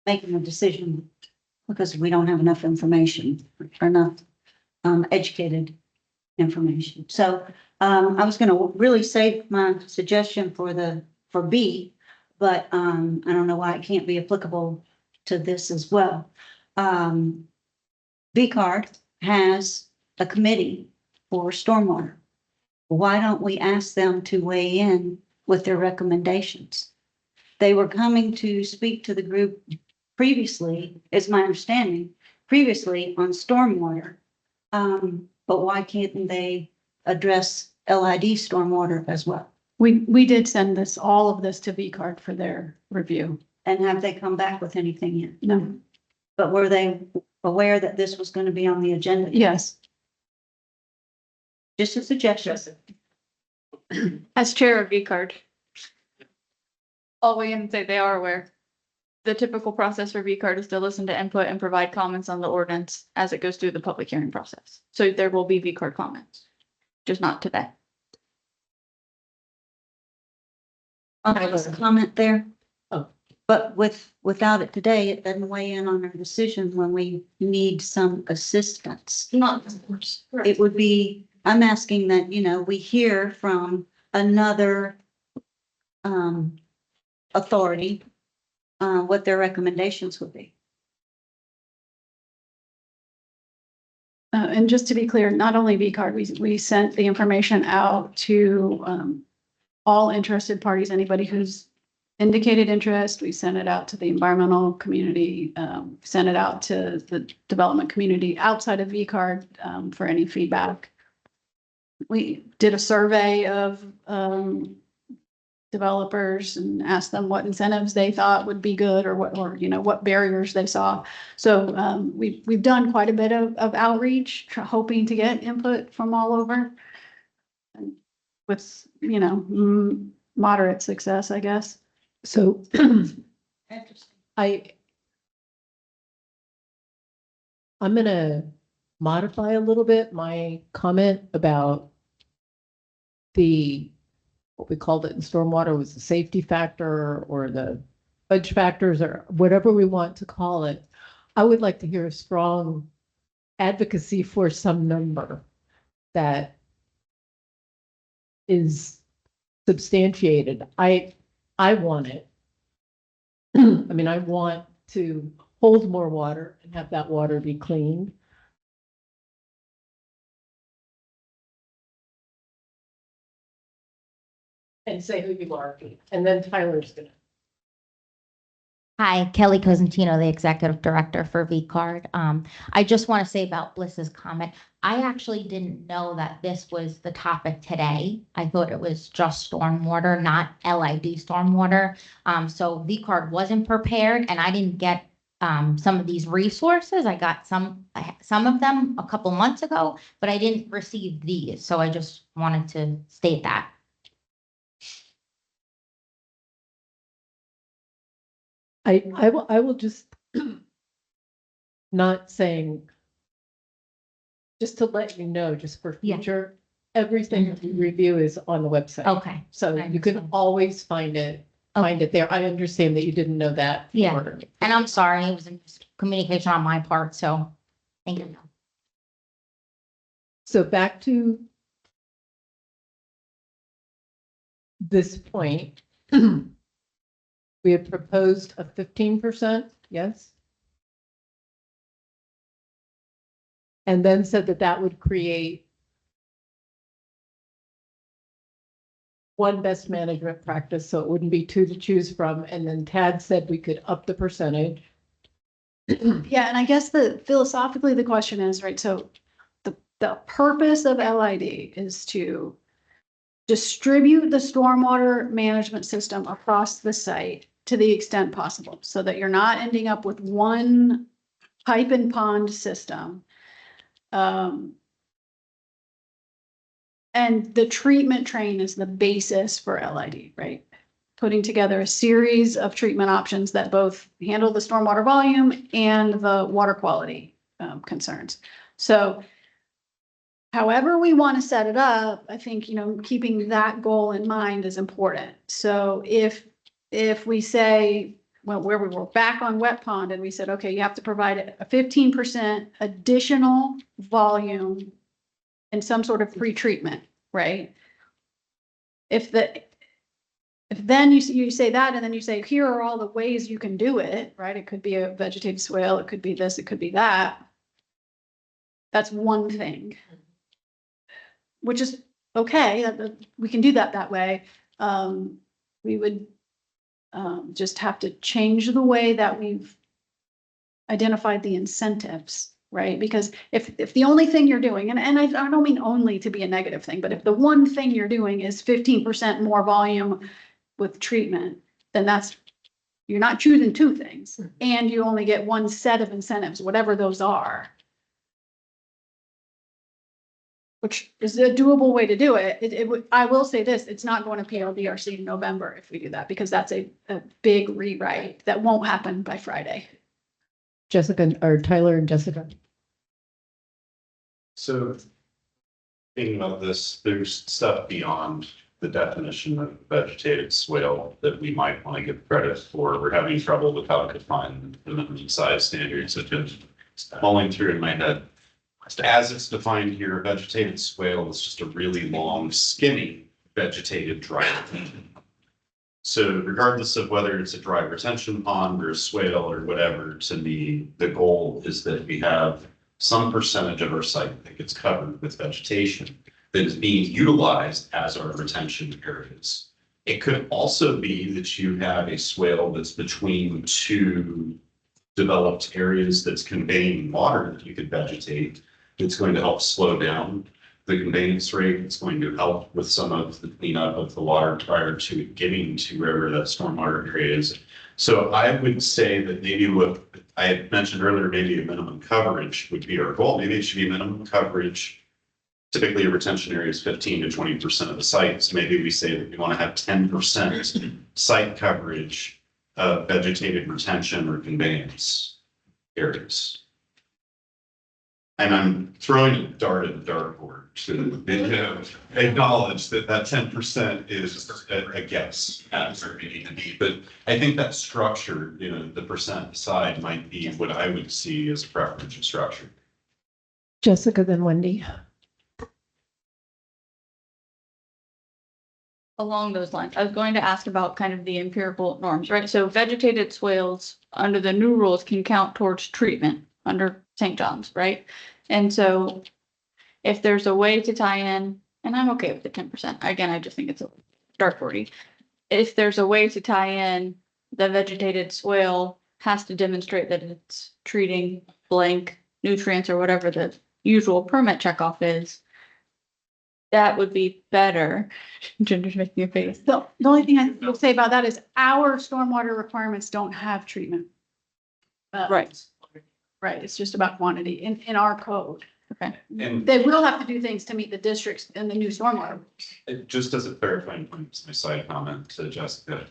making a decision because we don't have enough information or enough educated information. So I was going to really save my suggestion for B, but I don't know why it can't be applicable to this as well. B card has a committee for stormwater. Why don't we ask them to weigh in with their recommendations? They were coming to speak to the group previously, is my understanding, previously on stormwater. But why can't they address LID stormwater as well? We did send all of this to VCARD for their review. And have they come back with anything yet? No. But were they aware that this was going to be on the agenda? Yes. Just a suggestion. As chair of VCARD, I'll weigh in and say they are aware. The typical process for VCARD is to listen to input and provide comments on the ordinance as it goes through the public hearing process. So there will be VCARD comments, just not today. Okay, was a comment there? Oh. But without it today, it doesn't weigh in on our decision when we need some assistance. Not, of course. It would be, I'm asking that, we hear from another authority, what their recommendations would be. And just to be clear, not only VCARD, we sent the information out to all interested parties, anybody who's indicated interest. We sent it out to the environmental community, sent it out to the development community outside of VCARD for any feedback. We did a survey of developers and asked them what incentives they thought would be good or what barriers they saw. So we've done quite a bit of outreach, hoping to get input from all over. And with, moderate success, I guess. So I'm gonna modify a little bit my comment about what we called it in stormwater was the safety factor or the fudge factors or whatever we want to call it. I would like to hear a strong advocacy for some number that is substantiated. I want it. I mean, I want to hold more water and have that water be clean. And say who you are, and then Tyler's gonna. Hi, Kelly Cosentino, the Executive Director for VCARD. I just want to say about Bliss's comment, I actually didn't know that this was the topic today. I thought it was just stormwater, not LID stormwater. So VCARD wasn't prepared and I didn't get some of these resources. I got some of them a couple months ago, but I didn't receive these. So I just wanted to state that. I will just not saying, just to let you know, just for future, everything that we review is on the website. Okay. So you can always find it there. I understand that you didn't know that. Yeah. And I'm sorry, it was a communication on my part. So thank you. So back to this point. We had proposed a 15%, yes? And then said that that would create one best management practice, so it wouldn't be two to choose from. And then Tad said we could up the percentage. Yeah, and I guess philosophically the question is, right, so the purpose of LID is to distribute the stormwater management system across the site to the extent possible, so that you're not ending up with one pipe and pond system. And the treatment train is the basis for LID, right? Putting together a series of treatment options that both handle the stormwater volume and the water quality concerns. So however we want to set it up, I think, keeping that goal in mind is important. So if we say, well, where we were back on wet pond and we said, okay, you have to provide a 15% additional volume and some sort of pre-treatment, right? If then you say that, and then you say, here are all the ways you can do it, right? It could be a vegetated swale, it could be this, it could be that. That's one thing, which is okay. We can do that way. We would just have to change the way that we've identified the incentives, right? Because if the only thing you're doing, and I don't mean only to be a negative thing, but if the one thing you're doing is 15% more volume with treatment, then you're not choosing two things, and you only get one set of incentives, whatever those are. Which is a doable way to do it. I will say this, it's not going to PLDRC in November if we do that, because that's a big rewrite that won't happen by Friday. Jessica, or Tyler and Jessica. So thinking about this, there's stuff beyond the definition of vegetated swale that we might want to give credit for. We're having trouble with how to define the minimum size standards, such as falling through in my head. As it's defined here, vegetated swale is just a really long, skinny vegetated dry retention. So regardless of whether it's a dry retention pond or a swale or whatever, to me, the goal is that we have some percentage of our site that gets covered with vegetation that is being utilized as our retention areas. It could also be that you have a swale that's between two developed areas that's conveying water that you could vegetate. It's going to help slow down the conveyance rate. It's going to help with some of the cleanup of the water prior to it getting to wherever that stormwater area is. So I would say that maybe what I had mentioned earlier, maybe a minimum coverage would be our goal. Maybe it should be minimum coverage. Typically, a retention area is 15 to 20% of the sites. Maybe we say that we want to have 10% site coverage of vegetated retention or conveyance areas. And I'm throwing a dart at the dartboard to acknowledge that 10% is a guess at where we need to be. But I think that structure, the percent side might be what I would see as a preferential structure. Jessica, then Wendy. Along those lines, I was going to ask about kind of the empirical norms, right? So vegetated swales under the new rules can count towards treatment under St. John's, right? And so if there's a way to tie in, and I'm okay with the 10%, again, I just think it's a dartboardy. If there's a way to tie in, the vegetated swale has to demonstrate that it's treating blank nutrients or whatever the usual permit checkoff is. That would be better. Ginger's making a face. The only thing I will say about that is our stormwater requirements don't have treatment. Right. Right, it's just about quantity in our code. Okay. And They will have to do things to meet the districts and the new stormwater. just as a clarifying point, my side comment to Jessica,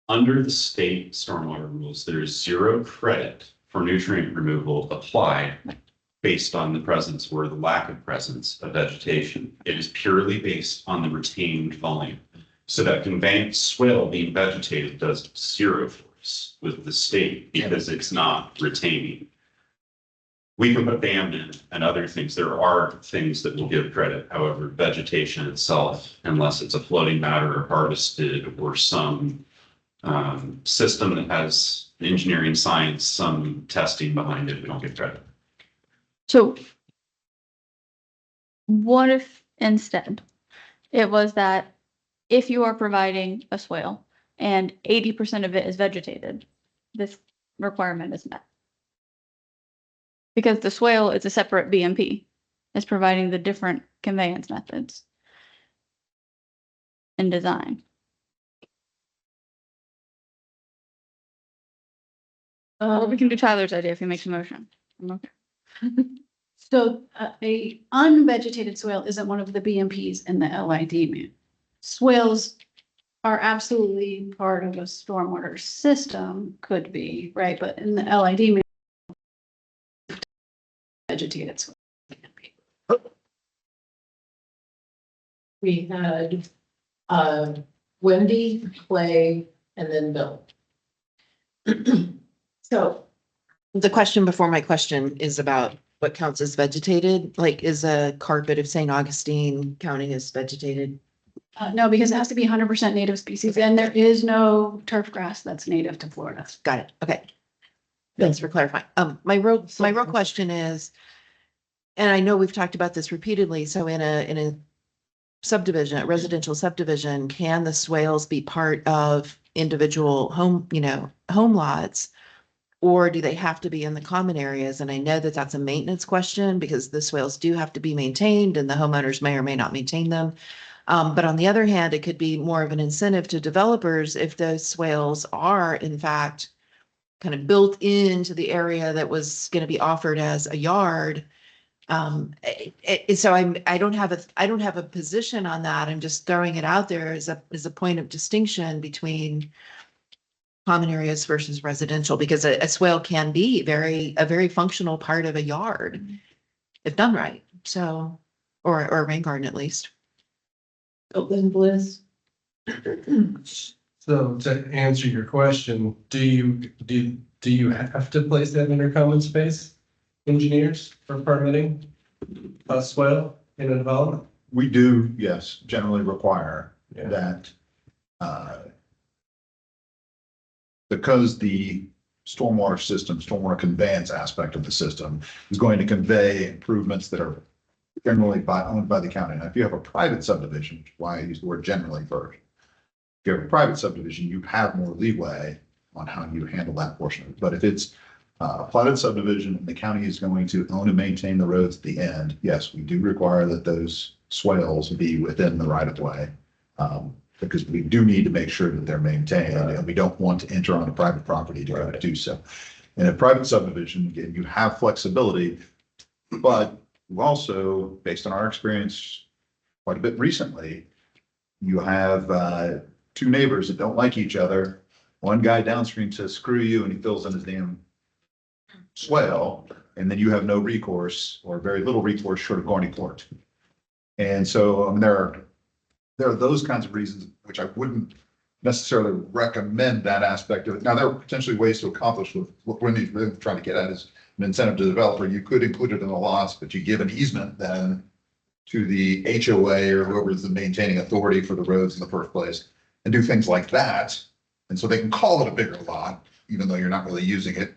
under the state stormwater rules, there is 0 credit for nutrient removal applied based on the presence or the lack of presence of vegetation. It is purely based on the retained volume. So that conveyance swale being vegetated does 0 for us with the state because it's not retaining. We can put dam in and other things. There are things that will give credit. However, vegetation itself, unless it's a floating matter or harvested or some system that has engineering science, some testing behind it, we don't get credit. So what if instead it was that if you are providing a swale and 80% of it is vegetated, this requirement is met? Because the swale is a separate BMP. It's providing the different conveyance methods and design. Or we can do Tyler's idea if he makes a motion. I'm okay. So a unvegetated swale isn't one of the BMPs in the LID man. Swales are absolutely part of a stormwater system, could be, right? But in the LID man, vegetated swale. We had Wendy, Clay, and then Bill. So the question before my question is about what counts as vegetated, like is a carpet of St. Augustine counting as vegetated? No, because it has to be 100% native species and there is no turf grass that's native to Florida. Got it. Okay. Thanks for clarifying. My real question is, and I know we've talked about this repeatedly, so in a subdivision, a residential subdivision, can the swales be part of individual home lots? Or do they have to be in the common areas? And I know that that's a maintenance question because the swales do have to be maintained and the homeowners may or may not maintain them. But on the other hand, it could be more of an incentive to developers if those swales are in fact kind of built into the area that was going to be offered as a yard. So I don't have a position on that. I'm just throwing it out there as a point of distinction between common areas versus residential, because a swale can be a very functional part of a yard if done right. So, or a rain garden at least. Open Bliss. So to answer your question, do you have to place that in your common space engineers for permitting a swale in a development? We do, yes, generally require that, because the stormwater conveyance aspect of the system is going to convey improvements that are generally owned by the county. Now, if you have a private subdivision, which is why I use the word generally first, If you have a private subdivision, you have more leeway on how you handle that portion of it. But if it's a platted subdivision and the county is going to own and maintain the roads at the end, yes, we do require that those swales be within the right of way. Because we do need to make sure that they're maintained and we don't want to enter onto private property to go to do so. In a private subdivision, again, you have flexibility, but you also, based on our experience quite a bit recently, you have two neighbors that don't like each other. One guy downstream says, screw you, and he fills in his damn swale, and then you have no recourse or very little recourse short of going to court. And so there are those kinds of reasons which I wouldn't necessarily recommend that aspect of it. Now, there are potentially ways to accomplish what we're really trying to get at is an incentive to the developer. You could include it in the lots, but you give an easement then to the HOA or whoever is the maintaining authority for the roads in the first place and do things like that. And so they can call it a bigger lot, even though you're not really using it.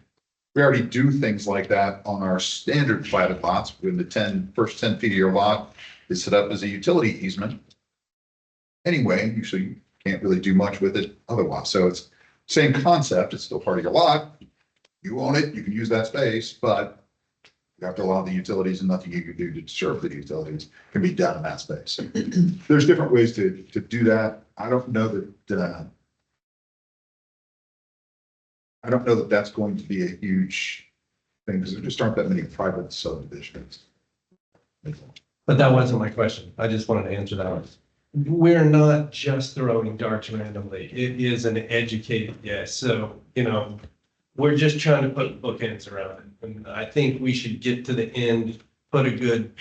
We already do things like that on our standard platted lots when the first 10 feet of your lot is set up as a utility easement. Anyway, so you can't really do much with it otherwise. So it's same concept. It's still part of your lot. You own it. You can use that space, but you have to allow the utilities, and nothing you can do to serve the utilities can be done in that space. There's different ways to do that. I don't know that that's going to be a huge thing because there just aren't that many private subdivisions. But that wasn't my question. I just wanted to answer that one. We're not just throwing darts randomly. It is an educated guess. So, we're just trying to put bookends around it. And I think we should get to the end, put a good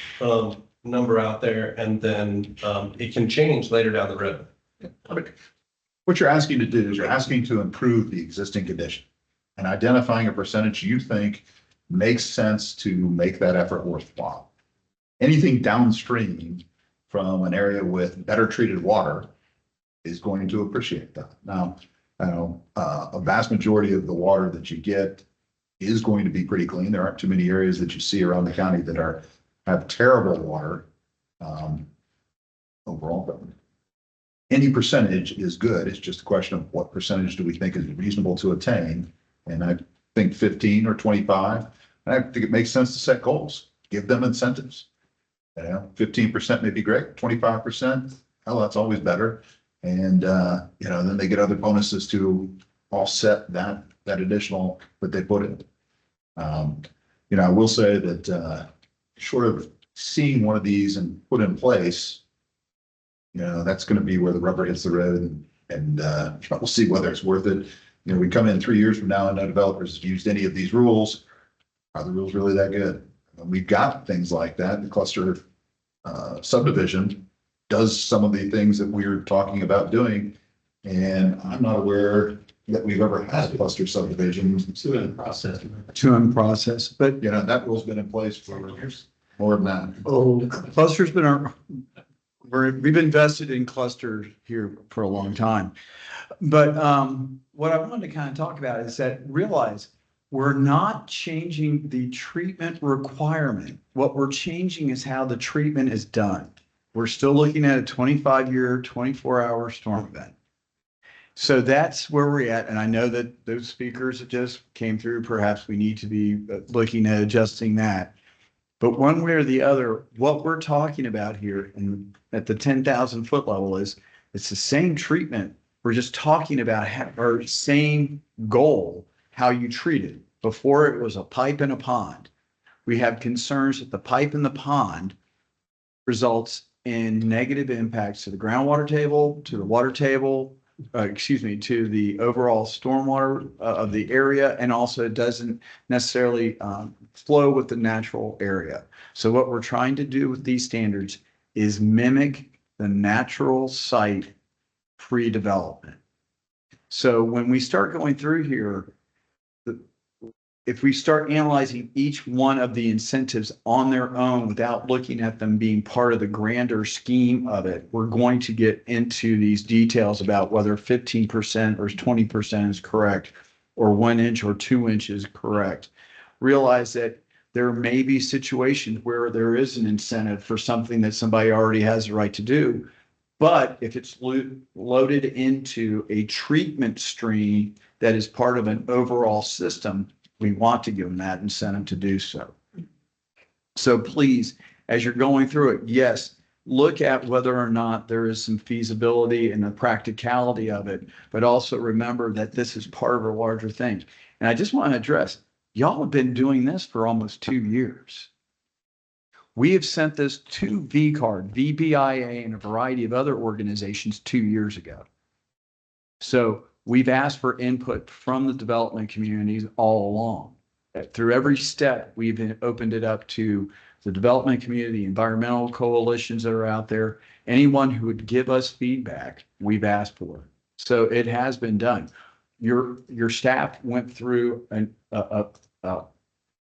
number out there, and then it can change later down the road. What you're asking to do is you're asking to improve the existing condition and identifying a percentage you think makes sense to make that effort worthwhile. Anything downstream from an area with better treated water is going to appreciate that. Now, a vast majority of the water that you get is going to be pretty clean. There aren't too many areas that you see around the county that have terrible water overall. But any percentage is good. It's just a question of what percentage do we think is reasonable to attain. And I think 15 or 25. And I think it makes sense to set goals, give them incentives. 15% may be great, 25%, hell, that's always better. And, then they get other bonuses to offset that additional that they put in. I will say that short of seeing one of these and put in place, that's going to be where the rubber hits the road and we'll see whether it's worth it. We come in 3 years from now and no developers have used any of these rules. Are the rules really that good? We've got things like that. The cluster subdivision does some of the things that we're talking about doing. And I'm not aware that we've ever had a cluster subdivision. Two in process. But that rule's been in place for more than that. oh, cluster's we've invested in clusters here for a long time. But what I wanted to kind of talk about is that realize we're not changing the treatment requirement. What we're changing is how the treatment is done. We're still looking at a 25-year, 24-hour storm event. So that's where we're at. And I know that those speakers that just came through, perhaps we need to be looking at adjusting that. But one way or the other, what we're talking about here and at the 10,000 foot level it's the same treatment. We're just talking about our same goal, how you treat it. Before it was a pipe and a pond. We have concerns that the pipe and the pond results in negative impacts to the groundwater table, to the water table, to the overall stormwater of the area, and also it doesn't necessarily flow with the natural area. So what we're trying to do with these standards is mimic the natural site pre-development. So when we start going through here, if we start analyzing each one of the incentives on their own without looking at them being part of the grander scheme of it, we're going to get into these details about whether 15% or 20% is correct, or 1 inch or 2 inches correct. Realize that there may be situations where there is an incentive for something that somebody already has the right to do. But if it's loaded into a treatment stream that is part of an overall system, we want to give them that incentive to do so. So please, as you're going through it, yes, look at whether or not there is some feasibility and the practicality of it, but also remember that this is part of a larger thing. And I just want to address, y'all have been doing this for almost 2 years. We have sent this to VCARD, VBIA, and a variety of other organizations 2 years ago. So we've asked for input from the development communities all along. Through every step, we've opened it up to the development community, environmental coalitions that are out there, anyone who would give us feedback, we've asked for. So it has been done. Your staff went through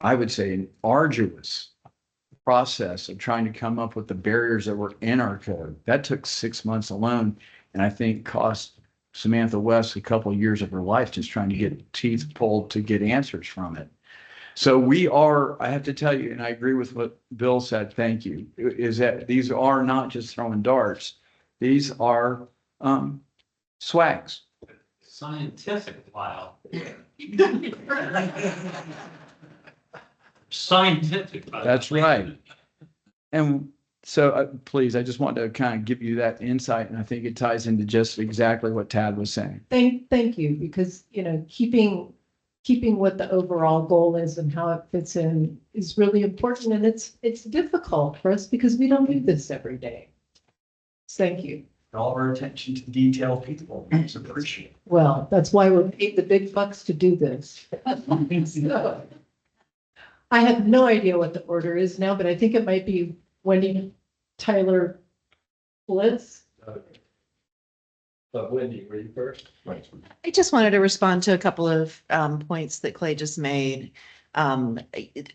I would say, an arduous process of trying to come up with the barriers that were in our code. That took 6 months alone, and I think cost Samantha West a couple of years of her life just trying to get teeth pulled to get answers from it. So we are, I have to tell you, and I agree with what Bill said, thank you, is that these are not just throwing darts. These are swags. Scientific file. Scientific. That's right. And so please, I just want to kind of give you that insight, and I think it ties into just exactly what Tad was saying. Thank you, because, you know, keeping what the overall goal is and how it fits in is really important. And it's difficult for us because we don't do this every day. Thank you. All of our attention to detail, people, it's appreciated. Well, that's why we're paid the big bucks to do this. So, I have no idea what the order is now, but I think it might be Wendy, Tyler, Bliss. But Wendy, were you first? I just wanted to respond to a couple of points that Clay just made. I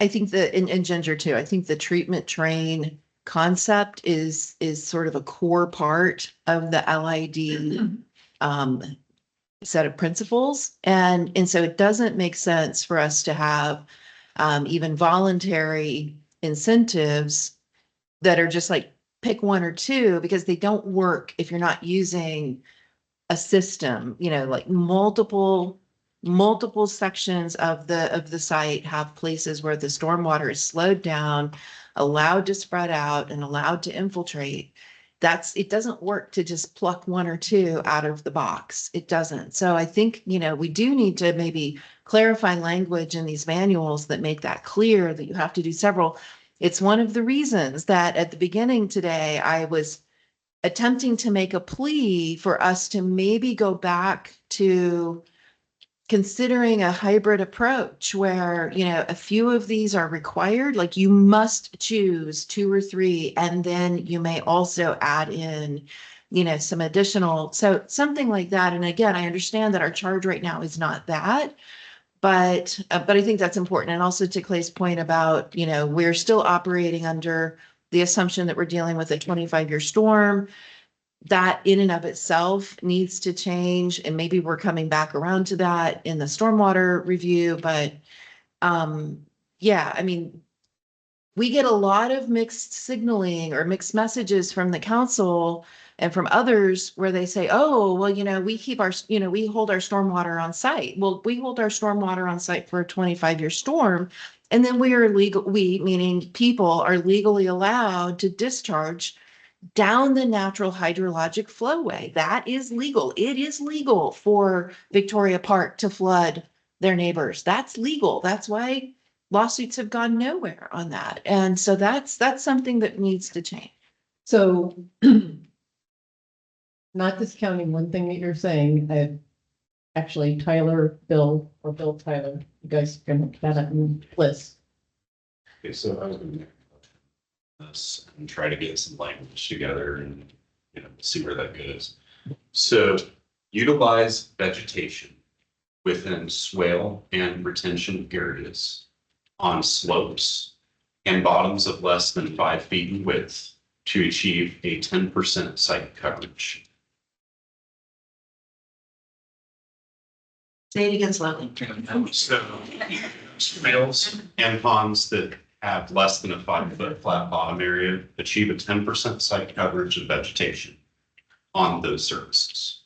think that, and Ginger too, I think the treatment train concept is sort of a core part of the LID set of principles. And so it doesn't make sense for us to have even voluntary incentives that are just like pick one or two, because they don't work if you're not using a system, you know, like multiple sections of the site have places where the stormwater is slowed down, allowed to spread out, and allowed to infiltrate. It doesn't work to just pluck one or two out of the box. It doesn't. So I think, you know, we do need to maybe clarify language in these manuals that make that clear, that you have to do several. It's one of the reasons that at the beginning today, I was attempting to make a plea for us to maybe go back to considering a hybrid approach where, you know, a few of these are required, like you must choose 2 or 3, and then you may also add in, you know, some additional, so something like that. And again, I understand that our charge right now is not that, but I think that's important. And also to Clay's point about, you know, we're still operating under the assumption that we're dealing with a 25-year storm. That in and of itself needs to change, and maybe we're coming back around to that in the stormwater review. But yeah, I mean, we get a lot of mixed signaling or mixed messages from the council and from others where they say, oh, well, you know, we keep our, you know, we hold our stormwater on site. Well, we hold our stormwater on site for a 25-year storm. And then we are legal, we, meaning people, are legally allowed to discharge down the natural hydrologic flowway. That is legal. It is legal for Victoria Park to flood their neighbors. That's legal. That's why lawsuits have gone nowhere on that. And so that's something that needs to change. So not discounting one thing that you're saying, actually Tyler, Bill, or Bill, Tyler, you guys can kind of list. Okay, so I was going to this and try to get some language together and, you know, see where that goes. So utilize vegetation within swale and retention areas on slopes and bottoms of less than 5 feet in width to achieve a 10% site coverage. Say it again slowly. So swales and ponds that have less than a 5-foot flat bottom area achieve a 10% site coverage of vegetation. on those services.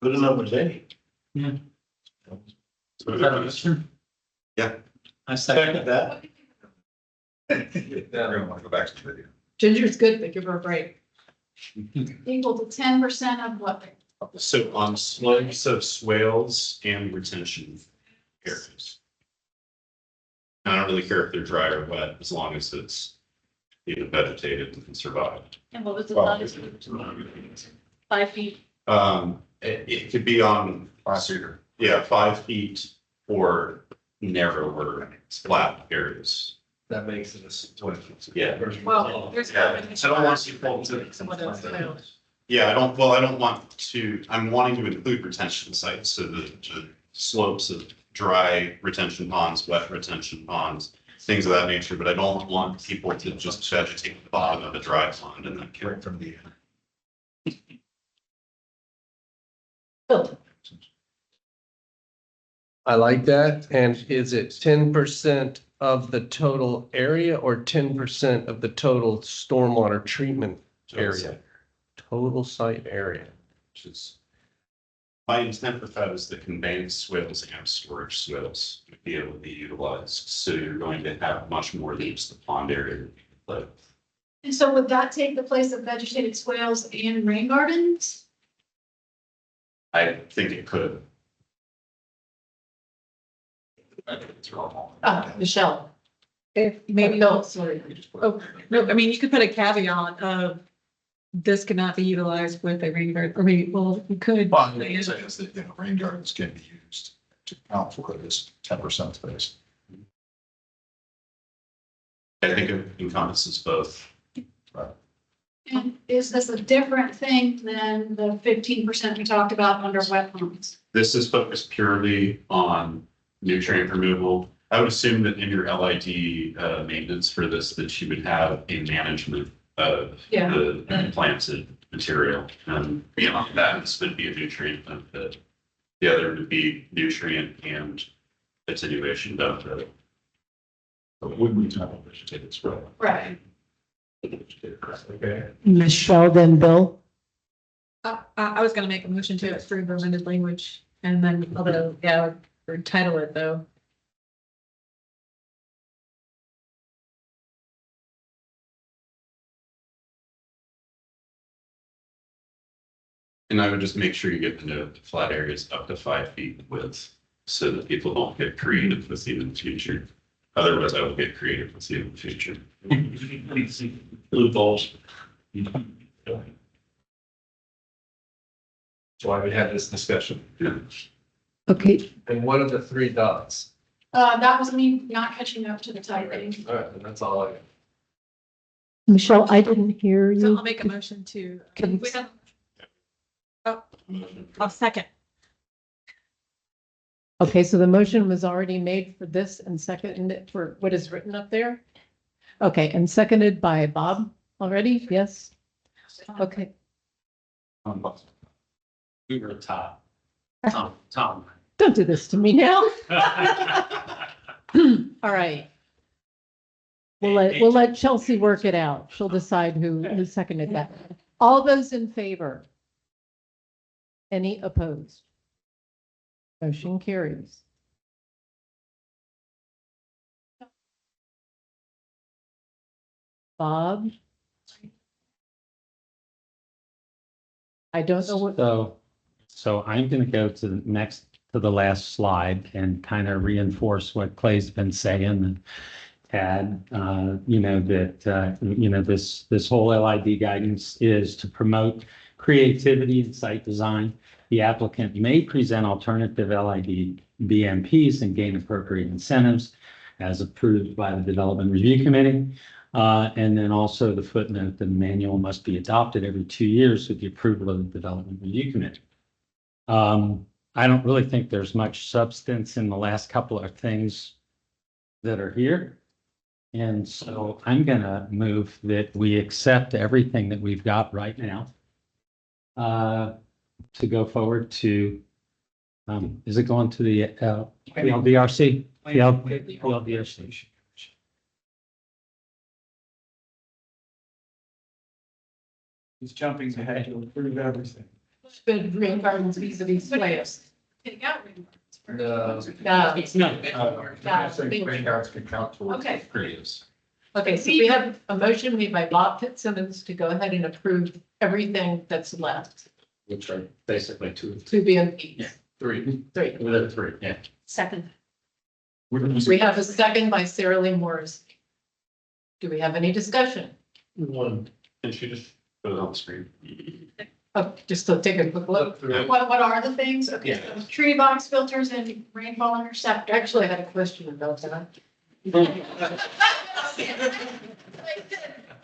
Good enough with Danny. Yeah. Yeah. I second that. Go back to the video. Ginger's good, but give her a break. Equal to 10% of what? So on slopes of swales and retention areas. I don't really care if they're dry or wet, as long as it's, vegetated and can survive. And what was the size? 5 feet. It could be on, 5 feet or narrower flat areas. That makes it a 20. Yeah. Well, there's. Yeah, I don't want people to. Yeah, I don't want to, I'm wanting to include retention sites, so the slopes of dry retention ponds, wet retention ponds, things of that nature, but I don't want people to just vegetate the bottom of a dry pond and then kill from the end. I like that. And is it 10% of the total area or 10% of the total stormwater treatment area? Total site area. Which is, my intent with that is the conveyance swales and storage swales to be able to be utilized. So you're going to have much more than just the pond area. But And so would that take the place of vegetated swales and rain gardens? I think it could. Michelle. If maybe, No, sorry. oh, no, I mean, you could put a caveat of this cannot be utilized with a rain garden, or maybe, well, you could. Well, I'm gonna say is that, rain gardens can be used to account for this 10% space. I think it encompasses both. And is this a different thing than the 15% we talked about under wetlands? This is focused purely on nutrient removal. I would assume that in your LID maintenance for this, that you would have a management of the planted material. And beyond that, this would be a nutrient benefit. The other would be nutrient and attenuation benefit. But wouldn't we have a vegetated swale? Right. Okay. Michelle, then Bill? I was gonna make a motion to approve the amended language and then, although, yeah, or title it though. And I would just make sure you get the note that flat areas up to 5 feet width so that people don't get creative with you in the future. Otherwise, I will get creative with you in the future. Blue balls. That's why we had this discussion. Yeah. Okay, And what are the 3 dots? That was me not catching up to the typing. All right, and that's all I. Michelle, I didn't hear So you. I'll make a motion to. Can- We have- Oh, I'll second. Okay, so the motion was already made for this and seconded for what is written up there? Okay, and seconded by Bob already? Yes? Okay. We were top. Tom. Don't do this to me now. All right. We'll let Chelsea work it out. She'll decide who seconded that. All those in favor? Any opposed? Motion carries. Bob? I don't know what, So I'm going to go to the last slide and kind of reinforce what Clay's been saying. Add, this whole LID guidance is to promote creativity in site design. The applicant may present alternative LID BMPs and gain appropriate incentives as approved by the Development Review Committee. And then also the footnote, the manual must be adopted every 2 years with the approval of the Development Review Committee. I don't really think there's much substance in the last couple of things that are here. And so I'm going to move that we accept everything that we've got right now to go forward to, is it going to the LDRC? The LDRC. He's jumping ahead to approve everything. Good rain gardens vis-a-vis swales. Take out rain No. It's not. Rain gardens can count towards Okay. creatives. Okay, so we have a motion made by Bob Fitzsimmons to go ahead and approve everything that's left. Which are basically two. Two BMPs. Yeah. Three. Three. There are three, yeah. Second. We have a second by Sarah Lee Morris. Do we have any discussion? One, and she just put it on the screen. Oh, just to take a quick look. What are the things? Okay, so tree box filters and rainfall interceptor. Actually, I had a question about that.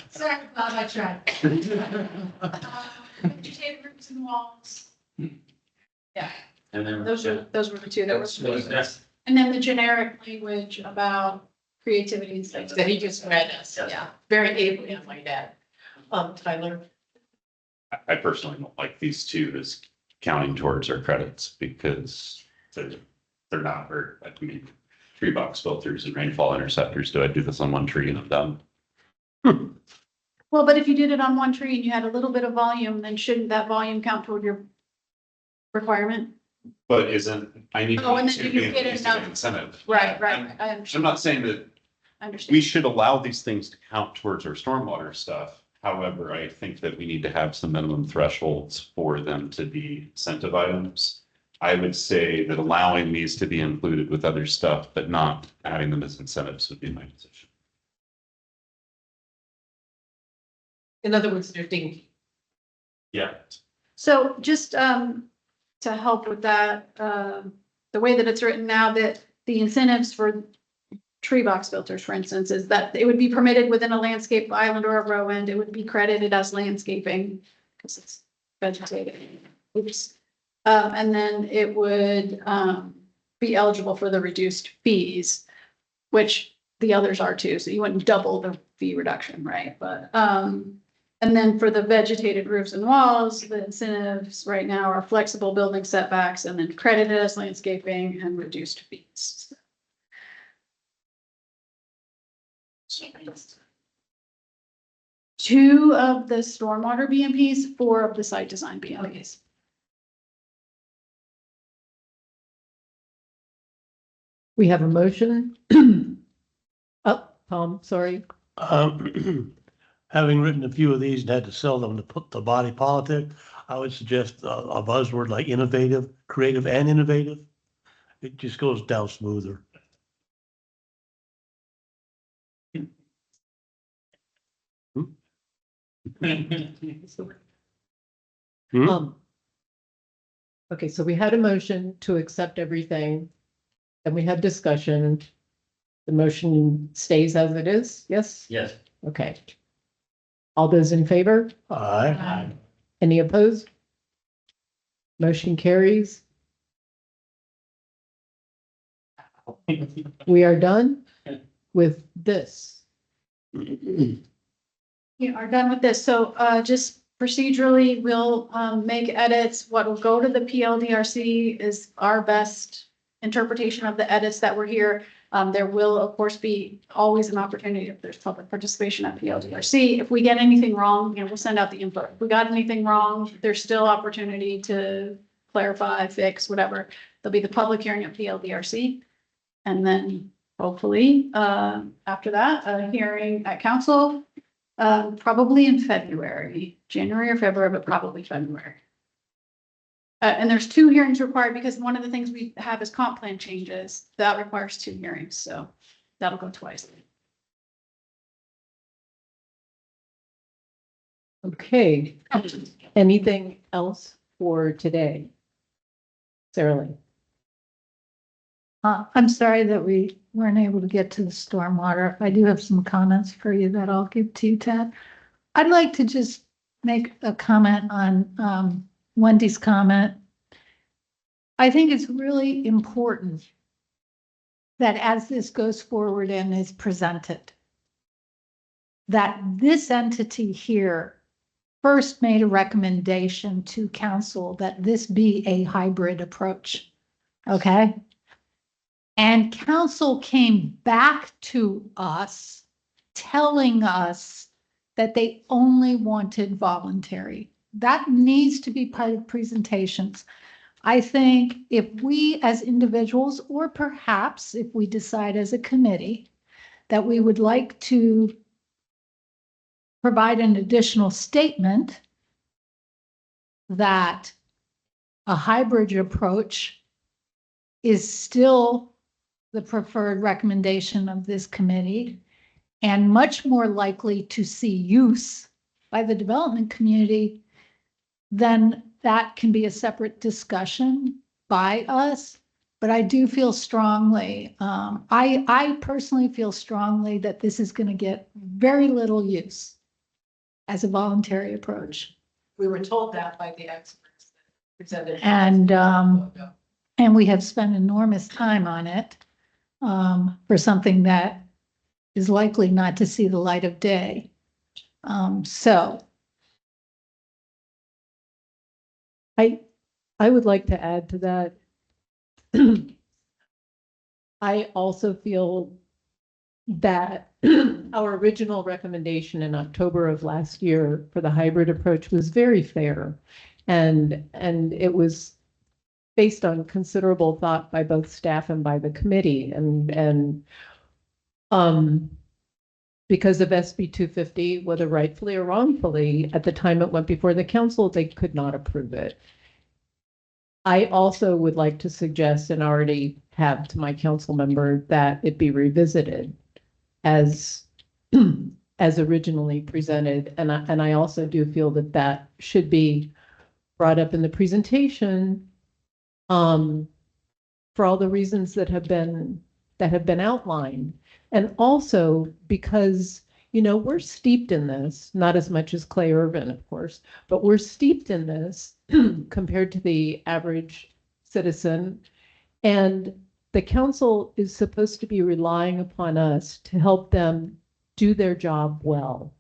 Sorry, Bob, I tried. Vegetated roofs and walls. Yeah, And then. those were the two that were. That's. And then the generic language about creativity and stuff. That he just read us, yeah, very ably, I might add. Tyler, I personally don't like these two as counting towards our credits because they're not very, I mean, tree box filters and rainfall interceptors. Do I do this on one tree and I'm done? Well, but if you did it on one tree and you had a little bit of volume, then shouldn't that volume count toward your requirement? But isn't, I need Oh, and then to you be get an enough. incentive. Right, I I'm understand. not saying that I understand. we should allow these things to count towards our stormwater stuff. However, I think that we need to have some minimum thresholds for them to be incentive items. I would say that allowing these to be included with other stuff, but not adding them as incentives would be my position. in other words, they're dinky. Yeah. So just to help with that, the way that it's written now, that the incentives for tree box filters, for instance, is that it would be permitted within a landscape island or a row end. It would be credited as landscaping because it's vegetated. Oops. And then it would be eligible for the reduced fees, which the others are too. So you wouldn't double the fee reduction, right? But and then for the vegetated roofs and walls, the incentives right now are flexible building setbacks and then credited as landscaping and reduced fees. Two of the stormwater BMPs, four of the site design BMPs. We have a motion. Oh, Tom, sorry. Having written a few of these and had to sell them to put the body politic, I would suggest a buzzword like innovative, creative and innovative. It just goes down smoother. Okay, so we had a motion to accept everything. And we had discussion. The motion stays as it is, yes? Yes. Okay. All those in favor? Aye. Any opposed? Motion carries. We are done with this. We are done with this. So just procedurally, we'll make edits. What will go to the PLDRC is our best interpretation of the edits that were here. There will, of course, be always an opportunity if there's public participation at PLDRC. If we get anything wrong, we'll send out the info. If we got anything wrong, there's still opportunity to clarify, fix, whatever. There'll be the public hearing at PLDRC. And then hopefully, after that, a hearing at council, probably in February, January or February, but probably February. And there's 2 hearings required because one of the things we have is comp plan changes. That requires 2 hearings, so that'll go twice. Okay. Anything else for today? Sarah Lee. I'm sorry that we weren't able to get to the stormwater. I do have some comments for you that I'll give to you, Ted. I'd like to just make a comment on Wendy's comment. I think it's really important that as this goes forward and is presented, that this entity here first made a recommendation to council that this be a hybrid approach. Okay? And council came back to us telling us that they only wanted voluntary. That needs to be part of presentations. I think if we as individuals, or perhaps if we decide as a committee that we would like to provide an additional statement that a hybrid approach is still the preferred recommendation of this committee and much more likely to see use by the development community, then that can be a separate discussion by us. But I do feel strongly, I personally feel strongly that this is going to get very little use as a voluntary approach. We were told that by the experts that presented. And we have spent enormous time on it for something that is likely not to see the light of day. So I would like to add to that. I also feel that our original recommendation in October of last year for the hybrid approach was very fair. And it was based on considerable thought by both staff and by the committee. And because of SB 250, whether rightfully or wrongfully, at the time it went before the council, they could not approve it. I also would like to suggest, and already have to my council member, that it be revisited as originally presented. And I also do feel that that should be brought up in the presentation for all the reasons that have been outlined. And also because, you know, we're steeped in this, not as much as Clay Irvin, of course, but we're steeped in this compared to the average citizen. And the council is supposed to be relying upon us to help them do their job well.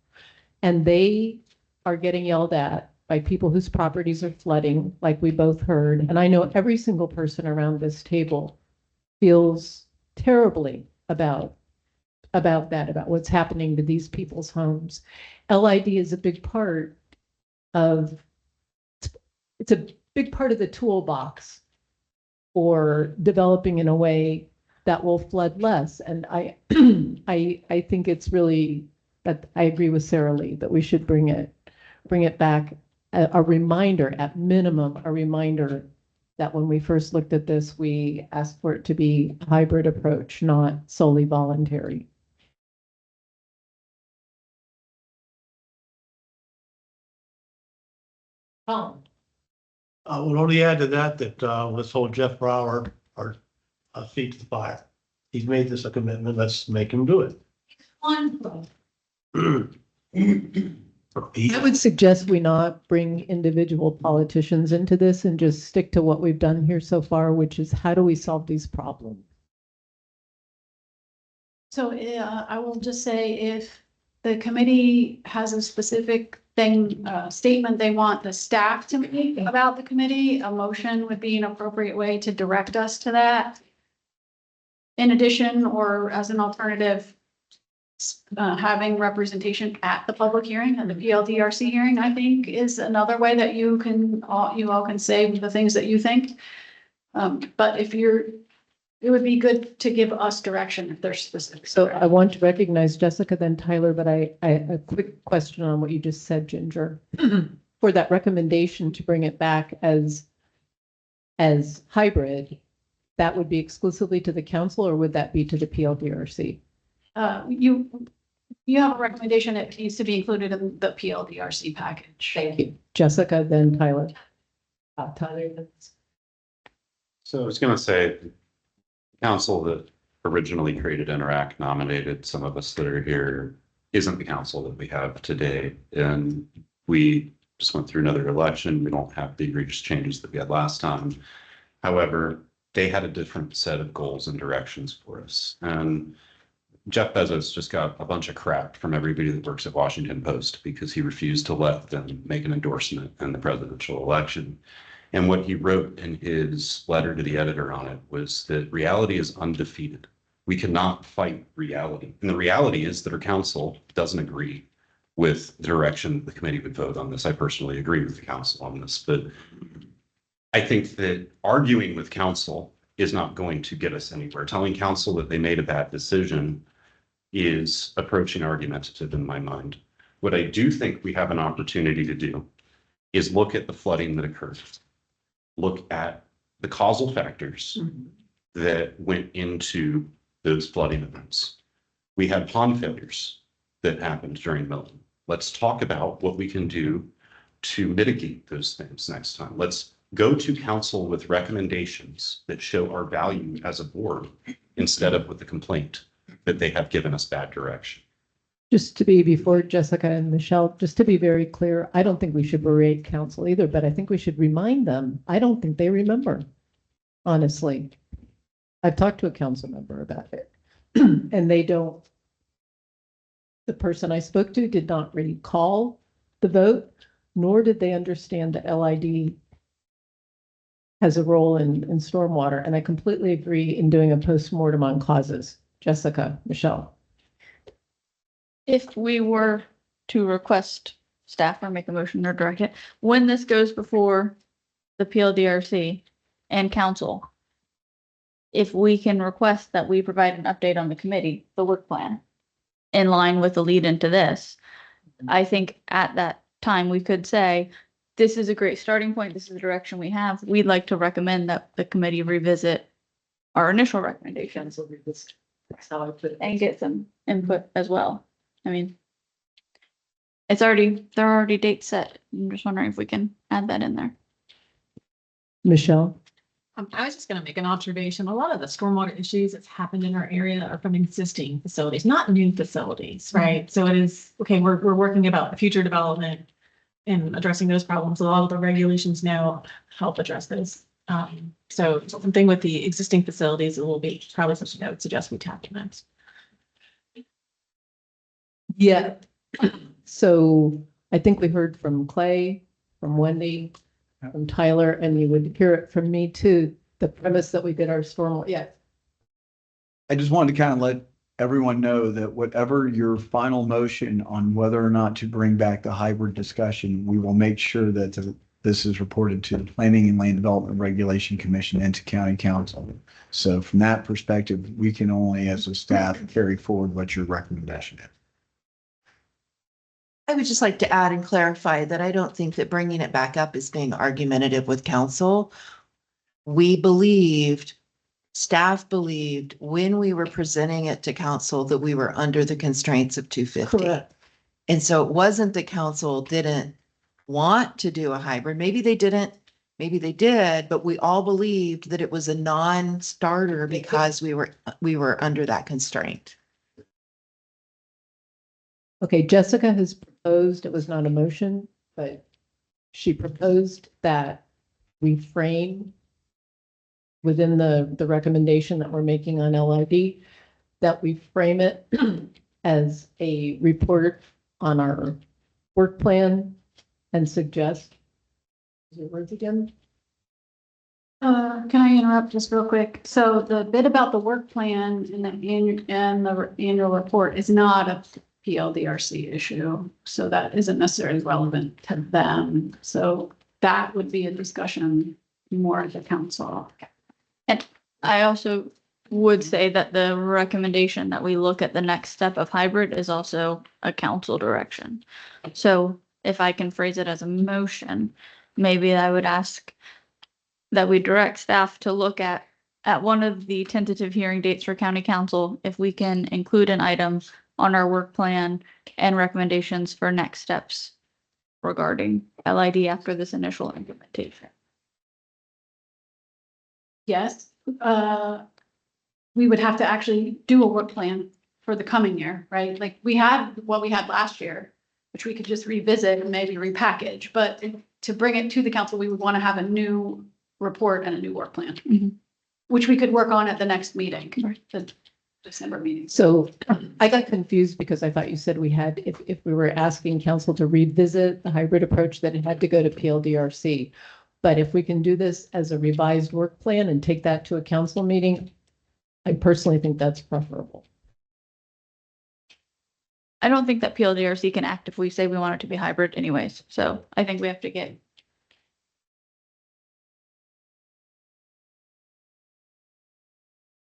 And they are getting yelled at by people whose properties are flooding, like we both heard. And I know every single person around this table feels terribly about that, about what's happening to these people's homes. LID is a big part of, it's a big part of the toolbox for developing in a way that will flood less. And I think it's really, that I agree with Sarah Lee that we should bring it back, a reminder, at minimum, a reminder that when we first looked at this, we asked for it to be a hybrid approach, not solely voluntary. I would only add to that, let's hold Jeff Brower, our feet to the fire. He's made this a commitment. Let's make him do it. Wonderful. I would suggest we not bring individual politicians into this and just stick to what we've done here so far, which is how do we solve these problems? So I will just say, if the committee has a specific thing, statement they want the staff to make about the committee, a motion would be an appropriate way to direct us to that. In addition, or as an alternative, having representation at the public hearing and the PLDRC hearing, I think, is another way that you all can say the things that you think. But it would be good to give us direction if there's specific. So I want to recognize Jessica, then Tyler, but I a quick question on what you just said, Ginger. For that recommendation to bring it back as hybrid, that would be exclusively to the council, or would that be to the PLDRC? You have a recommendation. It needs to be included in the PLDRC package. Thank you. Jessica, then Tyler. Tyler. So I was going to say, council that originally created ENRAC nominated some of us that are here isn't the council that we have today. And we just went through another election. We don't have the egregious changes that we had last time. However, they had a different set of goals and directions for us. And Jeff Bezos just got a bunch of crap from everybody that works at Washington Post because he refused to let them make an endorsement in the presidential election. And what he wrote in his letter to the editor on it was that reality is undefeated. We cannot fight reality. And the reality is that our council doesn't agree with direction the committee would vote on this. I personally agree with the council on this, but I think that arguing with council is not going to get us anywhere. Telling council that they made a bad decision is approaching argumentative in my mind. What I do think we have an opportunity to do is look at the flooding that occurred, look at the causal factors that went into those flooding events. We had pond failures that happened during Milton. Let's talk about what we can do to mitigate those things next time. Let's go to council with recommendations that show our value as a board instead of with the complaint that they have given us bad direction. Just to be, before Jessica and Michelle, just to be very clear, I don't think we should berate council either, but I think we should remind them. I don't think they remember, honestly. I've talked to a council member about it and they don't. The person I spoke to did not recall the vote, nor did they understand that LID has a role in stormwater. And I completely agree in doing a postmortem on causes. Jessica, Michelle. If we were to request staff or make a motion or direct it, when this goes before the PLDRC and council, if we can request that we provide an update on the committee, the work plan, in line with the lead into this, I think at that time we could say, this is a great starting point. This is the direction we have. We'd like to recommend that the committee revisit our initial recommendations and get some input as well. I mean, there are already dates set. I'm just wondering if we can add that in there. Michelle? I was just going to make an observation. A lot of the stormwater issues that's happened in our area are from existing facilities, not new facilities, right? So it is, okay, we're working about future development and addressing those problems. A lot of the regulations now help address those. So something with the existing facilities, it will be probably something I would suggest we document. Yeah. So I think we heard from Clay, from Wendy, from Tyler, and you would hear it from me too. The premise that we did our stormwater. Yeah. I just wanted to kind of let everyone know that whatever your final motion on whether or not to bring back the hybrid discussion, we will make sure that this is reported to the Planning and Land Development Regulation Commission and to County Council. So from that perspective, we can only, as a staff, carry forward what your recommendation is. I would just like to add and clarify that I don't think that bringing it back up is being argumentative with council. Staff believed when we were presenting it to council that we were under the constraints of 250. Correct. And so it wasn't that council didn't want to do a hybrid. Maybe they didn't, maybe they did, but we all believed that it was a non-starter because we were under that constraint. Okay, Jessica has proposed, it was not a motion, but she proposed that we frame within the recommendation that we're making on LID, that we frame it as a report on our work plan and suggest. Your words again? Can I interrupt just real quick? So the bit about the work plan and the annual report is not a PLDRC issue. So that isn't necessarily relevant to them. So that would be a discussion more at the council. And I also would say that the recommendation that we look at the next step of hybrid is also a council direction. So if I can phrase it as a motion, maybe I would ask that we direct staff to look at one of the tentative hearing dates for county council, if we can include an item on our work plan and recommendations for next steps regarding LID after this initial implementation. Yes, we would have to actually do a work plan for the coming year, right? Like we had what we had last year, which we could just revisit and maybe repackage, but to bring it to the council, we would want to have a new report and a new work plan, which we could work on at the next meeting, the December meeting. So I got confused because I thought you said we had, if we were asking council to revisit the hybrid approach, that it had to go to PLDRC. But if we can do this as a revised work plan and take that to a council meeting, I personally think that's preferable. I don't think that PLDRC can act if we say we want it to be hybrid anyways. So I think we have to get.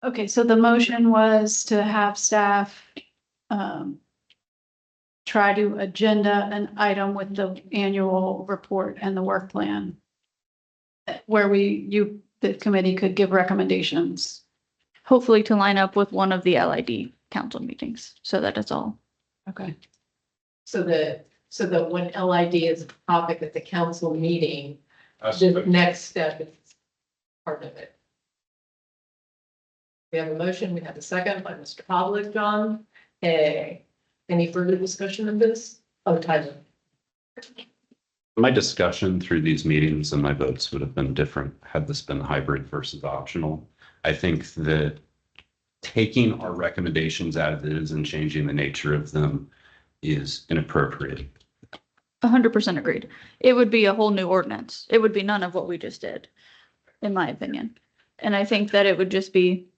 Okay, so the motion was to have staff try to agenda an item with the annual report and the work plan where the committee could give recommendations. Hopefully to line up with one of the LID council meetings so that it's all. Okay. So that when LID is a topic at the council meeting, That's the good. next step is part of it. We have a motion, we have a second by Mr. Pavlik, John. Any further discussion of this? Oh, Tyler. My discussion through these meetings and my votes would have been different had this been hybrid versus optional. I think that taking our recommendations as is and changing the nature of them is inappropriate. 100% agreed. It would be a whole new ordinance. It would be none of what we just did, in my opinion. And I think that it would just be.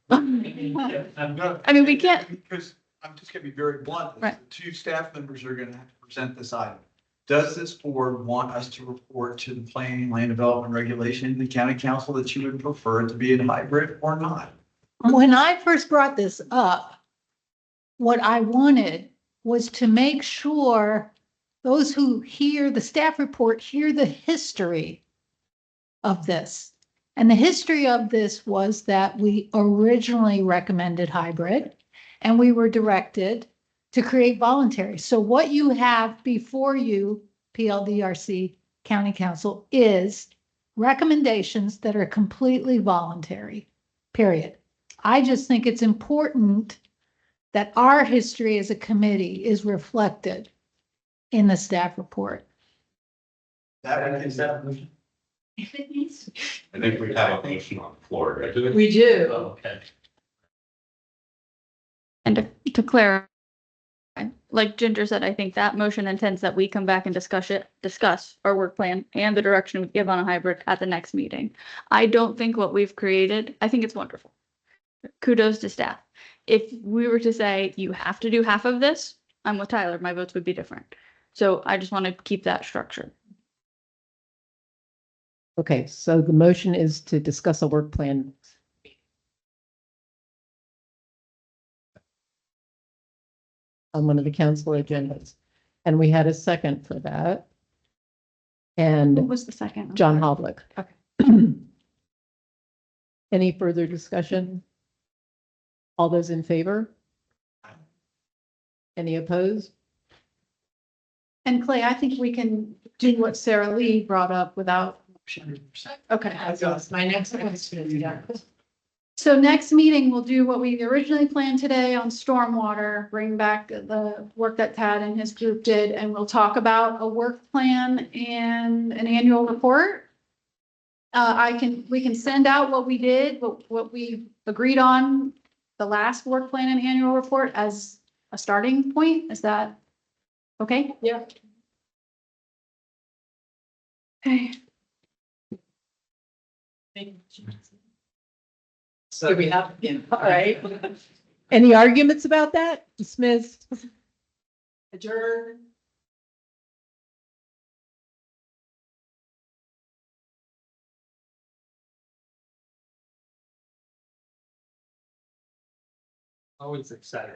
I mean, we can't. Because I'm just gonna be very blunt. Right. The two staff members are gonna have to present this item. Does this board want us to report to the planning, land development regulation, the county council that you would prefer it to be in hybrid or not? When I first brought this up, what I wanted was to make sure those who hear the staff report hear the history of this. And the history of this was that we originally recommended hybrid and we were directed to create voluntary. So what you have before you, PLDRC County Council, is recommendations that are completely voluntary, period. I just think it's important that our history as a committee is reflected in the staff report. That is that. I think we have a motion on the floor. Right? We do. Okay. And to clarify, like Ginger said, I think that motion intends that we come back and discuss our work plan and the direction we give on a hybrid at the next meeting. I don't think what we've created, I think it's wonderful. Kudos to staff. If we were to say you have to do half of this, I'm with Tyler, my votes would be different. So I just want to keep that structure. Okay, so the motion is to discuss a work plan. On one of the council agendas. And we had a second for that. What And was the second? John Havlick. Okay. Any further discussion? All those in favor? Any opposed? And Clay, I think we can do what Sarah Lee brought up without motion. Okay. That's my next question. Yeah. So next meeting, we'll do what we originally planned today on stormwater, bring back the work that Tad and his group did, and we'll talk about a work plan and an annual report. We can send out what we did, what we agreed on, the last work plan and annual report as a starting point. Is that okay? Yeah. Okay. So we have, all right. Any arguments about that? Dismissed. Adjourn. Always exciting.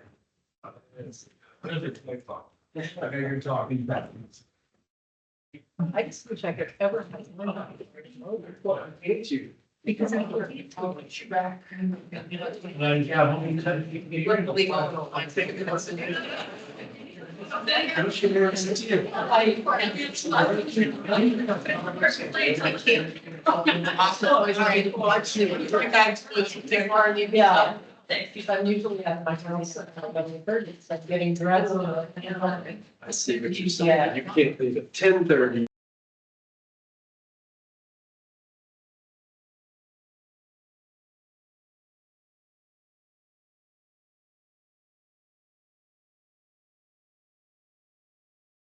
You're talking about. I just wish I could ever. I hate you. Because I can't talk you back. Yeah. I'm usually at my house. It's like getting dressed. I see what you're saying. You can't leave at 10:30.